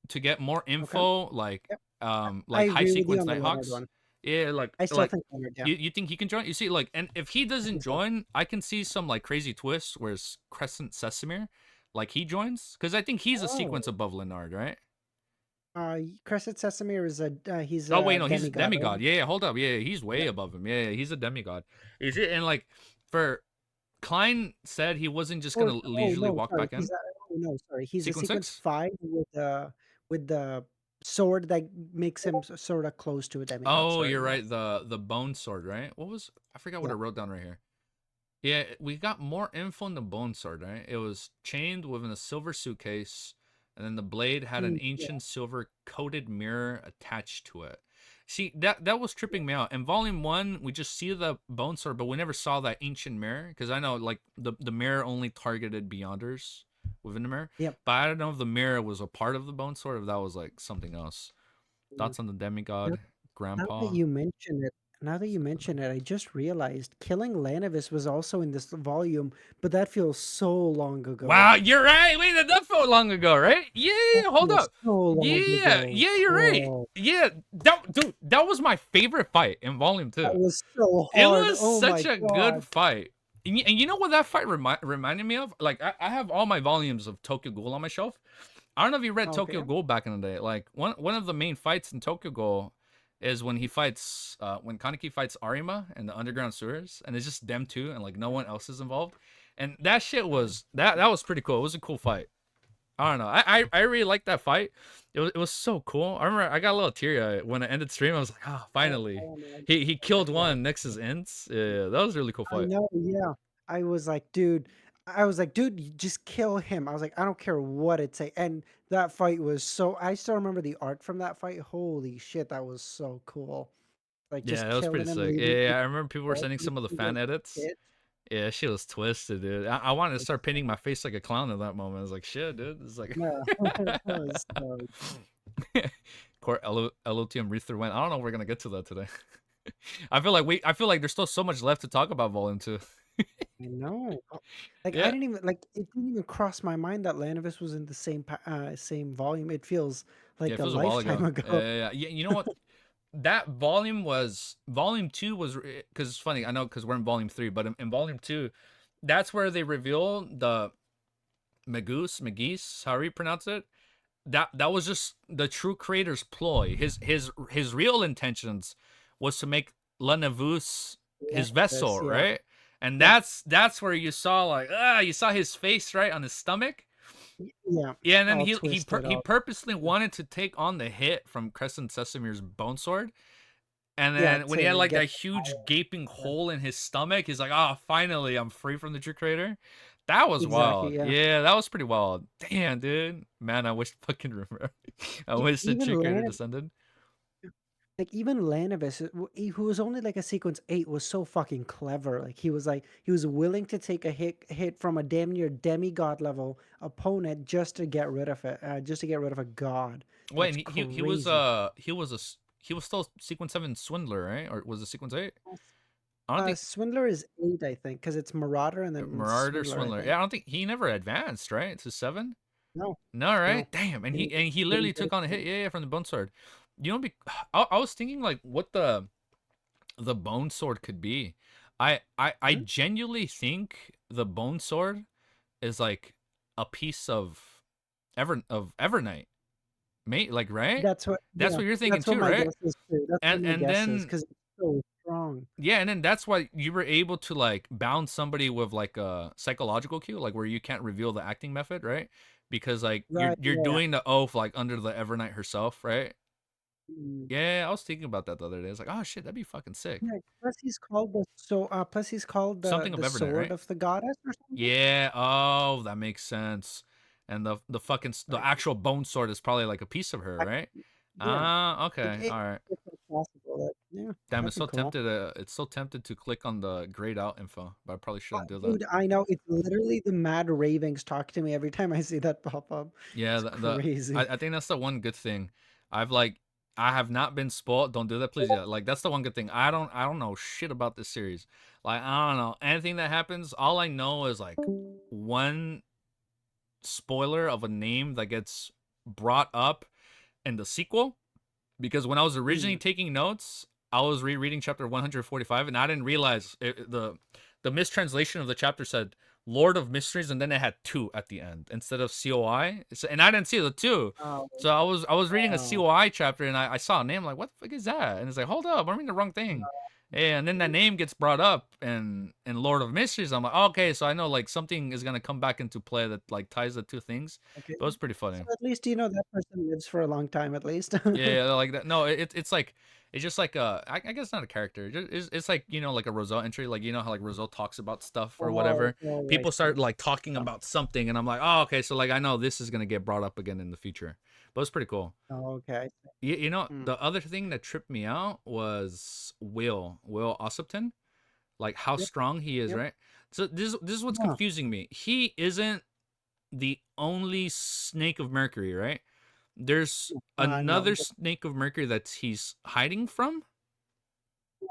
to get more Okay. info, Yep. I like high agree with you sequence on the Leonard Nighthawks. one. Yeah, I still like think Leonard. Yeah. you think he can join? You see, like, and if he I doesn't think so. join, I can see some like crazy twists where it's Crescent Sesamir, like he joins, because I think he's a Oh. sequence above Leonard, right? Crescent Sesame is a he's Oh wait, a no, he's a demigod, right? demigod. Yeah, hold up, yeah, he's way Yeah. above him. Yeah, he's a demigod. Is it? And like, for Klein said he wasn't just Or gonna oh leisurely no, walk sorry. back in. Oh no, sorry. He's a Sequence sequence 6. 5 with the sword that makes him sort of close to a demigod. Oh, Sorry. you're Yeah. right. The bone sword, right? What was I forgot what Yeah. I wrote down right here. Yeah, we got more info on the bone sword, right? It was chained within a silver suitcase, and then the blade had an Yeah. ancient silver coated mirror attached to it. See, that was tripping me out. In volume 1, we just see the bone sword, but we never saw that ancient mirror, because I know like the mirror only targeted beyonders within the mirror. Yep. But I don't know if the mirror was a part of the bone sword, or if that was like something else. Yeah. Thoughts on the Now, demigod, now that grandpa? you mention it, I just realized killing Lanavis was also in this volume, but that feels so long ago. Wow, you're right. Wait, that felt long ago, right? Yeah, That hold feels up. so long Yeah, ago. yeah, you're right. Oh, Yeah, that dude, that was my favorite fight in Volume that 2. was so It hard. was Oh my such a good god. fight. And you know what that fight reminded me of? Like, I have all my volumes of Tokyo Ghoul on my shelf. I don't know if you read Okay. Tokyo Ghoul back in the day. Like, one of the main fights in Tokyo Ghoul is when he fights, when Kaneki fights Arima in the underground sewers, and it's just them two, and like no one else is involved. And that shit was that was pretty cool. It was a cool fight. I don't know. I really liked that fight. It was so cool. I remember I got a little teary eyed when I ended stream. I was like, ah, finally. I imagine. He killed Yeah. one next to his ints. Yeah, that was a really cool I fight. know, yeah. I was like, dude, you just kill him. I was like, I don't care what it say. And that fight was so I still remember the art from that fight. Holy shit, that was so cool. Like Yeah, just that was pretty killing him, sick. leaving Yeah, him I remember people were dead, sending some of the making fan those edits. hits. Yeah, she was twisted, dude. I wanted to start painting my face like a clown at that moment. I was like, shit, dude. It's like Yeah. That was so Court Elotium Rether went. I don't know if we're gonna get to that today. I feel like there's still so much left to talk about Volume 2. I know. Like I Yeah. didn't even like it didn't even cross my mind that Lanavis was in the same volume. It feels Yeah, like it a feels a while lifetime ago. ago. Yeah. You know what? That volume 2 was, because it's funny. I know, because we're in volume 3, but in volume 2, that's where they reveal the Magus, however you pronounce it. That was just the true creator's ploy. His real intentions was to make Lenavus his Lanavis, vessel, yeah. right? And Yep. that's where you saw like you saw his face right on his stomach. Yeah. Yeah, and then All he twisted he all. purposely wanted to take on the hit from Crescent Sesamir's bone sword. And Yeah, then when he had to like get that huge the gaping power. hole in his stomach, he's like, "Ah, finally, I'm free from the True Creator." That was Exactly, wild. yeah. Yeah, that was pretty wild. Damn, dude. Man, I wish fucking I wish the Even True Creator Lanavis, descended. like even Lanavis, who was only like a sequence 8, was so fucking clever. Like he was willing to take a hit from a damn near demigod level opponent just to get rid of it, just to get rid of a god. Wait, That's and crazy. he was still Sequence 7 Swindler, right? Or was it Sequence 8? I don't think Swindler is 8, I think, because it's Marauder and then Marauder Swindler, I Swindler. think. Yeah, I don't think he never advanced, right? To 7? No, No, right? no. Damn, and He he didn't literally get took it. on a hit, yeah, from the Bone Sword. You know, I was thinking like what the Bone Sword could be. I Hmm? genuinely think the Bone Sword is like a piece of Evernight. Mate, like, right? That's what. That's Yeah, what you're thinking that's what too, my right? guess is too. That's what my And guess is then because it's so strong. yeah, and then that's why you were able to like bound somebody with like a psychological cue, like where you can't reveal the acting method, right? Because like you're Right. you're Yeah. doing the oath like under the Evernight herself, right? Mm. Yeah, I was thinking about that the other day. I was like, oh shit, that'd be fucking sick. Yeah. Plus, he's called the Plus, he's called Something of the Evernight, sword right? of the goddess or something. Yeah. Oh, that makes sense. And the fucking the Right. actual bone sword is probably like a piece of her, right? Yeah. Ah, It, okay, it, all right. it's like possible. That, yeah, Damn, that'd it's be so cool. tempted. It's so tempted to click on the grayed out info, but I probably shouldn't do that. Dude, I know it's literally the mad ravings talk to me every time I see that pop up. Yeah, It's crazy. I think that's the one good thing. I've like I have not been spoiled. Don't do that, please. Yeah, like that's the one good thing. I don't know shit about this series. Like I don't know anything that happens. All I know is like one spoiler of a name that gets brought up in the sequel. Because when I was originally Mm. taking notes, I was rereading chapter 145, and I didn't realize the mistranslation of the chapter said Lord of Mysteries, and then it had 2 at the end instead of COI. And I didn't see the 2. Oh, So I was reading a oh, COI chapter, and I saw a name like, what the fuck is that? And it's like, hold up, I'm reading the wrong thing. And then that name gets brought up in Lord of Mysteries. I'm like, okay, so I know like something is gonna come back into play that like ties the 2 things. okay. But it was pretty So funny. at least you know that person lives for a long time at least. Yeah, like that. No, it's like it's just like I guess not a character. It's like like a Roselle entry. Like how like Roselle talks about stuff or Oh, whatever. oh, right. People start like talking about something, and I'm like, oh, okay. So like I know this is gonna get brought up again in the future. But it's pretty cool. Oh, okay. Mm. The other thing that tripped me out was Will Ossipton, like how Yep. strong he is, Yep. right? So this is what's Yeah. confusing me. He isn't the only snake of Mercury, right? There's No. another snake of Mercury that he's hiding from,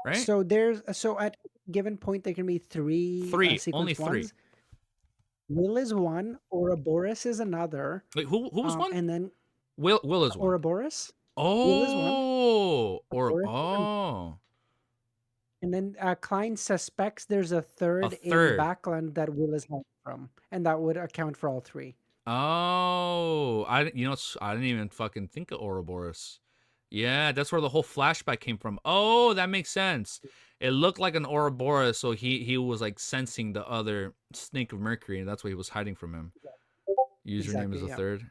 right? So at a given point there can be three Only sequence three. ones. Will is one, Ouroboros is another, Wait, who was one? and then Will is one. Ouroboros. Will is one. Oh, or Ouroboros is another. oh, And then Klein suspects there's a a third in third. Backland that Will is hiding from, and that would account for all three. Oh, I didn't even fucking think of Ouroboros. Yeah, that's where the whole flashback came from. Oh, that makes sense. It looked like an Ouroboros, so he was like sensing the other snake of Mercury, and that's why he was hiding from him. Username is Exactly. a Yeah. third.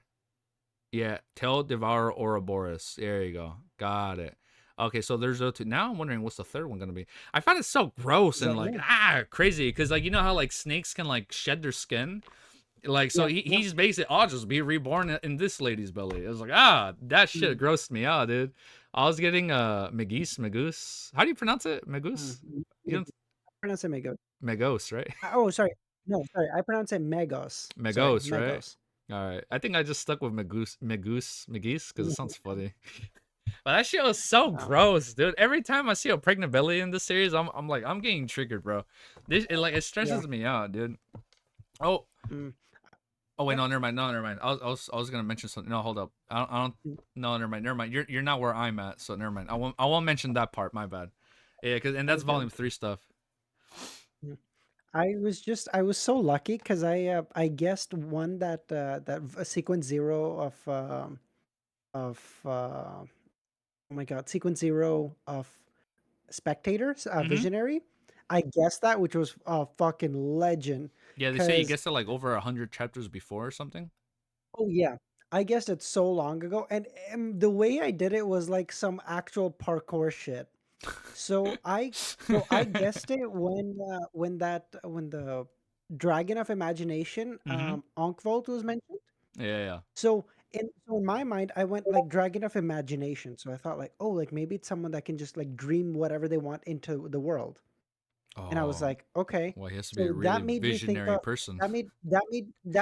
Yeah, Tell Devour Ouroboros. There you go. Got it. Okay, so there's those two. Now I'm wondering what's the third one gonna be. I find it so gross and like crazy because like how like snakes can like shed their skin. Like so Yeah. Yeah. he's basically I'll just be reborn in this lady's belly. I was like that shit Mm. grossed me out, dude. I was getting Megoose. How do you pronounce it? Megoose? You don't I pronounce it Megos. Megos, right? Oh, sorry. No, sorry. I pronounce it Megos. Sorry, Megos, right? Megos. All right. I think I just stuck with Megoose because it sounds funny. But that shit was so Wow. gross, dude. Every time I see a pregnant belly in this series, I'm like I'm getting triggered, bro. It stresses me out, dude. Oh. Mm. Oh wait, Yep. no, never mind. No, never mind. I was gonna mention something. No, hold up. I don't. No, never mind. Never mind. You're not where I'm at, so never mind. I won't mention that part. My bad. Yeah, and that's Okay. volume 3 stuff. Mm. I was so lucky because I guessed one sequence zero of oh my god, sequence zero of spectators, Mm-hmm. visionary. I guessed that, which was a fucking legend. Yeah, they say you Cause guessed it like over 100 chapters before or something. oh yeah, I guessed it so long ago, and the way I did it was like some actual parkour shit. So I guessed it when the Dragon of Imagination, Mm-hmm. Ankh-Volt was mentioned. Yeah. So in my mind, I went like Dragon of Imagination. So I thought like, oh, like maybe it's someone that can just like dream whatever they want into the world. And I was Oh, like, okay. well, he has to be a So really visionary person. that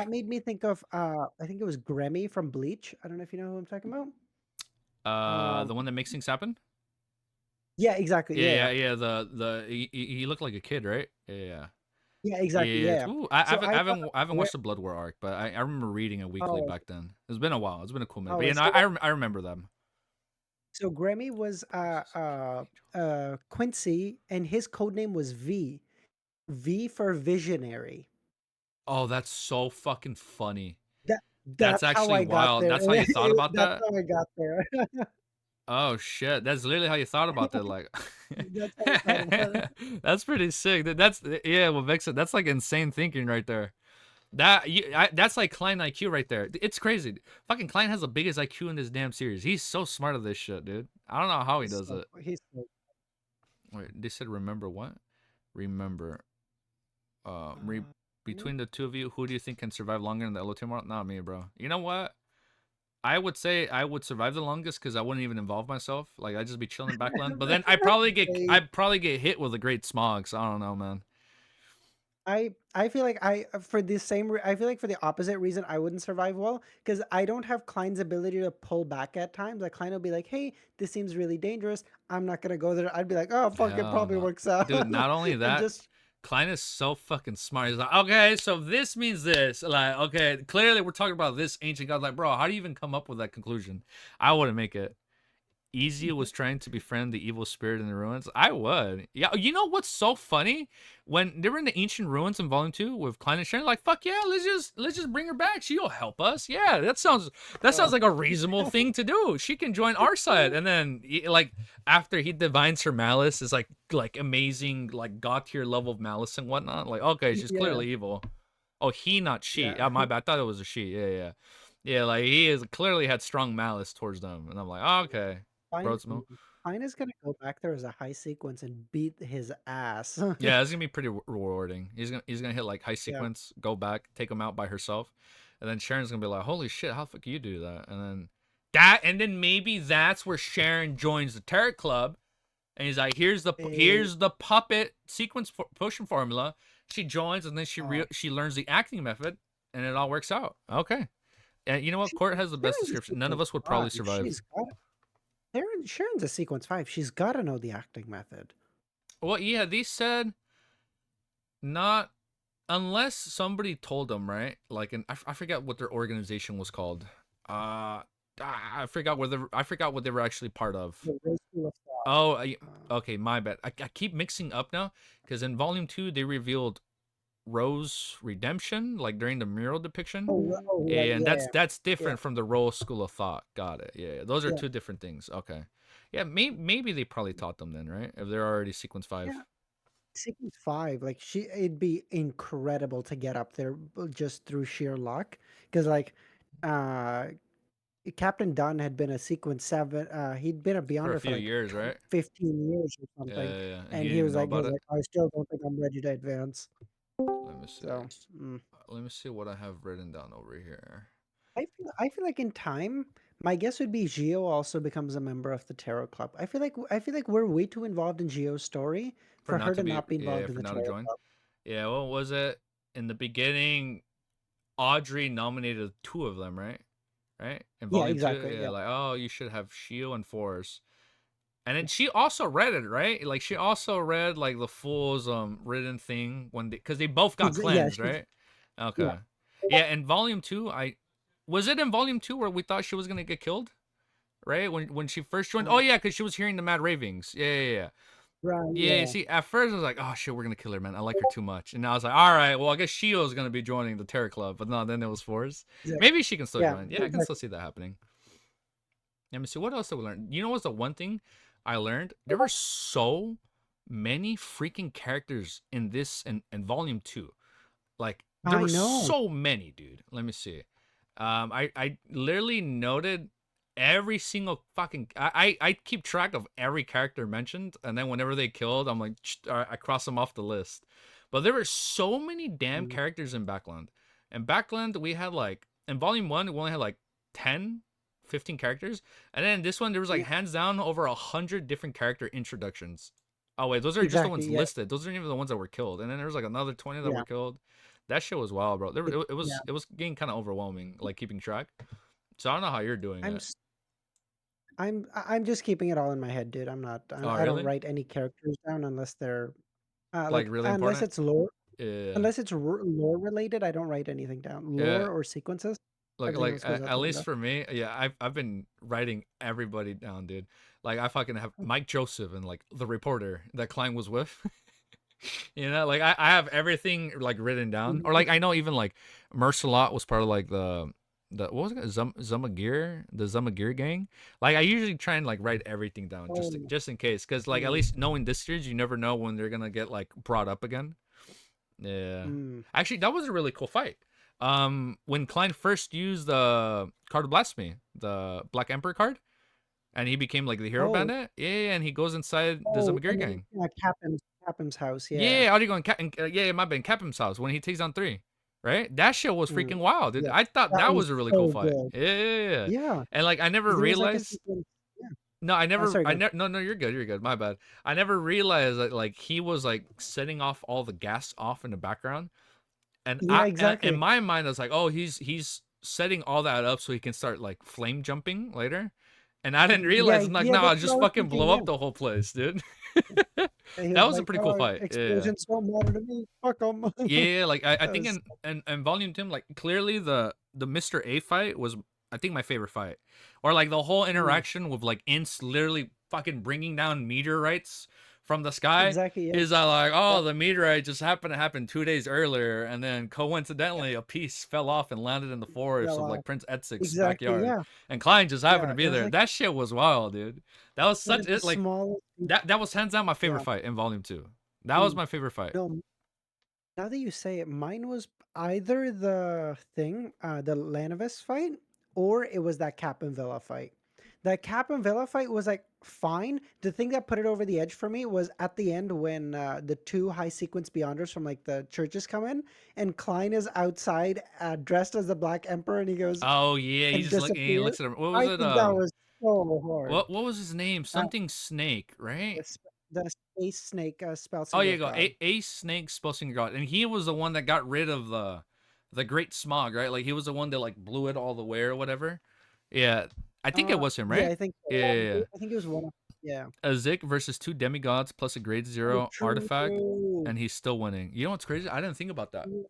made me think of I think it was Grammy from Bleach. I don't know if you know who I'm talking about. The Um, one that makes things happen. yeah, exactly. Yeah, yeah, Yeah. He looked like a kid, right? Yeah. yeah, exactly. Yeah. Yeah, yeah. Ooh, So I thought, I haven't where, watched the Blood War arc, but I remember reading it weekly oh, back then. It's been a while. It's been a cool minute. But oh, yeah, no, so I remember them. so Grammy was Quincy, and his code name was V. V for visionary. Oh, that's so fucking funny. That's That's how actually I got wild. there. That's how you thought about That's that? how I got there. Oh shit, that's literally how you thought about that. Like, That's how I thought about it. that's pretty sick. That's yeah. What Vex said, that's like insane thinking right there. That's like Klein IQ right there. It's crazy. Fucking Klein has the biggest IQ in this damn series. He's so smart at this shit, dude. I don't know how he does it. He's so Wait, they said remember what? Remember. Re between the two of you, who do you think can survive longer in the LOT tomorrow? Not me, bro. You know what? I would say I would survive the longest because I wouldn't even involve myself. Like I'd just be chilling in Backland. But then I'd probably get hit with a great smog. So I don't know, man. I feel like for the I feel like for the opposite reason I wouldn't survive well because I don't have Klein's ability to pull back at times. Like Klein will be like, "Hey, this seems really dangerous. I'm not gonna go there." I'd be like, "Oh, fuck, it Hell probably no. works out." Dude, not only And that, just Klein is so fucking smart. He's like, okay, so this means this. Like, okay, clearly we're talking about this ancient god. Like, bro, how do you even come up with that conclusion? I wouldn't make it. Easy was trying to befriend the evil spirit in the ruins. I would. Yeah, you know what's so funny? When they were in the ancient ruins in Volume 2 with Klein and Sharon, like, fuck yeah, let's just bring her back. She'll help us. Yeah, that sounds like a reasonable thing to do. She can join our side. And then like after he divines her malice, is like amazing, like god tier level of malice and whatnot. Like, okay, she's yeah, clearly evil. Oh, he, not she. yeah. My bad. I thought it was a she. Yeah. Yeah, like he is clearly had strong malice towards them. And I'm like, oh, okay. Klein, Broadsmo. Klein is gonna go back there as a high sequence and beat his ass. Yeah, it's gonna be pretty rewarding. He's gonna hit like high Yeah. sequence, go back, take him out by herself, and then Sharon's gonna be like, "Holy shit, how the fuck you do that?" And then maybe that's where Sharon joins the Tarot Club, and he's like, "Here's the puppet sequence potion formula." She joins, and then she learns the acting method, and it all works out. Okay, and you know what? Court has the best Sharon's a description. None of sequence us would probably 5. survive. Sharon's a sequence 5. She's got to know the acting method. Well, yeah, they said not unless somebody told them, right? Like, and I forget what their organization was called. I forgot what they were actually part of. The Rose School of Thought. Oh, okay, my bad. I keep mixing up now because in Volume 2 they revealed Rose Redemption, like during the mural depiction. Yeah, and that's different from the Rose School of Thought. Got it. Yeah, those are two different things. Okay. Yeah, maybe they probably taught them then, right? If they're already sequence 5. Yeah. Sequence 5, like it'd be incredible to get up there just through sheer luck. Because like Captain Dunn had been a sequence 7, he'd been a For Beyonder a few for like years, right? 15 years or something. Yeah. And he he didn't was know like, about it. I still don't think I'm ready to advance. Let me see. So Let me see what I have written down over here. I feel like in time, my guess would be Gio also becomes a member of the Tarot Club. I feel like we're way too involved in Gio's story for her to not be involved in for the now to Tarot join. Club. Yeah, what was it? In the beginning, Audrey nominated 2 of them, right? Right? In Yeah, Volume 2, exactly. Yeah. like, oh, you should have Shio and Force. And then she also read it, right? Like she also read like the Fool's written thing because they both got cleansed, right? Okay. Yeah, in Volume 2, was it in Volume 2 where we thought she was gonna get killed? Right? When she first joined. Oh yeah, because she was hearing the mad ravings. Yeah. Right. Yeah, see, at first I was like, oh shit, we're gonna kill her, man. I like her too much. And now I was like, all right, well, I guess Shio's gonna be joining the Terror Club. But no, then it was Force. Maybe she can still join. Yeah, I can still see that happening. Let me see, what else did we learn? You know what's the one thing I learned? There were so many freaking characters in this and Volume 2. Like, there were so many, dude. Let me see. I literally noted every single fucking I keep track of every character mentioned, and then whenever they killed, I'm like, I cross them off the list. But there were so many damn characters in Backland. In Backland, we had like in Volume 1, we only had like 10, 15 characters, and then in this one there was like hands down over 100 different character introductions. Oh wait, those are just the ones listed. Those aren't even the ones that were killed. And then there was like another 20 that were killed. That shit was wild, bro. It was getting kind of overwhelming, like keeping track. So I don't know how you're doing it. I'm just keeping it all in my head, dude. I'm not. I don't write any characters down unless they're like really unless important. it's lore. Yeah. Unless it's lore related, I don't write anything down. Lore or sequences. Like at least for me, yeah, I've been writing everybody down, dude. Like I fucking have Mike Joseph and like the reporter that Klein was with. You know, like I have everything like written down, or like I know even like Mercelot was part of like the what was it? Zamagir, the Zamagir gang. Like I usually try and like write everything down Oh, just in case, because like at mm, least knowing this series, you never know when they're gonna get like brought up again. Yeah. mm. Actually, that was a really cool fight. When Klein first used the card of Blasphemy, the Black Emperor card, and he became like the hero Oh, bandit. Yeah, and he goes inside the oh, Zamagir and then gang. Captain's house. Yeah, Yeah, Audi going yeah, my bad, Capim's house when he takes on 3. Right? That shit was mm, freaking wild, dude. yeah. I thought That that was was a really cool so fight. good. Yeah, yeah, yeah. Yeah, And like I never 'cause there was like a realized sequence. Yeah. no, Sorry, go. no, you're good. You're good. My bad. I never realized that like he was like setting off all the gas off in the background. And Yeah, in exactly. my mind I was like, "Oh, he's setting all that up so he can start like flame jumping later." And I didn't Yeah, realize I'm like, yeah. "No, That's what I just was fucking thinking. blow Yeah. up the whole place, dude." And he That was was a like, pretty cool "Oh, fight. Yeah. explosions don't matter to me. Fuck 'em." Yeah, like I That think was. in volume 2, like clearly the Mr. A fight was I think my favorite fight. Or like the whole Mm, interaction with like Ince literally fucking bringing down meteorites from the sky exactly. Yeah. is like, oh, That, the meteorite just happened to happen 2 days earlier, and then yeah. coincidentally a piece fell off and landed in the forest Fell of off. like Prince Etzig's Exactly. backyard, Yeah. and Klein just happened to Yeah. be It was there. like That shit was wild, dude. That was one such of the it like smallest. that was hands down my favorite Yeah. fight in volume 2. That was Mm, my favorite fight. no, now that you say it, mine was either the thing, the Lanavis fight, or it was that Cap and Villa fight. That Cap and Villa fight was like fine. The thing that put it over the edge for me was at the end when the two high sequence beyonders from like the churches come in, and Klein is outside dressed as the Black Emperor, and he goes Oh yeah, and he disappears. looks at him. What was I it? think that was so hard. What was his name? Uh, Something Snake, right? the Space Snake spell Oh, singer yeah, you of go. God. A Snake Spellsinger God, and he was the one that got rid of the Great Smog, right? Like he was the one that like blew it all the way or whatever. Yeah, I think it was him, Yeah, right? I think so. Yeah, yeah, yeah. I think it was one of yeah. A Zik versus 2 demigods plus a grade Oh, 0 artifact, true. and he's still winning. You know what's crazy? I didn't think about that. True.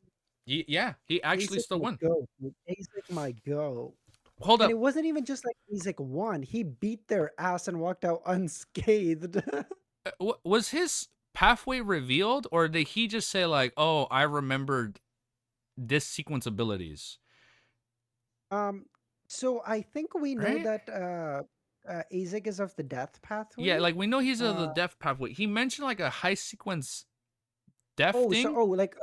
Yeah, he actually ASIC still might won. go. Dude. ASIC might go. Hold And up. it wasn't even just like ASIC won. He beat their ass and walked out unscathed. Was his pathway revealed, or did he just say like, "Oh, I remembered this sequence abilities," um, so I think we know right? that ASIC is of the death Yeah, pathway. like we know he's of the Uh death pathway. He mentioned like a high sequence death oh, so thing. oh like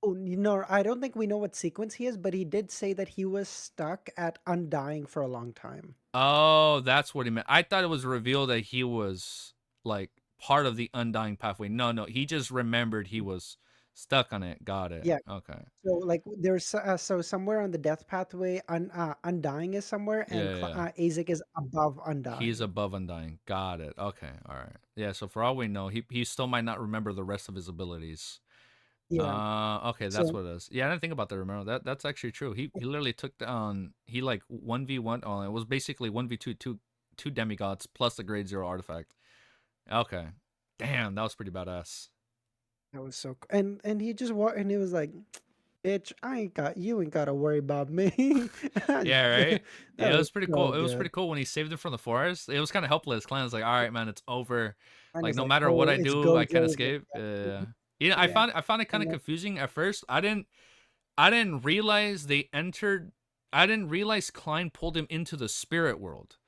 oh no, I don't think we know what sequence he is, but he did say that he was stuck at undying for a long time. Oh, that's what he meant. I thought it was revealed that he was like part of the undying pathway. No, no, he just remembered he was stuck on it. Got it. Yeah. Okay. So like there's so somewhere on the death pathway, undying is somewhere, Yeah, and yeah, yeah. ASIC is above He's undying. above undying. Got it. Okay. All right. Yeah. So for all we know, he still might not remember the rest of his abilities. Yeah. Okay, that's So what it is. Yeah, I didn't think about that. Remember that's actually true. He literally took down. He like 1v1. Oh, it was basically 1v2, two demigods plus the grade 0 artifact. Okay, damn, that was pretty badass. that was so and he just walked and he was like, "Bitch, you ain't got to worry about me." Yeah, right. That Yeah, it was was pretty so cool. It was good. pretty cool when he saved it from the forest. It was kind of helpless. Klein was like, "All right, man, it's over. And Like it's no like, matter what "Oh, I it's do, I goes can't over." escape." Yeah. Yeah. Mhm. You know, Yeah. I found it kind And of then confusing at first. I didn't realize they entered. I didn't realize Klein pulled him into the spirit world.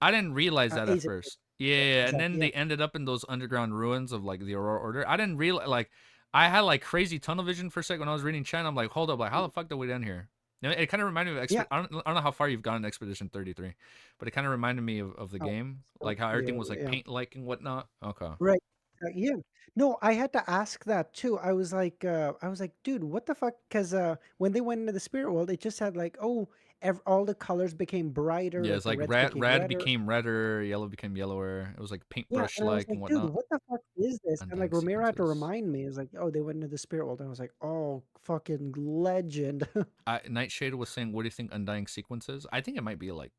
I didn't realize that at ASIC. first. Yeah, Yeah, and then exactly. Yeah. they ended up in those underground ruins of like the Aurora Order. I didn't realize like I had like crazy tunnel vision for a second when I was reading China. I'm like, hold up, like how the fuck did we get in here? You know, it kind of reminded me of Yeah. I don't know how far you've gone in Expedition 33, but it kind of reminded me of the Oh, game, so like how everything yeah, was like yeah. paint like and whatnot. Okay. Right. Yeah. No, I had to ask that too. I was like, dude, what the fuck? Because when they went into the spirit world, it just had like, oh, all the colors became brighter, Yeah, like it's the like reds became red redder. became redder, yellow became yellower. It was like Yeah, paintbrush and I was like like, and dude, whatnot. what the fuck is this? And like Undying Romero had to sequences. remind me. It was like, oh, they went into the spirit world. And I was like, oh, fucking legend. Nightshade was saying, "What do you think Undying sequence is?" I think it might be like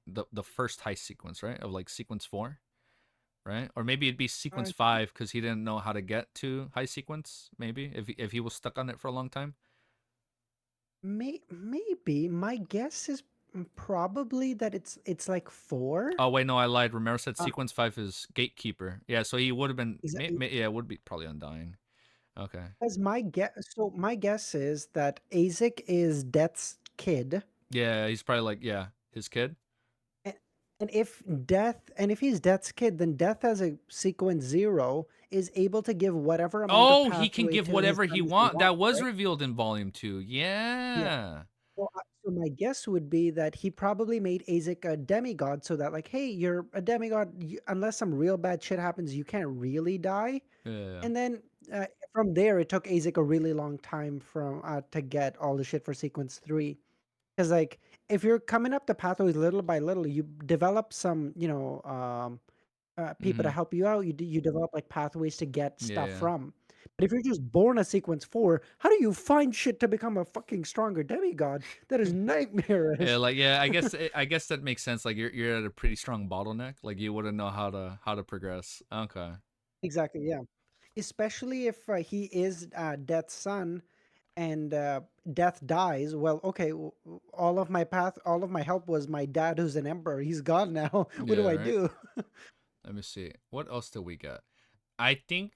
the first high sequence, right? Of like sequence 4, right? Or maybe it'd be sequence Uh, 5 because he didn't know how to get to high sequence. Maybe if he was stuck on it for a long time. maybe my guess is probably that it's like 4. Oh wait, no, I lied. Romero said Uh, sequence 5 is Gatekeeper. Yeah, so he would have been. is Yeah, it would be probably Undying. Okay. Because my guess is that ASIC is Death's kid, Yeah, he's probably like, yeah, his kid. And, and if he's Death's kid, then Death as a sequence 0 is able to give whatever amount of Oh, he can pathway give to his whatever he son as he want. That wants, was right? revealed in volume 2. Yeah. Yeah. Well, so my guess would be that he probably made Azek a demigod so that, like, hey, you're a demigod. Unless some real bad shit happens, you can't really die. Yeah. And then from there, it took Azek a really long time to get all the shit for sequence 3. Because, like, if you're coming up the pathways little by little, you develop some, people to Mm-hmm. help you out. You develop like pathways to get stuff Yeah. from. But if you're just born a sequence 4, how do you find shit to become a fucking stronger demigod? That is Yeah, nightmarish. like yeah, I guess that makes sense. Like you're at a pretty strong bottleneck. Like you wouldn't know how to progress. Okay. Exactly, yeah. Especially if he is Death's son and Death dies. Well, okay, all of my help was my dad, who's an emperor. He's gone now. What do Yeah, I right. do? Let me see. What else did we get? I think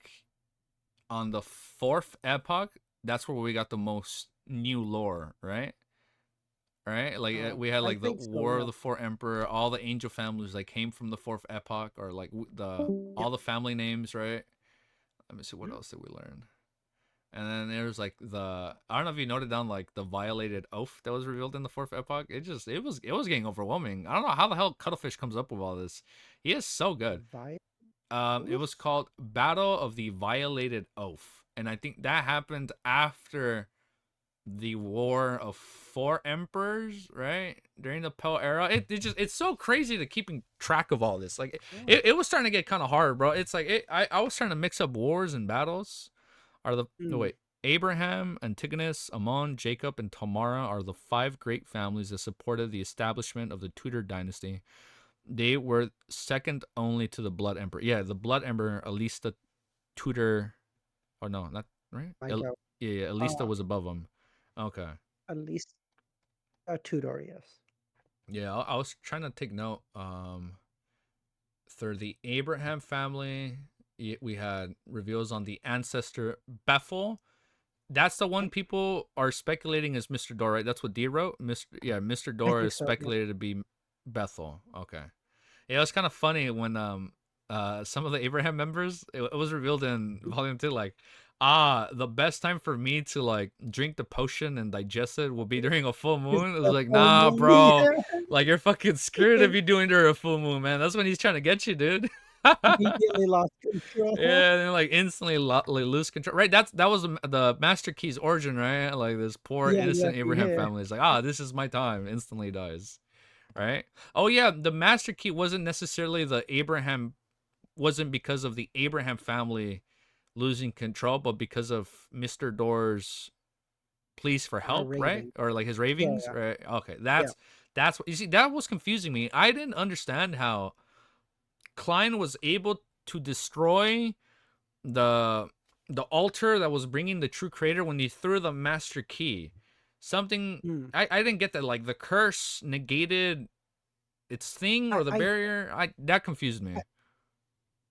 on the 4th epoch, that's where we got the most new lore, right? Right? Like we had I like the think so, War yeah. of the Four Emperor, all the angel families like came from the 4th epoch, or like the Yep. all the family names, right? Let me see what Mhm. else did we learn. And then there's like I don't know if you noted down like the violated oath that was revealed in the 4th epoch. It was getting overwhelming. I don't know how the hell Cuttlefish comes up with all this. He is so The good. Vi- It was Oof. called Battle of the Violated Oath, and I think that happened after the War of Four Emperors, right? During the Pell era. It's so crazy to keeping track of all this. Like Yeah. it was starting to get kind of hard, bro. It's like I was trying to mix up wars and battles. Are the no Mm. wait. Abraham, Antigonus, Amon, Jacob, and Tamara are the 5 great families that supported the establishment of the Tudor dynasty. They were second only to the Blood Emperor. Yeah, the Blood Emperor, at least the Tudor. Oh no, not right. My God. Yeah, at least Uh, that was above him. Okay. at least a Tudor, yes. Yeah, I was trying to take note. Through the Abraham family, we had reveals on the ancestor Bethel. That's the one Yep. people are speculating is Mr. Dor, right? That's what D wrote. Mr. I Dor think is so. Yep. speculated to be Bethel. Okay. Yeah, it was kind of funny when some of the Abraham members, it was revealed in volume 2, like, the best time for me to like drink the potion and digest it will be during a full Is moon. It was the like, full nah, moon? bro. Yeah. Like you're fucking screwed if It you're doing it during a full moon, man. That's when he's trying to get you, dude. immediately lost control. Yeah, and then like instantly like, lose control. Right, that was the Master Key's origin, right? Like this poor Yeah, innocent exactly. Abraham Yeah. family is like, this is my time. Instantly dies. Right? Oh yeah, the Master Key wasn't necessarily wasn't because of the Abraham family losing control, but because of Mr. Dor's pleas for help, right? Raving. Or like his Yeah, ravings, yeah, right? Okay, yeah. that's what you see. That was confusing me. I didn't understand how Klein was able to destroy the the altar that was bringing the true creator when he threw the Master Key. Something Mm. I didn't get that. Like the curse negated its thing I, or the I, barrier. I That confused I me.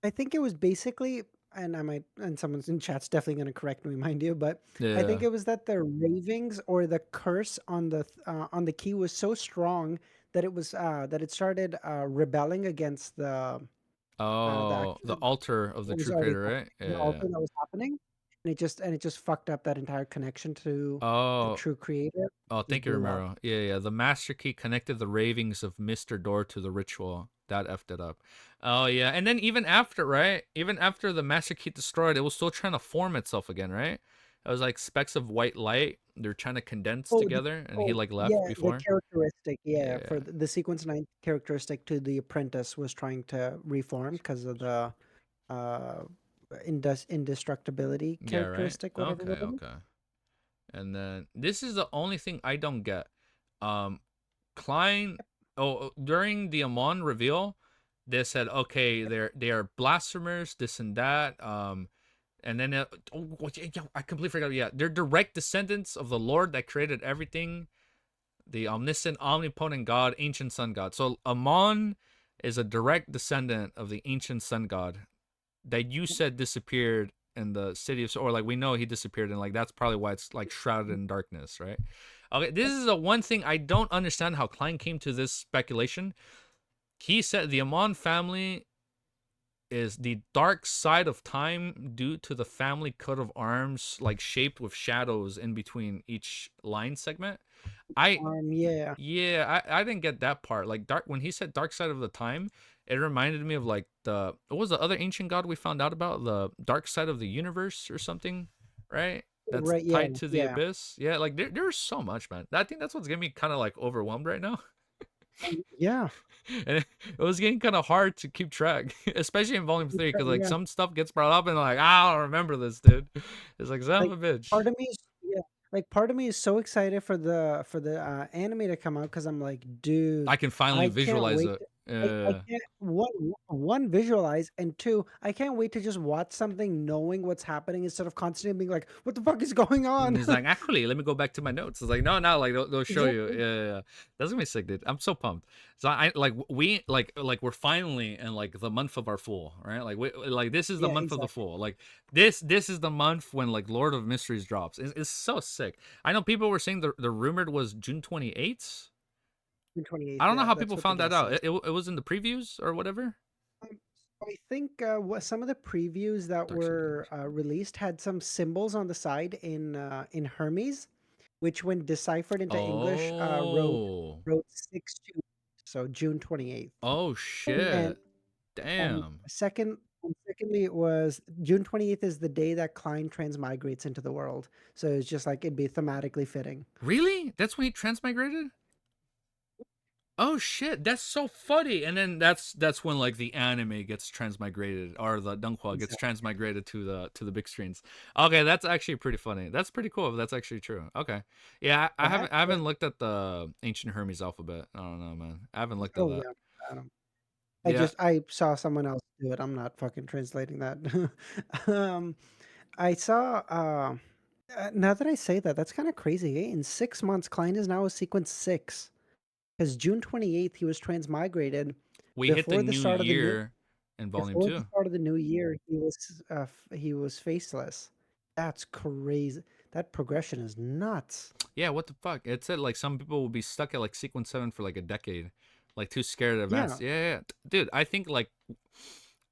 I think it was basically, and someone's in chat's definitely going to correct me, mind you, but I think Yeah. it was that the ravings or the curse on the key was so strong that it started rebelling against Oh, the actual altar of the what was true already creator, right? the Yeah. altar that was happening, and it just fucked up that entire connection to the Oh, true creator. oh, Just thank you, blew up. Romero. Yeah, yeah. The Master Key connected the ravings of Mr. Door to the ritual. That effed it up. Oh, yeah. And then even after, right? Even after the Master Key destroyed, it was still trying to form itself again, right? It was like specks of white light. They're trying to condense Oh, together, and he oh, like left yeah, the before. characteristic, yeah, Yeah, for the sequence 9 characteristic to the apprentice was trying to reform because of the uh indestructibility yeah, right. characteristic, whatever Okay, whatever. okay. And then this is the only thing I don't get. Um, Klein. Oh, during the Amon reveal, they said, okay, they are blasphemers, this and that. And then I completely forgot. Yeah, they're direct descendants of the Lord that created everything, the omniscient, omnipotent God, ancient sun God. So Amon is a direct descendant of the ancient sun God that you said disappeared in the city of, or like we know he disappeared, and like that's probably why it's like shrouded in darkness, right? Okay, this is the one thing I don't understand how Klein came to this speculation. He said the Amon family is the dark side of time due to the family coat of arms, like shaped with shadows in between each line segment. Yeah. Yeah, I didn't get that part. Like dark when he said dark side of the time, it reminded me of like what was the other ancient god we found out about? The dark side of the universe or something, right? That's Right. Yeah. tied to the Yeah. abyss. Yeah, like there's so much, man. I think that's what's getting me kind of like overwhelmed right now. Yeah. And it was getting kind of hard to keep track, especially in volume 3, because like Yeah. some stuff gets brought up and like I don't remember this, dude. It's like son Like of a bitch. part of me is yeah. Like part of me is so excited for the anime to come out because I'm like, dude, I can finally I can't visualize wait. it. I can't one visualize, and two, I can't wait to just watch something knowing what's happening instead of constantly being like, what the fuck is going And on? he's like, actually, let me go back to my notes. It's like, no, like they'll show you. Exactly. Yeah. That's gonna be sick, dude. I'm so pumped. So I like we like we're finally in like the month of our fool, right? Like like this is the Yeah, month of the exactly. fool. Like this is the month when like Lord of Mysteries drops. It's so sick. I know people were saying the rumored was June 28th. June 28th. I don't know Yeah, how that's people what the found that guess out. is. It was in the previews or whatever. Um, I think what some of the previews that Dark Side of the were Universe. released had some symbols on the side in Hermes, which when deciphered into English Oh. wrote 6-2, so June 28th. Oh And shit. and Damn. secondly, it was June 28th is the day that Klein transmigrates into the world. So it's just like it'd be thematically fitting. Really? That's when he transmigrated? Oh shit, that's so funny. And then that's when like the anime gets transmigrated or the manhwa gets Exactly. transmigrated to the big screens. Okay, that's actually pretty funny. That's pretty cool if that's actually true. Okay. Yeah, I That, haven't I haven't looked at the ancient Hermes alphabet. I don't know, man. I haven't looked at oh that. yeah. I don't Yeah. I saw someone else do it. I'm not fucking translating that. um, I saw. Now that I say that, that's kind of crazy. Eh? In 6 months, Klein is now a sequence 6. Because June 28th, he was transmigrated. We hit the Before the new start of the new, year in volume before the 2. start of the new year, he was faceless. That's crazy. That progression is nuts. Yeah, what the fuck? It said like some people will be stuck at like sequence 7 for like a decade. Like too scared to Yeah. advance. Yeah. Dude, I think like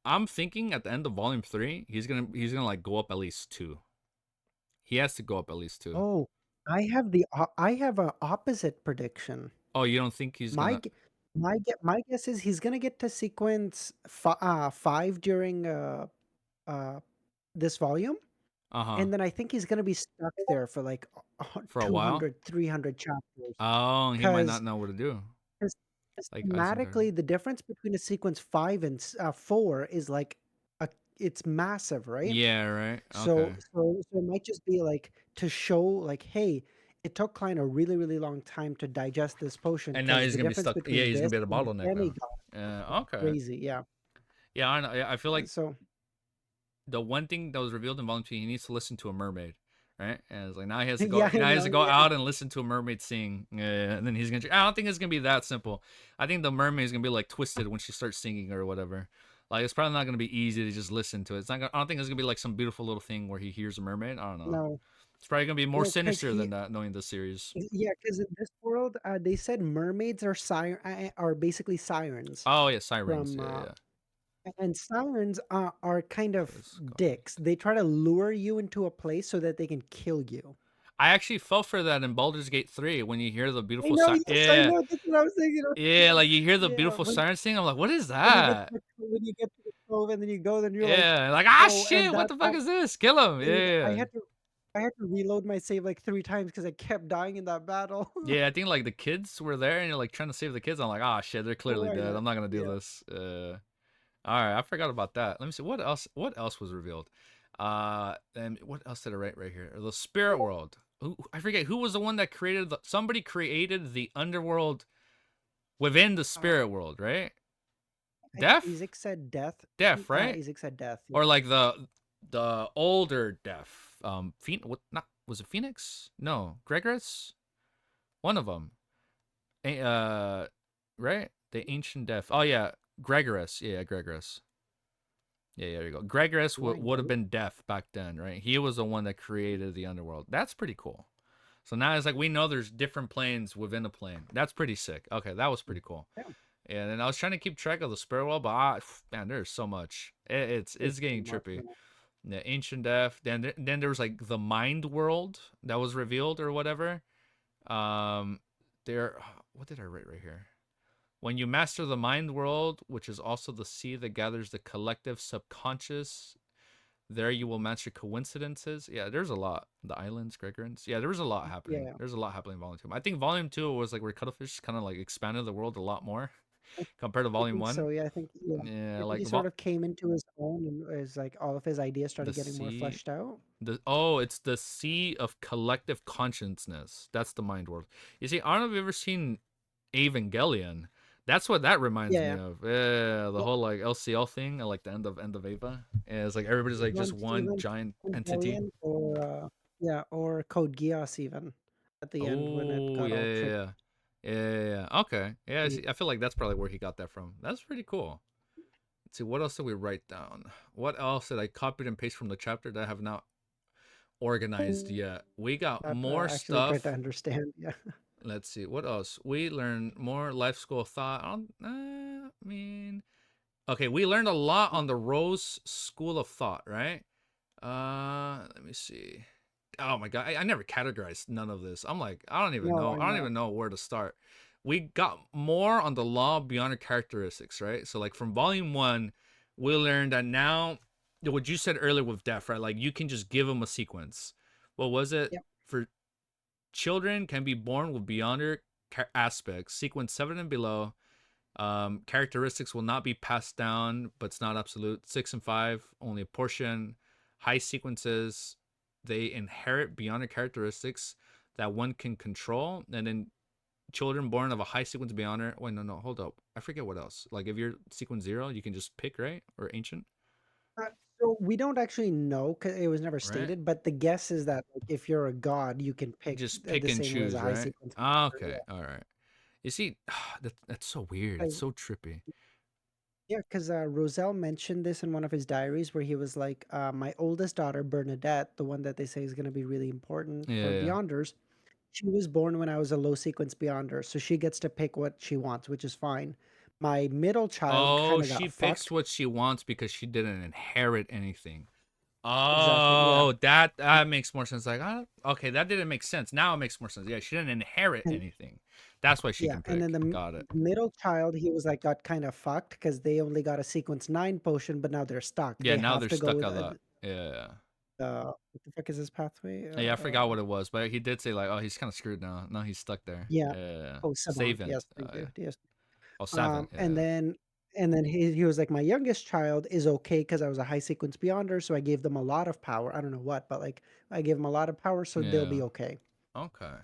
I'm thinking at the end of volume 3, he's gonna like go up at least 2. He has to go up at least 2. Oh, I have a opposite prediction. Oh, you don't think he's My gonna? gu- my guess is he's gonna get to sequence 5 during uh this volume, Uh-huh. and then I think he's gonna be stuck there for like For a while? 200, 300 chapters. Oh, he might Because not know what to do. Like icing garden. thematically, the difference between a sequence 5 and 4 is like it's massive, right? Yeah, right. So, Okay. it might just be like to show, like, hey, it took Klein a really, really long time to digest this potion And now because he's the gonna be difference stuck. Yeah, between he's gonna this be at a and the bottleneck now. demigod is Okay. crazy. Yeah. Yeah, I know. I feel like So the one thing that was revealed in Volume 2, he needs to listen to a mermaid, right? And it's like now he has to go. yeah, I Now he has know. to go Yeah. out and listen to a mermaid sing, and then he's gonna. I don't think it's gonna be that simple. I think the mermaid is gonna be like twisted when she starts singing or whatever. Like it's probably not gonna be easy to just listen to it. It's not. I don't think it's gonna be like some beautiful little thing where he hears a mermaid. I don't know. No. It's probably gonna be more Well, because sinister than that, knowing the series. because in this world, they said mermaids are are basically sirens Oh yeah, sirens. from Yeah, yeah. and sirens are kind of This guy. dicks. They try to lure you into a place so that they can kill you. I actually fell for that in Baldur's Gate 3 when you hear the I beautiful know, siren. yes, I Yeah, know. That's what I was thinking of. yeah, like you hear the Yeah, beautiful siren sing. I'm like, what is when you get that? to the cove and then you go, then you're like, Yeah, like ah oh, and shit, what that the fuck is this? Kill him. dude, Yeah, I had to reload my save like 3 times because I kept dying in that battle. yeah. I think like the kids were there and you're like trying to save the kids. I'm like, ah shit, they're Oh, clearly I dead. know. I'm not gonna do Yeah. this. All right, I forgot about that. Let me see what else. What else was revealed? And what else did I write right here? The spirit world. I forget who was the one that created somebody created the underworld within the Uh, spirit world, right? Death, Isaac said death. death, right? Isaac said death. Yeah. Or like the older death. What? Not was it Phoenix? No, Gregorus. One of them. Right? The ancient death. Oh yeah, Gregorus. Yeah, Gregorus. Yeah, there you go. Gregorus Do I would have know? been death back then, right? He was the one that created the underworld. That's pretty cool. So now it's like we know there's different planes within a plane. That's pretty sick. Okay, that was pretty cool. Yeah. And then I was trying to keep track of the spirit world, but man, there's so much. It's getting too much, trippy. man. The ancient death. Then there was like the mind world that was revealed or whatever. There. What did I write right here? When you master the mind world, which is also the sea that gathers the collective subconscious, there you will master coincidences. Yeah, there's a lot. The islands, Gregorans. Yeah, there was a lot happening. Yeah. There's a lot happening in Volume 2. I think Volume 2 was like where Cuttlefish kind of like expanded the world a lot more compared to I Volume think 1. so. Yeah, I think Yeah, he like sort of came into his own, and as like all of his ideas the started getting more sea. fleshed out. It's the sea of collective consciousness. That's the mind world. You see, I don't know if you've ever seen Evangelion. That's what that reminds me Yeah. of. Yeah, the Yeah. whole like LCL thing, I like the end of Ava. Yeah, it's like everybody's like just one Even giant entity. Evangelion or or Code Geass even at the end when it Oh got yeah, all yeah, tricky. yeah, yeah. Okay, yeah. I feel like that's probably where he got that from. That's pretty cool. Let's see, what else did we write down? What else did I copied and paste from the chapter that I have not organized yet? We got That more actually tried to stuff. understand. Yeah. Let's see, what else? We learned more life school of thought. I mean, okay, we learned a lot on the Rose School of Thought, right? Let me see. Oh my god, I never categorized none of this. I'm like, I don't even No, know. I I don't know. even know where to start. We got more on the law beyond our characteristics, right? So like from volume 1, we learned that now what you said earlier with death, right? Like you can just give them a sequence. What was it? Yep. For children can be born with beyonder aspects, sequence 7 and below. Characteristics will not be passed down, but it's not absolute. 6 and 5, only a portion. High sequences, they inherit beyonder characteristics that one can control. And then children born of a high sequence beyonder. Wait, no, hold up. I forget what else. Like if you're sequence 0, you can just pick, right? Or ancient, Uh, so we don't actually know because it was never right? stated, but the guess is that like, if you're a god, you can pick Just pick the and same way as a choose, high right? sequence. Ah, okay, all right. You see, that's so weird. It's Because so trippy. yeah, because Roselle mentioned this in one of his diaries where he was like, my oldest daughter, Bernadette, the one that they say is going to be really important Yeah, for yeah. Beyonders, she was born when I was a low sequence Beyonder, so she gets to pick what she wants, which is fine. My middle child Oh, kind of she got picks fucked. what she wants because she didn't inherit anything. Exactly, yeah. Oh, that makes more sense. Like, okay, that didn't make sense. Now it makes more sense. Yeah, she didn't inherit And anything. That's why she yeah, can and then pick. Got it. the middle child, he was like got kind of fucked because they only got a sequence 9 potion, but now they're stuck. Yeah, They now have they're to go stuck with on that. Yeah. what the fuck is his pathway? Yeah, I forgot what it was, but he did say like, oh, he's kind of screwed now. Now he's stuck there. Yeah. Yeah. Oh, Savant. Savant. Yes, thank Yeah. you. Yes. Oh, Savant. And Yeah. then he was like, my youngest child is okay because I was a high sequence beyonder, so I gave them a lot of power. I don't know what, but like I gave them a lot of power, so they'll Yeah. be okay. Okay.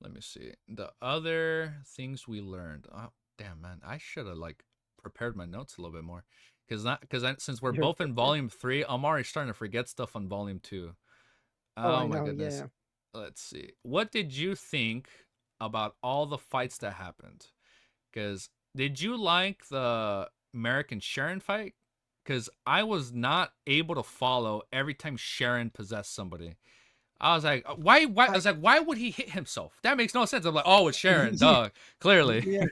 Let me see. The other things we learned. Oh, damn, man. I should have like prepared my notes a little bit more. Since we're You're both in prepared? volume 3, I'm already starting to forget stuff on volume 2. Oh, Oh I my know. goodness. Yeah. Let's see. What did you think about all the fights that happened? Because did you like the American Sharon fight? Because I was not able to follow every time Sharon possessed somebody. I was like, why? Why? I I was like, why would he hit himself? That makes no sense. I'm like, oh, it's Sharon, yeah, duh, clearly. yeah.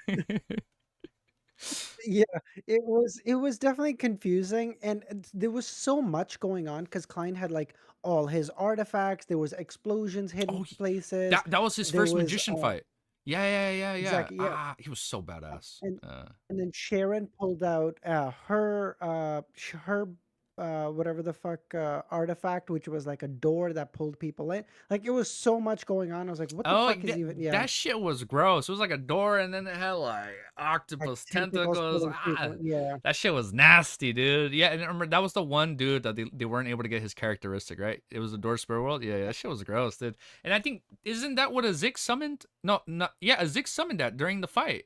Yeah, it was definitely confusing, and there was so much going on because Klein had like all his artifacts. There was explosions hidden Oh, places. that was his There first was magician fight. Yeah. exactly, yeah. Ah, he was so badass. And and then Sharon pulled out her her whatever the fuck artifact, which was like a door that pulled people in. Like it was so much going on. I was like, what the Oh, fuck is even? Yeah, that shit was gross. It was like a door, and then it had like like octopus tentacles tentacles. pulling people. Yeah, That shit was nasty, dude. Yeah, and remember that was the one dude that they weren't able to get his characteristic, right? It was the door spirit world. Yeah, that shit was gross, dude. And I think isn't that what a Zix summoned? No, not yeah, a Zix summoned that during the fight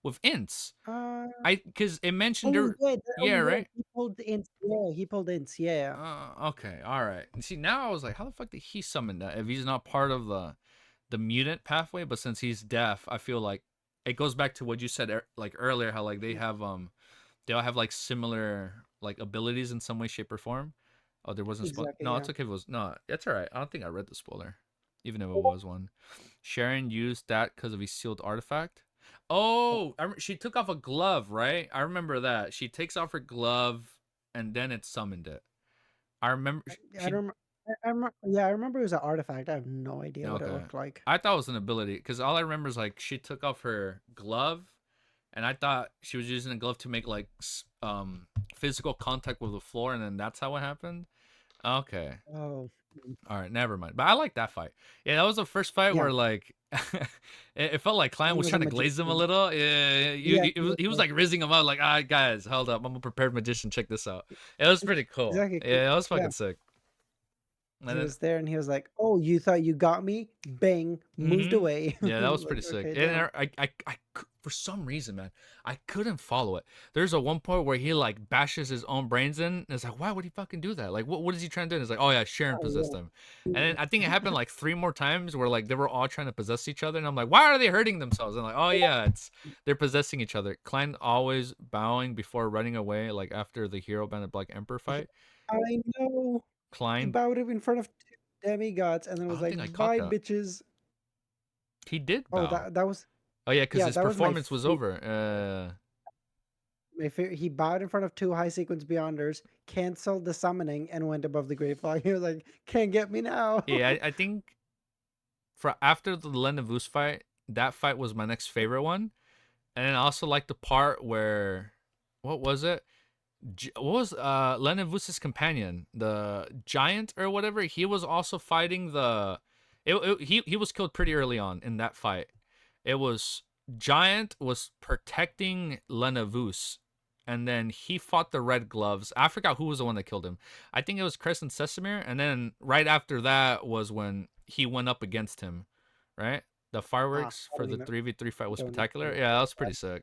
with Ints. uh, Because it mentioned oh there. yeah, Yeah, right. he pulled ints. Yeah, he pulled ints. Yeah, Okay, all right. And see, now I was like, how the fuck did he summon that if he's not part of the mutant pathway? But since he's deaf, I feel like it goes back to what you said like earlier, how like they all have like similar like abilities in some way, shape, or form. Oh, there wasn't spoiler. exactly. No, Yeah, it's okay. If it was no, it's all right. I don't think I read the spoiler. even if it was one. Sharon used that because of a sealed artifact. Oh, she took off a glove, right? I remember that. She takes off her glove and then it summoned it. I remember I don't. Yeah, I remember it was an artifact. I have no idea what it Okay. looked like. I thought it was an ability because all I remember is like she took off her glove, and I thought she was using a glove to make like physical contact with the floor, and then that's how it happened. Okay. Oh, All right, never mind. But I like that fight. Yeah, that was the first fight yeah. where like it felt like Klein Klein was was a trying to glaze him a magician. little. Yeah, Yeah, he was like rizzing him out like, ah, guys, hold up, I'm a prepared magician. Check this out. It was pretty cool. exactly. Yeah, it was Yeah, fucking sick. he And then, was there, and he was like, "Oh, you thought you got me?" Bang, moved away. yeah, that was pretty Like, sick. okay, And damn. for some reason, man, I couldn't follow it. There's a one point where he like bashes his own brains in. And it's like, why would he fucking do that? Like, what is he trying to do? And it's like, oh yeah, Sharon possessed Oh, him. And yeah. then I think it happened like 3 more times where like they were all trying to possess each other. And I'm like, why are they hurting themselves? And like, oh yeah, they're possessing each other. Klein always bowing before running away. Like after the hero banded Black Emperor fight, I know. He Klein. bowed in front of two demigods, and then I was don't like, think I caught "Bye, that. bitches." He did Oh, bow. that was Oh yeah, because yeah, his that was my performance was over. my favorite. He bowed in front of two high sequence beyonders, canceled the summoning, and went above the great flag. He was like, "Can't get me now." Yeah, I think for after the Lenavus fight, that fight was my next favorite one. And then I also like the part where what was it? What was Lenavus's companion, the giant or whatever? He was also fighting the. He was killed pretty early on in that fight. It was Giant was protecting Lenavus, and then he fought the Red Gloves. I forgot who was the one that killed him. I think it was Crescent Sesamir, and then right after that was when he went up against him, right? The Ah, fireworks I for don't the even 3v3 fight was don't even spectacular. remember Yeah, that that. was pretty sick.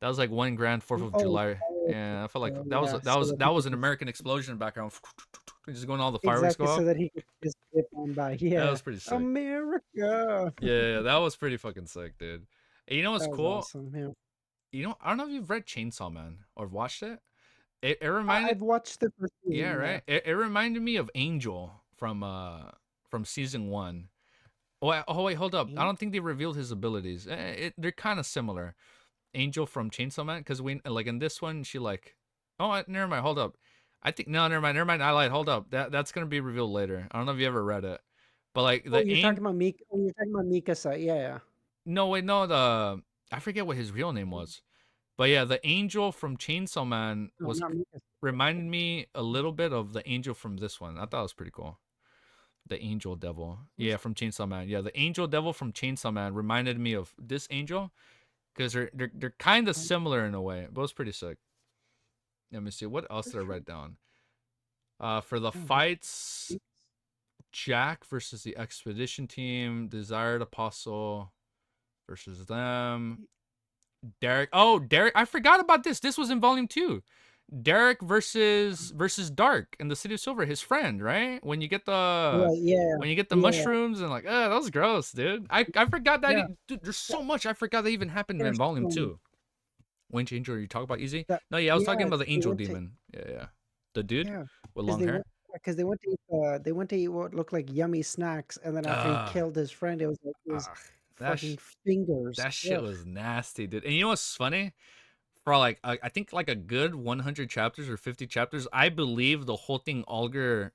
That was like one grand 4th of Oh, July. oh, Yeah, I felt like yeah. So that that he was could an just American explosion background, just going all the fireworks exactly go so off. that he could just dip on by. That Yeah, was pretty sick. America. Yeah, that was pretty fucking sick, dude. And you know what's That was cool? awesome. Yeah, You know, I don't know if you've read Chainsaw Man or watched it. It reminded, I've watched the first yeah, season. Yeah. right. It reminded me of Angel from season one. Oh wait, hold up. I don't think they revealed his abilities. They're kind of similar. Angel from Chainsaw Man, because we like in this one she like, oh never mind. Hold up. I think no, never mind. I lied. Hold up. That's gonna be revealed later. I don't know if you ever read it, but like Oh, the you're talking about Mika. Oh, you're talking about Mikasa. Yeah, yeah. no wait no the I forget what his real name was. But yeah, the angel from Chainsaw Man No, not Mikasa. reminded me a little bit of the angel from this one. I thought it was pretty cool. The angel devil. Yeah, from Chainsaw Man. Yeah, the angel devil from Chainsaw Man reminded me of this angel because they're kind of similar in a way. But it was pretty sick. Let me see. What else did I write down? For the fights, Jack versus the expedition team, Desired Apostle versus them. Derek. Oh, Derek. I forgot about this. This was in volume 2. Derek versus Dark in the City of Silver, his friend, right? Right. Yeah. When you get the Yeah. mushrooms and like, that was gross, dude. I forgot that. Yeah. Dude, there's so much I forgot that even happened in There's volume so 2. Winch Angel, you talk about Easy? that. No, yeah, I was talking Yeah. about the They Angel went to Demon. Yeah. The dude yeah with because long hair. they went to eat they went to eat what looked like yummy snacks, and then after he Ah, killed his friend, it was like his that fucking fingers. that shit Ugh. was nasty, dude. And you know what's funny? For like I think like a good 100 chapters or 50 chapters, I believe the whole thing Alger,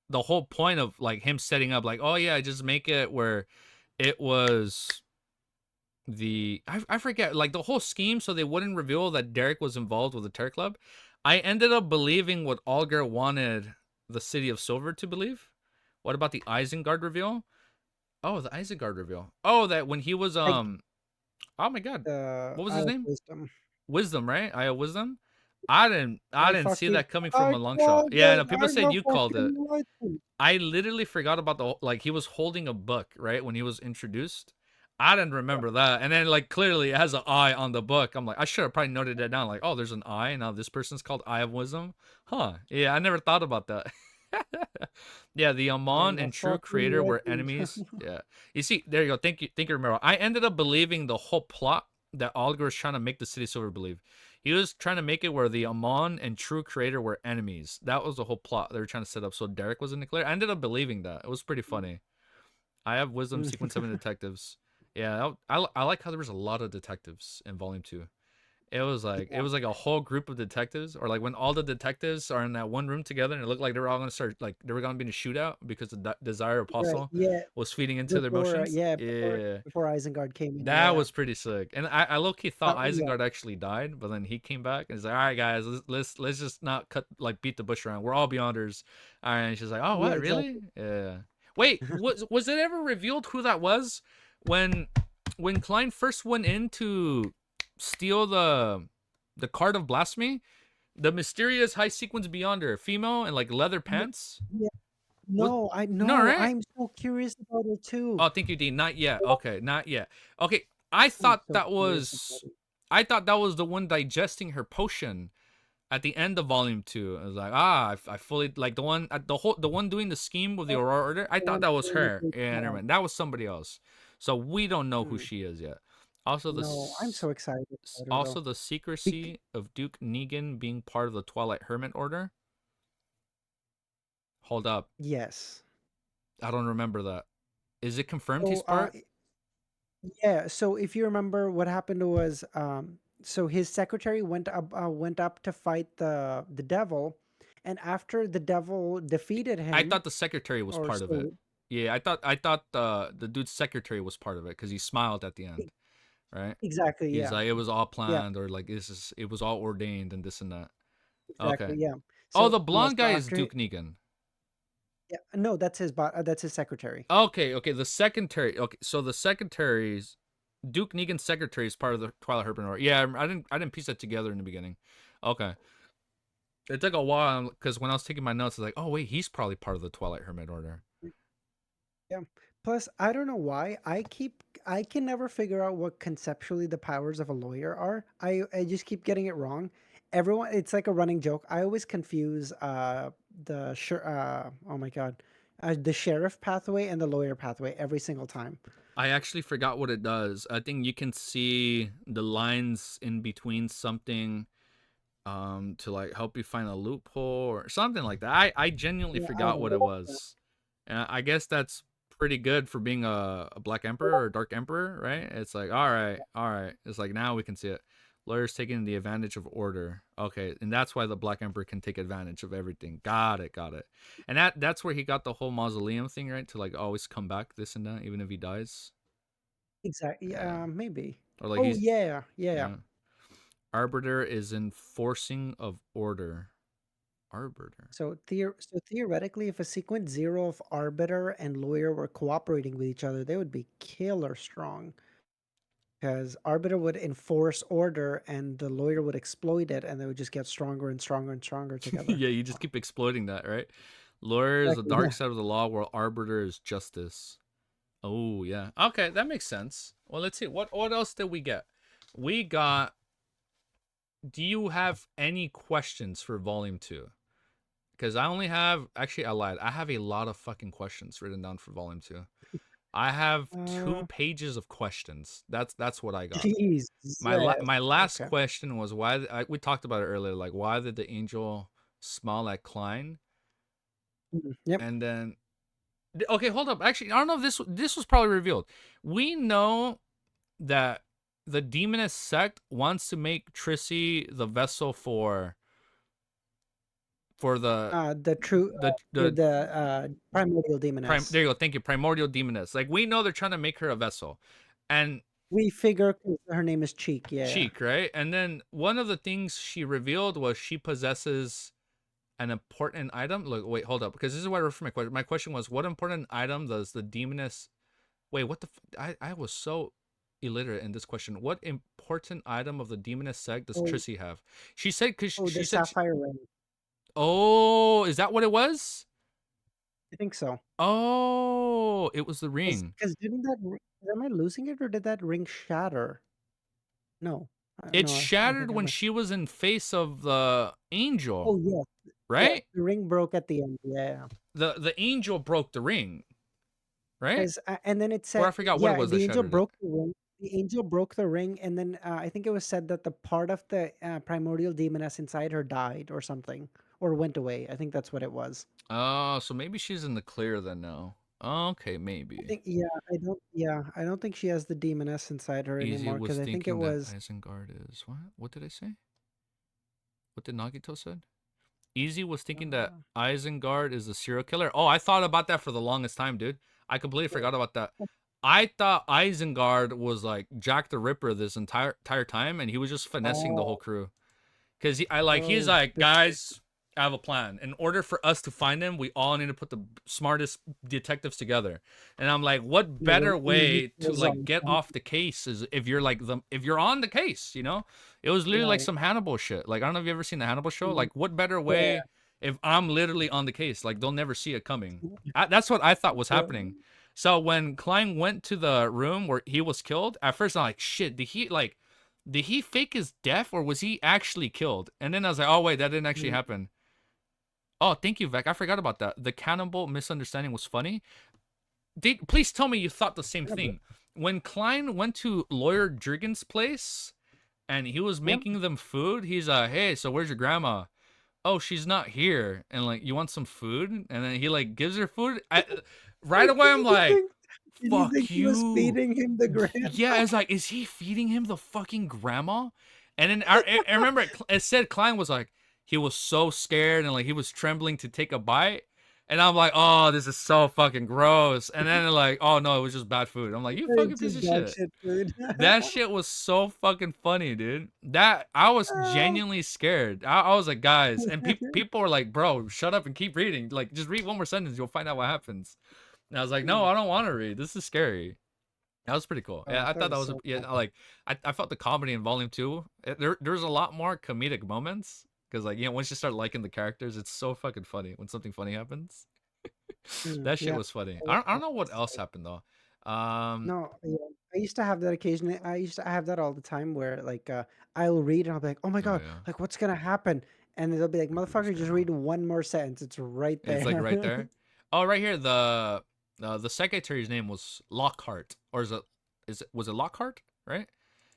the whole point of like him setting up like, oh yeah, just make it where it was I forget like the whole scheme so they wouldn't reveal that Derek was involved with the Terror Club. I ended up believing what Alger wanted the City of Silver to believe. What about the Isengard reveal? Oh, the Isengard reveal. Oh, that when he was Like oh my god, what was I his have name? wisdom. Wisdom, right? I have Wisdom. I I didn't see fucking that coming from I a long shot. called Yeah, it. no, people I'm said a you called it. fucking legend. I literally forgot about like he was holding a book, right? When he was introduced. I didn't remember that. And then like clearly it has an eye on the book. I'm like, I should have probably noted that down. Like, oh, there's an eye. Now this person's called Eye of Wisdom. Huh. Yeah, I never thought about that. Yeah, the Amon I'm a and True fucking Creator were legend. enemies. Yeah. You see, there you go. Thank you, Romero. I ended up believing the whole plot that Algar was trying to make the City Silver believe. He was trying to make it where the Amon and True Creator were enemies. That was the whole plot they were trying to set up. So Derek was in the clear. I ended up believing that. It was pretty funny. I have wisdom sequence 7 detectives. Yeah, I like how there was a lot of detectives in volume 2. It was like a whole group of detectives, or like when all the detectives are in that one room together, and it looked like they were all gonna start like they were gonna be in a shootout because the Desire Right. Apostle Yeah. was feeding into their Before, emotions. yeah, Yeah, before Isengard came in. that Yeah. was pretty sick. And I low key thought Yeah. Isengard actually died, but then he came back and he's like, "All right, guys, let's just not cut like beat the bush around. We're all Beyonders." All right, and she's like, "Oh, Yeah. what, really?" Exactly. Yeah. Wait, was it ever revealed who that was when Klein first went in to steal the card of Blasphemy? The mysterious high sequence Beyonder, female and like leather No, pants. yeah. Was No, I no, know. right? I'm so curious about it too. Oh, thank you, Dean. Not yet. Okay, not yet. Okay, I I'm thought so that curious was about it. I thought that was the one digesting her potion at the end of volume 2. I was like, I fully like the one at the one doing the scheme with the Oh, Aurora Order. I the thought one that was doing the her. big Yeah, never song. mind. That was somebody else. So we don't know who Hmm. she is yet. Also No, I'm so excited about her also though. the Bec- secrecy of Duke Negan being part of the Twilight Hermit Order. Hold up. yes. I don't remember that. Is it confirmed he's So, part? yeah. So if you remember, what happened was, so his secretary went up to fight the devil, and after the devil defeated I him, thought the secretary was or part of it. so. Yeah, I thought the dude's secretary was part of it because he smiled at the e- end, right? Exactly. He's Yeah. like, it was all Yeah. planned, or like it was all ordained and this and that. Okay. Exactly. Yeah. Oh, So the yeah. blonde So guy is after, Duke Negan. yeah, no, that's his secretary. Okay, okay. The secretary. Okay, so the secretary's Duke Negan's secretary is part of the Twilight Hermit Order. Yeah, I didn't piece that together in the beginning. Okay. It took a while because when I was taking my notes, I was like, oh wait, he's probably part of the Twilight Hermit Order. Yeah. Plus, I don't know why I can never figure out what conceptually the powers of a lawyer are. I just keep getting it wrong. Everyone, it's like a running joke. I always confuse oh my god, the sheriff pathway and the lawyer pathway every single time. I actually forgot what it does. I think you can see the lines in between something to like help you find a loophole or something like that. I genuinely Yeah, I forgot don't what it know. was. And I guess that's pretty good for being a Black Emperor or Dark Emperor, right? It's like, all right, all right. It's like now we can see it. Lawyers taking the advantage of order. Okay, and that's why the Black Emperor can take advantage of everything. Got it, got it. And that's where he got the whole mausoleum thing, right? To like always come back, this and that, even if he dies. Exactly. Yeah. Maybe. Or like Oh he's yeah, yeah. yeah. Arbiter is enforcing of order. Arbiter. So theoretically, if a sequence zero of arbiter and lawyer were cooperating with each other, they would be killer strong. Because arbiter would enforce order and the lawyer would exploit it, and they would just get stronger and stronger and stronger together. Yeah, you just keep exploiting that, right? Lawyer is the Exactly. dark Yeah. side of the law, while arbiter is justice. Oh yeah. Okay, that makes sense. Well, let's see. What else did we get? We got. Do you have any questions for volume 2? Because I only have. Actually, I lied. I have a lot of fucking questions written down for volume 2. I have Uh, 2 pages of questions. That's what I got. Jesus. My last Okay. question was why we talked about it earlier. Like why did the angel smile at Klein? Yep. And then okay, hold up. Actually, I don't know if this was probably revealed. We know that the demoness sect wants to make Trissy the vessel for The true the primordial demoness. there you go. Thank you, primordial demoness. Like we know they're trying to make her a vessel, and We figure 'cause her name is Cheek. Yeah. Cheek, right? And then one of the things she revealed was she possesses an important item. Look, wait, hold up, because this is what I wrote for my question. My question was, what important item does the demoness? Wait, what the? I was so illiterate in this question. What important item of the demoness sect does Oh, Trissy have? She said because oh, the she said. sapphire ring. Oh, is that what it was? I think so. Oh, it was the ring. Because didn't am I losing it or did that ring shatter? No. It No, I shattered think when I'm. she was in face of the angel, Oh yeah, yeah. right? The ring broke at the end. Yeah. The angel broke the ring, right? Because and then it Or I said, forgot what it yeah, was that the angel shattered it. broke the ring. The angel broke the ring, and then I think it was said that the part of the primordial demoness inside her died or something, or went away. I think that's what it was. Oh, so maybe she's in the clear then now. Okay, I maybe. think I don't think she has the demoness inside her Easy anymore was because I think it thinking that was Isengard is what? What did I say? What did Nagito said? Easy was thinking that uh, Isengard is a serial killer. Oh, I thought about that for the longest time, dude. I completely forgot about that. I thought Isengard was like Jack the Ripper this entire time, and he was just finessing the whole oh, crew. Cause he's oh, like, guys, I have a plan. In order for us to find him, we all need to put the smartest detectives together. And I'm like, what yeah, better when he way to kills all like the get time. off the case is if you're like if you're on the case, you know? It was literally like Right. some Hannibal shit. Like I don't know if you ever seen the Hannibal show. Like what better Yeah. way if I'm literally on the case? Like they'll never see it coming. That's what I thought was Yeah. happening. So when Klein went to the room where he was killed, at first I'm like, shit, did he fake his death or was he actually killed? And then I was like, oh wait, that didn't actually Mm. happen. Oh, thank you, Vec. I forgot about that. The cannibal misunderstanding was funny. Please tell me you thought the same thing. When Klein went to Lawyer Jurgen's place and he was Yep. making them food, he's hey, so where's your grandma? Oh, she's not here. And like, you want some food? And then he like gives her food. Right away, I'm like, Did you fuck think he was you. feeding him the Yeah, grandma? it's like, is he feeding him the fucking grandma? And then I remember it said Klein was like, he was so scared and like he was trembling to take a bite. And I'm like, oh, this is so fucking gross. And then like, oh no, it was just bad food. I'm like, you fucking It's piece just of dog shit. shit food. That shit was so fucking funny, dude. That I was genuinely scared. I was like, guys, and people were like, bro, shut up and keep reading. Like, just read one more sentence, you'll find out what happens. And I was like, no, I don't want to read. This is scary. That was pretty cool. Yeah, I That thought that was was so yeah. funny. Like I felt the comedy in Volume 2. There's a lot more comedic moments because like once you start liking the characters, it's so fucking funny when something funny happens. That shit Yeah. was funny. That was I don't know funny what as else heck. happened though. Um, No, yeah. I used to have that occasionally. I have that all the time where like I'll read and I'll be like, "Oh my oh God, yeah, like what's gonna happen?" And they'll be like, like who's "Motherfucker, just grandma? read one more sentence. It's right It's like there." right there. Oh, right here. The secretary's name was Lockhart, or was it Lockhart? Right?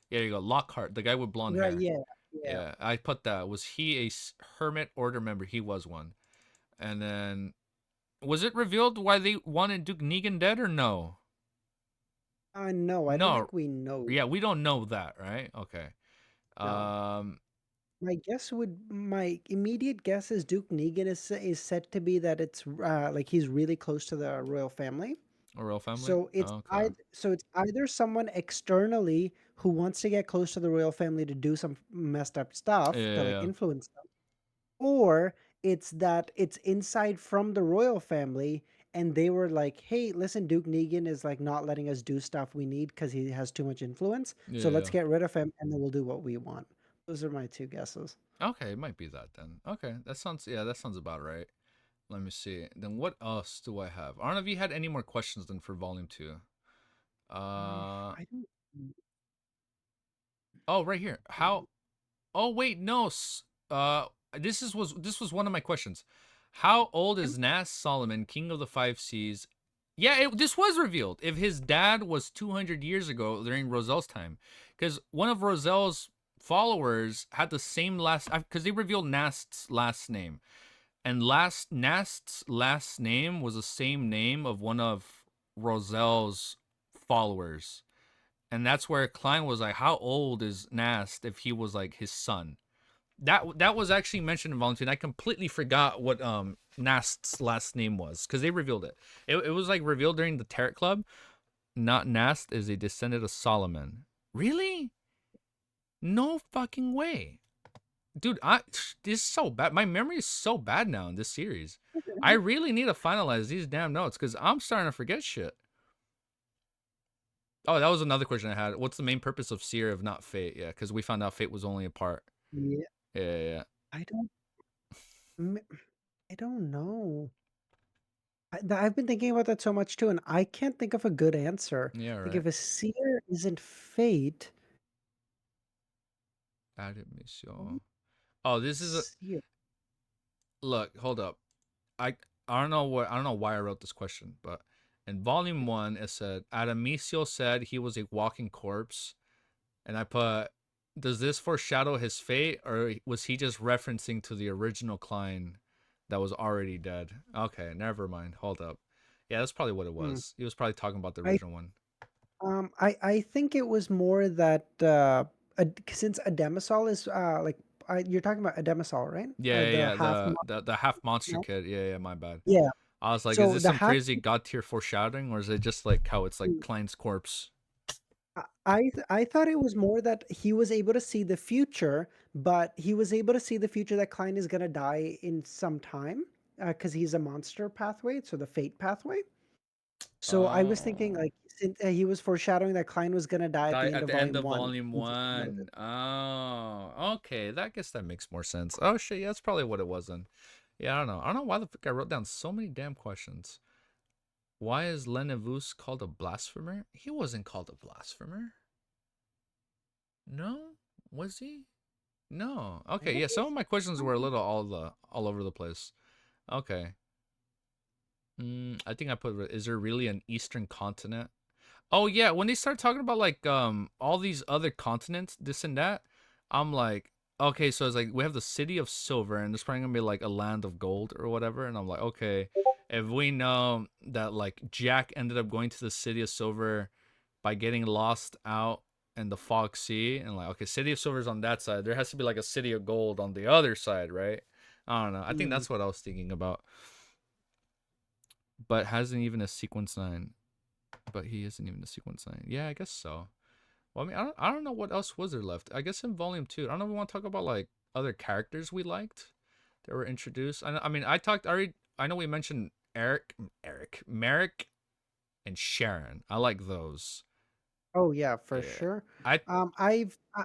Yeah, there you go, Lockhart, the guy with blonde Right, hair. yeah. Yeah. Yeah, I put that. Was he a hermit order member? He was one. And then, was it revealed why they wanted Duke Negan dead or no? No, I don't No. think we know. Yeah, we don't know that, right? Okay. No. Um, My immediate guess is Duke Negan is said to be that it's like he's really close to the royal family. a royal family. So Okay. it's either someone externally who wants to get close to the royal family to do some messed up Yeah, stuff to yeah, like yeah. influence them, or it's that it's inside from the royal family and they were like, "Hey, listen, Duke Negan is like not letting us do stuff we need because he has too much influence. So let's Yeah. get rid of him and then we'll do what we want." Those are my two guesses. Okay, it might be that then. Okay, that sounds about right. Let me see. Then what else do I have? I don't know if you had any more questions than for Volume 2. Uh, I don't. oh, right here. How Oh wait, no. This was one of my questions. How old is Nas Solomon, King of the Five Seas? Yeah, this was revealed. If his dad was 200 years ago during Roselle's time, because one of Roselle's followers had the same last, because they revealed Nast's last name, and Nast's last name was the same name of one of Roselle's followers. And that's where Klein was like, how old is Nast if he was like his son? That was actually mentioned in Volume 2. I completely forgot what Nast's last name was because they revealed it. It was like revealed during the Tarot Club. Not Nast is a descendant of Solomon. Really? No fucking way. Dude, this is so bad. My memory is so bad now in this series. I really need to finalize these damn notes because I'm starting to forget shit. Oh, that was another question I had. What's the main purpose of Seer if not Fate? Yeah, because we found out Fate was only a part. Yeah, Yeah, yeah, yeah. I don't. m- I don't know. I've been thinking about that so much too, and I can't think of a good answer. Yeah, Like, right. if a seer isn't fate, Admission. Oh, this is a seer. look. Hold up. I I don't know why I wrote this question, but in volume 1 it said Adamisio said he was a walking corpse, and I put, does this foreshadow his fate, or was he just referencing to the original Klein that was already dead? Okay, never mind. Hold up. Yeah, that's probably what it Mm. was. He was probably talking about the I original one. I think it was more that since Ademasol is like you're talking about Ademasol, right? Yeah, yeah, The yeah. half The half monster month. kid. Yeah, yeah. My bad. Yeah. I was like, is So this the some half crazy god tier foreshadowing, or is it just like how it's like mm, Klein's corpse? I thought it was more that he was able to see the future, but he was able to see the future that Klein is gonna die in some time because he's a monster pathway, so the fate pathway. So I was thinking Oh, like since, he was foreshadowing that Klein was gonna die at die the end at of the end volume of one. volume He just knows it. one. Oh, okay. That I guess that makes more sense. Oh shit, yeah, that's probably what it was then. Yeah, I don't know. I don't know why the fuck I wrote down so many damn questions. Why is Lenevus called a blasphemer? He wasn't called a blasphemer. No, was he? No. I Okay, don't yeah. Some think of my questions were a little all over the place. Okay. I think I put. Is there really an Eastern continent? Oh yeah, when they start talking about like all these other continents, this and that, I'm like, okay, so it's like we have the city of silver, and there's probably gonna be like a land of gold or whatever, and I'm like, okay, if we know that like Jack ended up going to the city of silver by getting lost out in the fog sea, and like, okay, city of silver is on that side, there has to be like a city of gold on the other side, right? I don't know. I think Mm, that's what I was thinking about, but hasn't even a sequence 9. But he isn't even a sequence 9. Yeah, I guess so. Well, I mean, I don't know what else was there left. I guess in volume 2, I don't know if we want to talk about like other characters we liked that were introduced. I mean, I talked already. I know we mentioned Merrick, and Sharon. I like those. oh yeah, for Yeah, sure. I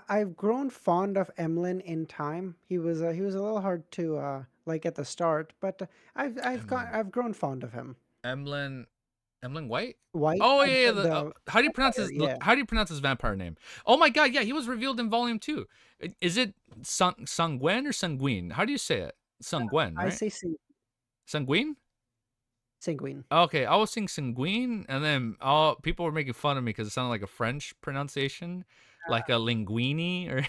I've grown fond of Emlyn in time. He was a little hard to like at the start, but Emlyn, I've grown fond of him. Emlyn, Emlyn White. White, Oh yeah, yeah, the how do you pronounce vampire, his yeah. how do you pronounce his vampire name? Oh my god, yeah, he was revealed in volume 2. Is it Sungwen or Sanguine? How do you say it? Sungwen, I right? say Sanguine? sanguine. Okay, I was saying sanguine, and then all people were making fun of me because it sounded like a French pronunciation, like a linguine or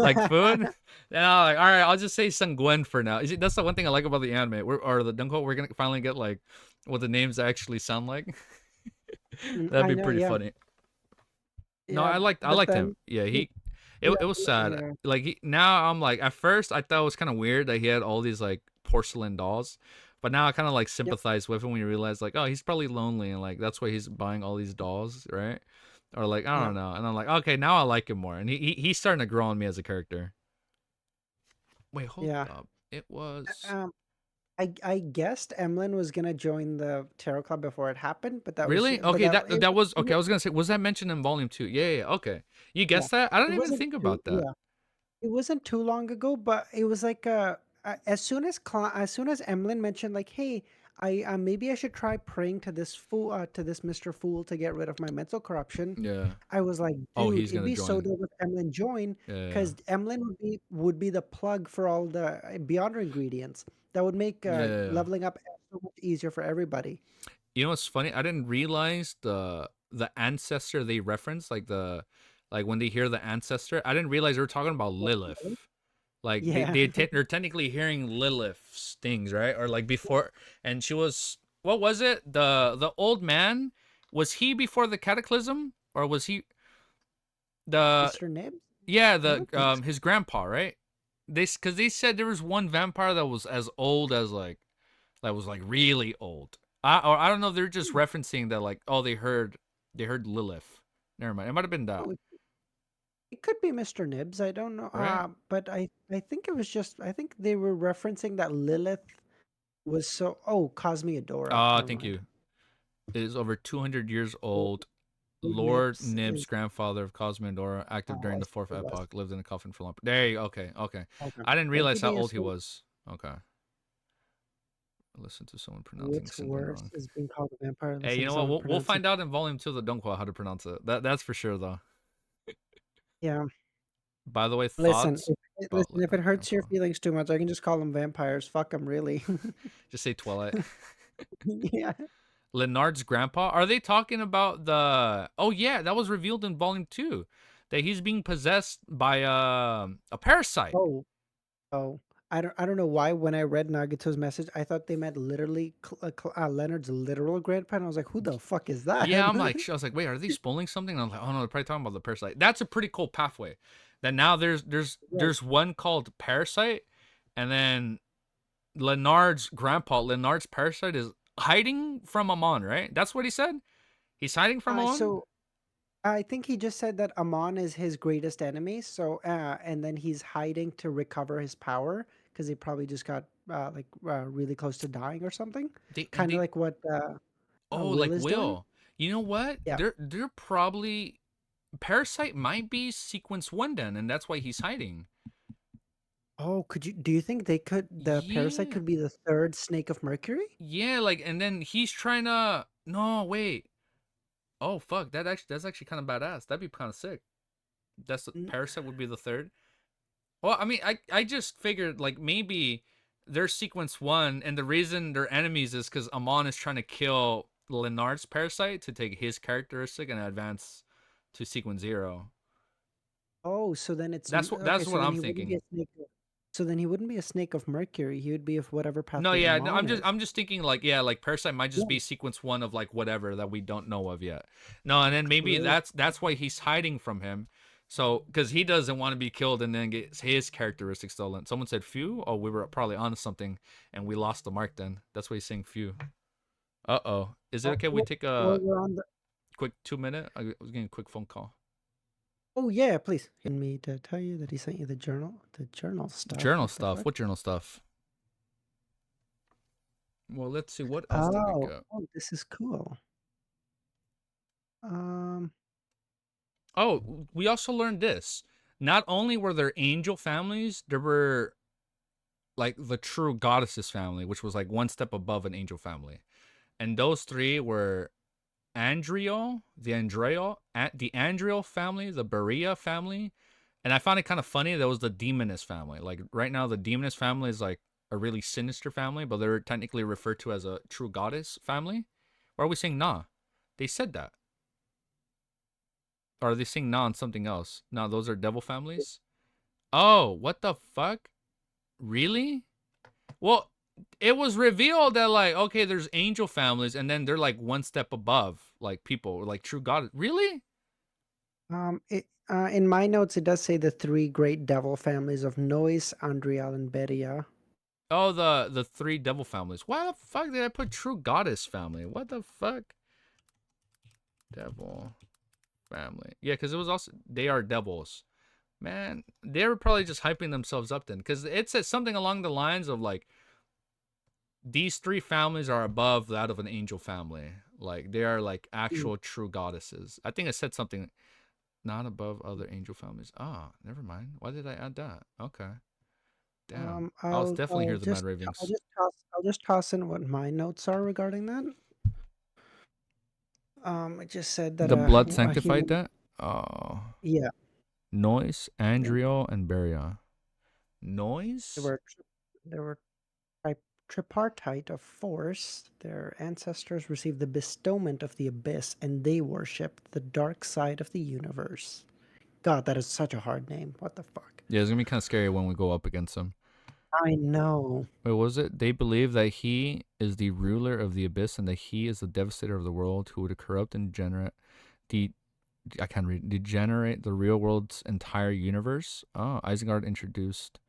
like food. And I'm like, all right, I'll just say sanguine for now. That's the one thing I like about the anime, or the Dunko. We're gonna finally get like what the names actually sound like. That'd I be know, pretty yeah, funny. No, yeah. I But liked then, him. Yeah, yeah, it was sad. yeah, Like now I'm like at first I thought it was kind of weird that he had all these like porcelain dolls, but now I kind of like yep, sympathize with him when you realize like, oh, he's probably lonely and like that's why he's buying all these dolls, right? Or like I yep, don't know, and I'm like, okay, now I like him more, and he's starting to grow on me as a character. Wait, hold yeah. up, it was Um, I guessed Emlyn was gonna join the tarot club before it happened, really but okay. that That was okay. I was gonna say, was that mentioned in volume 2? Yeah, yeah, yeah, okay. You yeah, guessed that? I it don't even wasn't think too about that. yeah. It wasn't too long ago, but it was like as soon as Emlyn mentioned like, "Hey, I maybe I should try praying to this fool to this Mr. Fool to get rid of my mental corruption." Yeah. I was like, Oh, "Dude, he's it'd gonna be so join. dope if Emlyn joined, Yeah, yeah, yeah. because Emlyn would be the plug for all the Beyonder ingredients. That would make Yeah, yeah, yeah. leveling up so much easier for everybody." You know what's funny? I didn't realize the ancestor they reference, like the like when they hear the ancestor, I didn't realize they were talking about Really? Lilith. Like Yeah, they're technically hearing Lilith's things, right? Or like before, and she was what was it? The old man, was he before the cataclysm, or was he the Mr. Nibs? yeah I the don't think so. his grandpa, right? Because they said there was one vampire that was as old as like that was like really old. Or I don't know if they're just Hmm. referencing that like oh they heard Lilith. Never mind. It might have been that, Oh, it could be Mr. Nibs. I don't know. right? But I think it was just I think they were referencing that Lilith was so oh Cosmiadora. Never Thank mind. you. It is over 200 years Lord old. Lord Nibs Nib's is grandfather of Cosmondora, active during I the see fourth it was. epoch, lived in a coffin for long. There you go. Okay, okay. Okay. I didn't Thank you, realize how old he DSU. was. Okay. Listen to someone pronouncing What's something worse wrong. is being called a vampire. Hey, you Listen to know what? someone We'll pronouncing. find out in volume 2 of the Dunkwa how to pronounce it. That's for sure though. Yeah. By the way, Listen, thoughts about listen, if it hurts your grandpa. feelings too much, I can just call them vampires. Fuck them, really. Just say Twilight. Yeah. Leonard's grandpa? Are they talking about the? Oh yeah, that was revealed in volume 2, that he's being possessed by a parasite. Oh, oh. I don't know why when I read Nagato's message, I thought they meant literally Leonard's literal grandpa. And I was like, who the fuck is that? Yeah, I'm like, I was like, wait, are they spoiling something? And I'm like, oh no, they're probably talking about the parasite. That's a pretty cool pathway. Then now Right. there's one called Parasite, and then Leonard's parasite is hiding from Amon, right? That's what he said. He's hiding from Amon. So I think he just said that Amon is his greatest enemy. So and then he's hiding to recover his power because he probably just got really close to dying or something. Kind of They like what oh, Will like is doing. Will. You know what? Yeah. They're probably Parasite might be sequence 1 then, and that's why he's hiding. Oh, do you think the parasite Yeah. could be the third snake of Mercury? Yeah, like, and then he's trying to. No, wait. Oh fuck, that's actually kind of badass. That'd be kind of sick. That's N- Parasite would be the third. Well, I mean, I just figured like maybe they're sequence 1, and the reason they're enemies is because Amon is trying to kill Leonard's parasite to take his characteristic and advance to sequence 0. Oh, so then okay, That's so what then I'm he wouldn't be thinking. a snake so then he wouldn't be a snake of Mercury. He would be of whatever No, pathway yeah, no, Amon is. I'm just thinking like yeah, like Parasite might just Yeah, be sequence 1 of like whatever that we don't know of yet. No, and then maybe true. that's why he's hiding from him. So because he doesn't want to be killed and then get his characteristics stolen. Someone said few. Oh, we were probably onto something and we lost the mark. Then that's why he's saying few. Uh-oh. Is it Oh, okay we well, take well, a we're on the quick 2 minute? I was getting a quick phone call. Oh yeah, please. And me to tell you that he sent you the journal stuff. Journal What the stuff. fuck? What journal stuff? Well, let's see. What else did we Oh, get? oh, this is cool. Um, Oh, we also learned this. Not only were there angel families, there were like the true goddesses family, which was like one step above an angel family. And those three were the Andriel family, the Berea family, and I found it kind of funny that was the Demoness family. Like right now, the Demoness family is like a really sinister family, but they're technically referred to as a true goddess family. Or are we saying nah? They said that. Or are they saying nah on something else? No, those are devil families. Oh, what the fuck? Really? Well, it was revealed that like, okay, there's angel families, and then they're like one step above, like people, like true God. Really? in my notes, it does say the three great devil families of Nois, Andriel, and Beria. Oh, the three devil families. Why the fuck did I put true goddess family? What the fuck? Devil family. Yeah, because it was also they are devils. Man, they were probably just hyping themselves up then, because it says something along the lines of like these three families are above that of an angel family. Like they are like Mm. actual true goddesses. I think it said something not above other angel families. Ah, never mind. Why did I add that? Okay. Damn. I'll definitely hear the Mad Ravings. I'll just toss in what my notes are regarding that. It just said that The blood a sanctified human. that? Oh. Yeah, Noise, yeah. Andriel, and Beria. They Noise? were they were tripartite of force. Their ancestors received the bestowment of the abyss, and they worshipped the dark side of the universe. God, that is such a hard name. What the fuck? Yeah, it's gonna be kind of scary when we go up against him. I know. Wait, what was it? They believe that he is the ruler of the abyss and that he is the devastator of the world who would corrupt and I can't read. Degenerate the real world's entire universe. Oh, Isengard introduced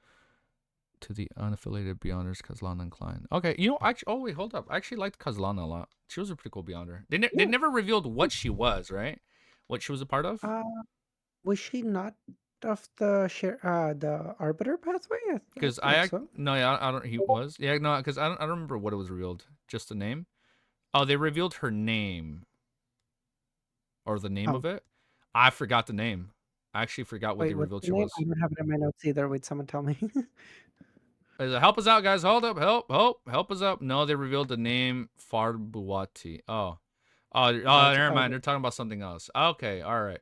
to the unaffiliated Beyonders, Kazlana and Klein. Okay, you know, actually, oh wait, hold up. I actually liked Kazlana a lot. She was a pretty cool Beyonder. They Yeah. never revealed what she was, right? What she was a part of? Uh, was she not of the arbiter pathway? I Because think so. no, yeah, I don't. He was, yeah, no, because I don't remember what it was revealed. Just the name. Oh, they revealed her name or the name Oh, of it. I forgot the name. I actually forgot what they wait, what's revealed the she name? was. I don't have it in my notes either. Wait, someone tell me. He's like, help us out, guys. Hold up. Help us up. No, they revealed the name Farbuati. Oh, it's Never mind. arbiter. They're talking about something else. Okay, all right.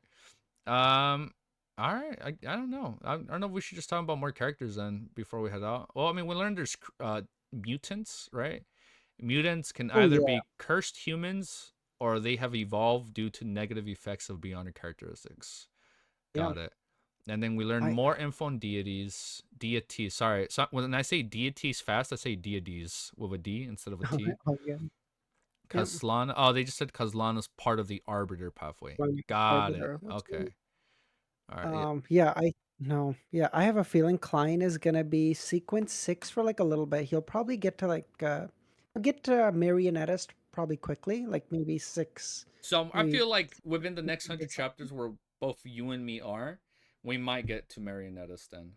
Um, all right. I don't know. I don't know if we should just talk about more characters then before we head out. Well, I mean, we learned there's mutants, right? Mutants can Oh either yeah. be cursed humans or they have evolved due to negative effects of beyond characteristics. Yeah. Got it. And then we learn more info on deities. Deities. Sorry. So when I say deities fast, I say deities with a D instead of a T. Oh, yeah. Yep. Kazlan. Oh, they just said Kazlan is part of the Arbiter pathway. Got it. Arbiter. Okay. All right. Yeah. Yeah, I have a feeling Klein is gonna be sequence 6 for like a little bit. He'll probably get to like get to Marionetist probably quickly, like maybe 6. So I maybe feel like within the next 100 it's- chapters where both you and me are, we might get to Marionettas then.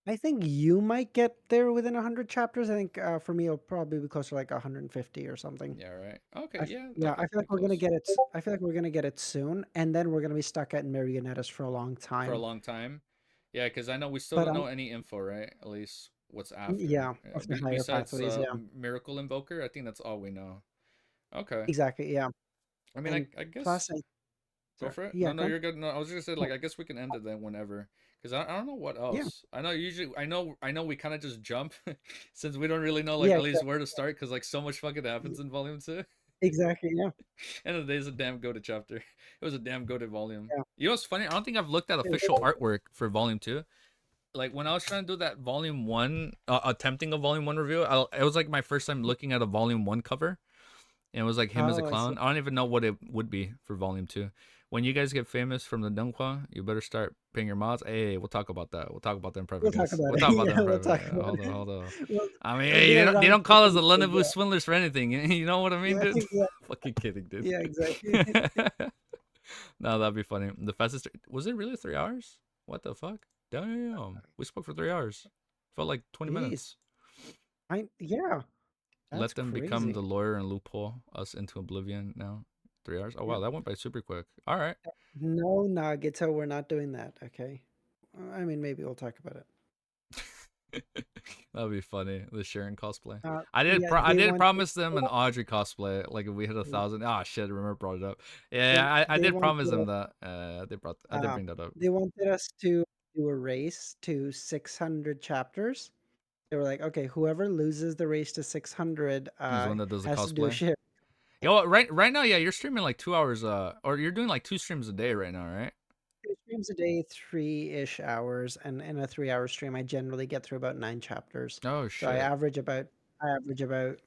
I think you might get there within 100 chapters. I think for me it'll probably be closer to like 150 or something. Yeah, right. Okay, I, yeah. yeah, I Definitely feel like we're pretty gonna close. get it. I feel like we're gonna get it soon, and then we're gonna be stuck at Marionetist for a long For a time. long time. Yeah, because I know we still But don't know any info, right? At least what's after. yeah, of the higher Besides pathways, yeah, Miracle Invoker, I think that's all we know. Okay. exactly, yeah. I mean, And I guess plus, go sorry, for it. yeah, No, you're good. No, I was just gonna say like I guess we can end it then whenever. Because I don't know what yeah, else. I know usually I know we kind of just jump since we don't really know like yeah, at least where to start because like so much fucking happens in volume 2. exactly, yeah. End of the day is a damn goated chapter. It was a damn goated volume. Yeah. You know what's funny? I don't think I've looked at official artwork for volume 2. Like when I was trying to do that volume 1, attempting a volume 1 review, it was like my first time looking at a volume 1 cover. And it was like him as a Oh, I see. clown. I don't even know what it would be for volume 2. When you guys get famous from the manhwa, you better start paying your mods. Hey, we'll talk about that. We'll talk about them in private. We'll talk Guys. about We'll it. talk about them Yeah, in we'll private. talk about Hold it. on, hold on. We'll, I mean, we'll hey, get it they around don't call us the to Lenovo yeah, swindlers for anything. You know what I mean, yeah, dude? yeah, Fucking kidding, dude. yeah, exactly. No, that'd be funny. The fastest was it really 3 hours? What the fuck? Damn, we spoke for 3 hours. Felt like 20 Jeez. minutes. Yeah, Let that's them become crazy. the lawyer and loophole us into oblivion now. 3 hours. Oh wow, Yeah. that went by super quick. All right. No, Nagito, we're not doing that. Okay. I mean, maybe we'll talk about it. That'd be funny. The Sharon cosplay. Uh, I did. yeah, I they did want promise them an Audrey cosplay. Like if we hit 1,000. Ah, shit. I remember brought it up. Yeah, I they did promise wanted them that. I did bring that up. they wanted us to do a race to 600 chapters. They were like, okay, whoever loses the race to 600 He's the one that does the has to do a cosplay. share. Yo, right now, yeah, you're streaming like 2 hours. Or you're doing like 2 streams a day right now, right? 2 streams a day, 3-ish hours, and in a 3-hour stream, I generally get through about 9 chapters. Oh So I shit. average about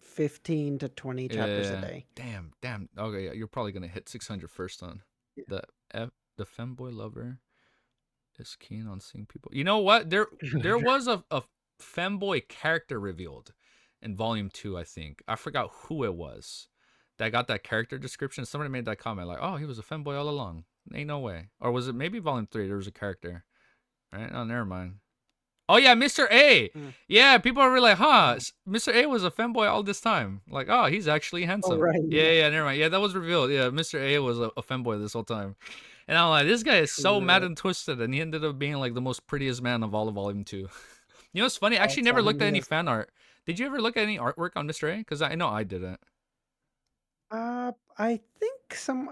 15 to 20 chapters a Yeah. day. Damn. Okay, yeah, you're probably gonna hit 600 first then. Yeah. The femboy lover is keen on seeing people. You know what? There was a femboy character revealed in volume 2, I think. I forgot who it was that got that character description. Somebody made that comment like, "Oh, he was a femboy all along." Ain't no way. Or was it maybe volume 3? There was a character, right? Oh, never mind. Oh yeah, Mr. A. Mm. Yeah, people are really like, huh? Mr. A was a femboy all this time. Like, oh, he's actually handsome. Oh, right. Yeah, never mind. Yeah, that was revealed. Yeah, Mr. A was a femboy this whole time. And I'm like, this guy is so True. mad and twisted, and he ended up being like the most prettiest man of all of Volume 2. You know what's funny? I actually never looked at any fan art. Did you ever look at any artwork on Mr. A? Because I know I didn't. I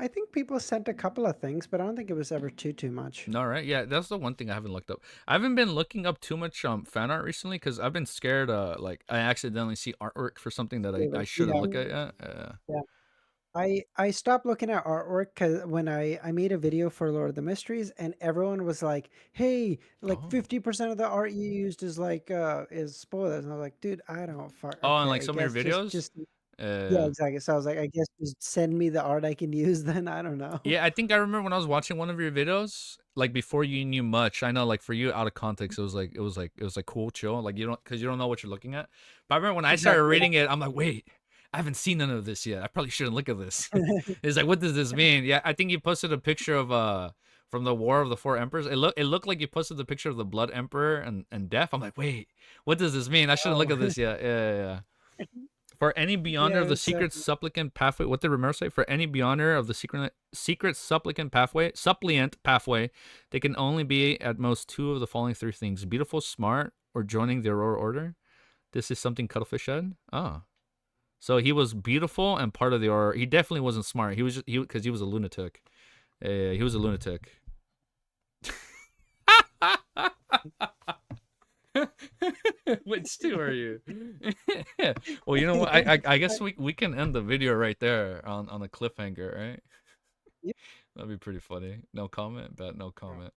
think people sent a couple of things, but I don't think it was ever too much. No, right? Yeah, that's the one thing I haven't looked up. I haven't been looking up too much fan art recently because I've been scared. Like I accidentally see artwork for something that I shouldn't look at yet. Yeah. I stopped looking at artwork because when I made a video for Lord of the Mysteries and everyone was like, "Hey, like Oh. 50% of the art you used is spoilers," and I was like, "Dude, I don't fuck." Oh, and Okay, like I some of your guess videos. yeah, exactly. So I was like, I guess just send me the art I can use. Then I don't know. Yeah, I think I remember when I was watching one of your videos, like before you knew much. I know, like for you, out of context, it was like cool, chill. Like you don't know what you're looking at. But I remember when I started Exactly. reading it, I'm like, wait, I haven't seen none of this yet. I probably shouldn't look at this. It's like, what does this mean? Yeah, I think you posted a picture of from the War of the Four Emperors. It looked like you posted the picture of the Blood Emperor and Death. I'm like, wait, what does this mean? I shouldn't look at this yet. Yeah. For any beyonder Yeah, of the it's secret supplicant pathway, what did Romero say? For any beyonder of the secret supplicant pathway, suppliant pathway, they can only be at most 2 of the following 3 things: beautiful, smart, or joining the Aurora Order. This is something Cuttlefish said. Oh, so he was beautiful and part of the Aurora. He definitely wasn't smart. He was just because he was a lunatic. He was a lunatic. Which 2 are you? Well, you know what? I guess we can end the video right there on a cliffhanger, right? Yep. That'd be pretty funny. No comment, but no comment.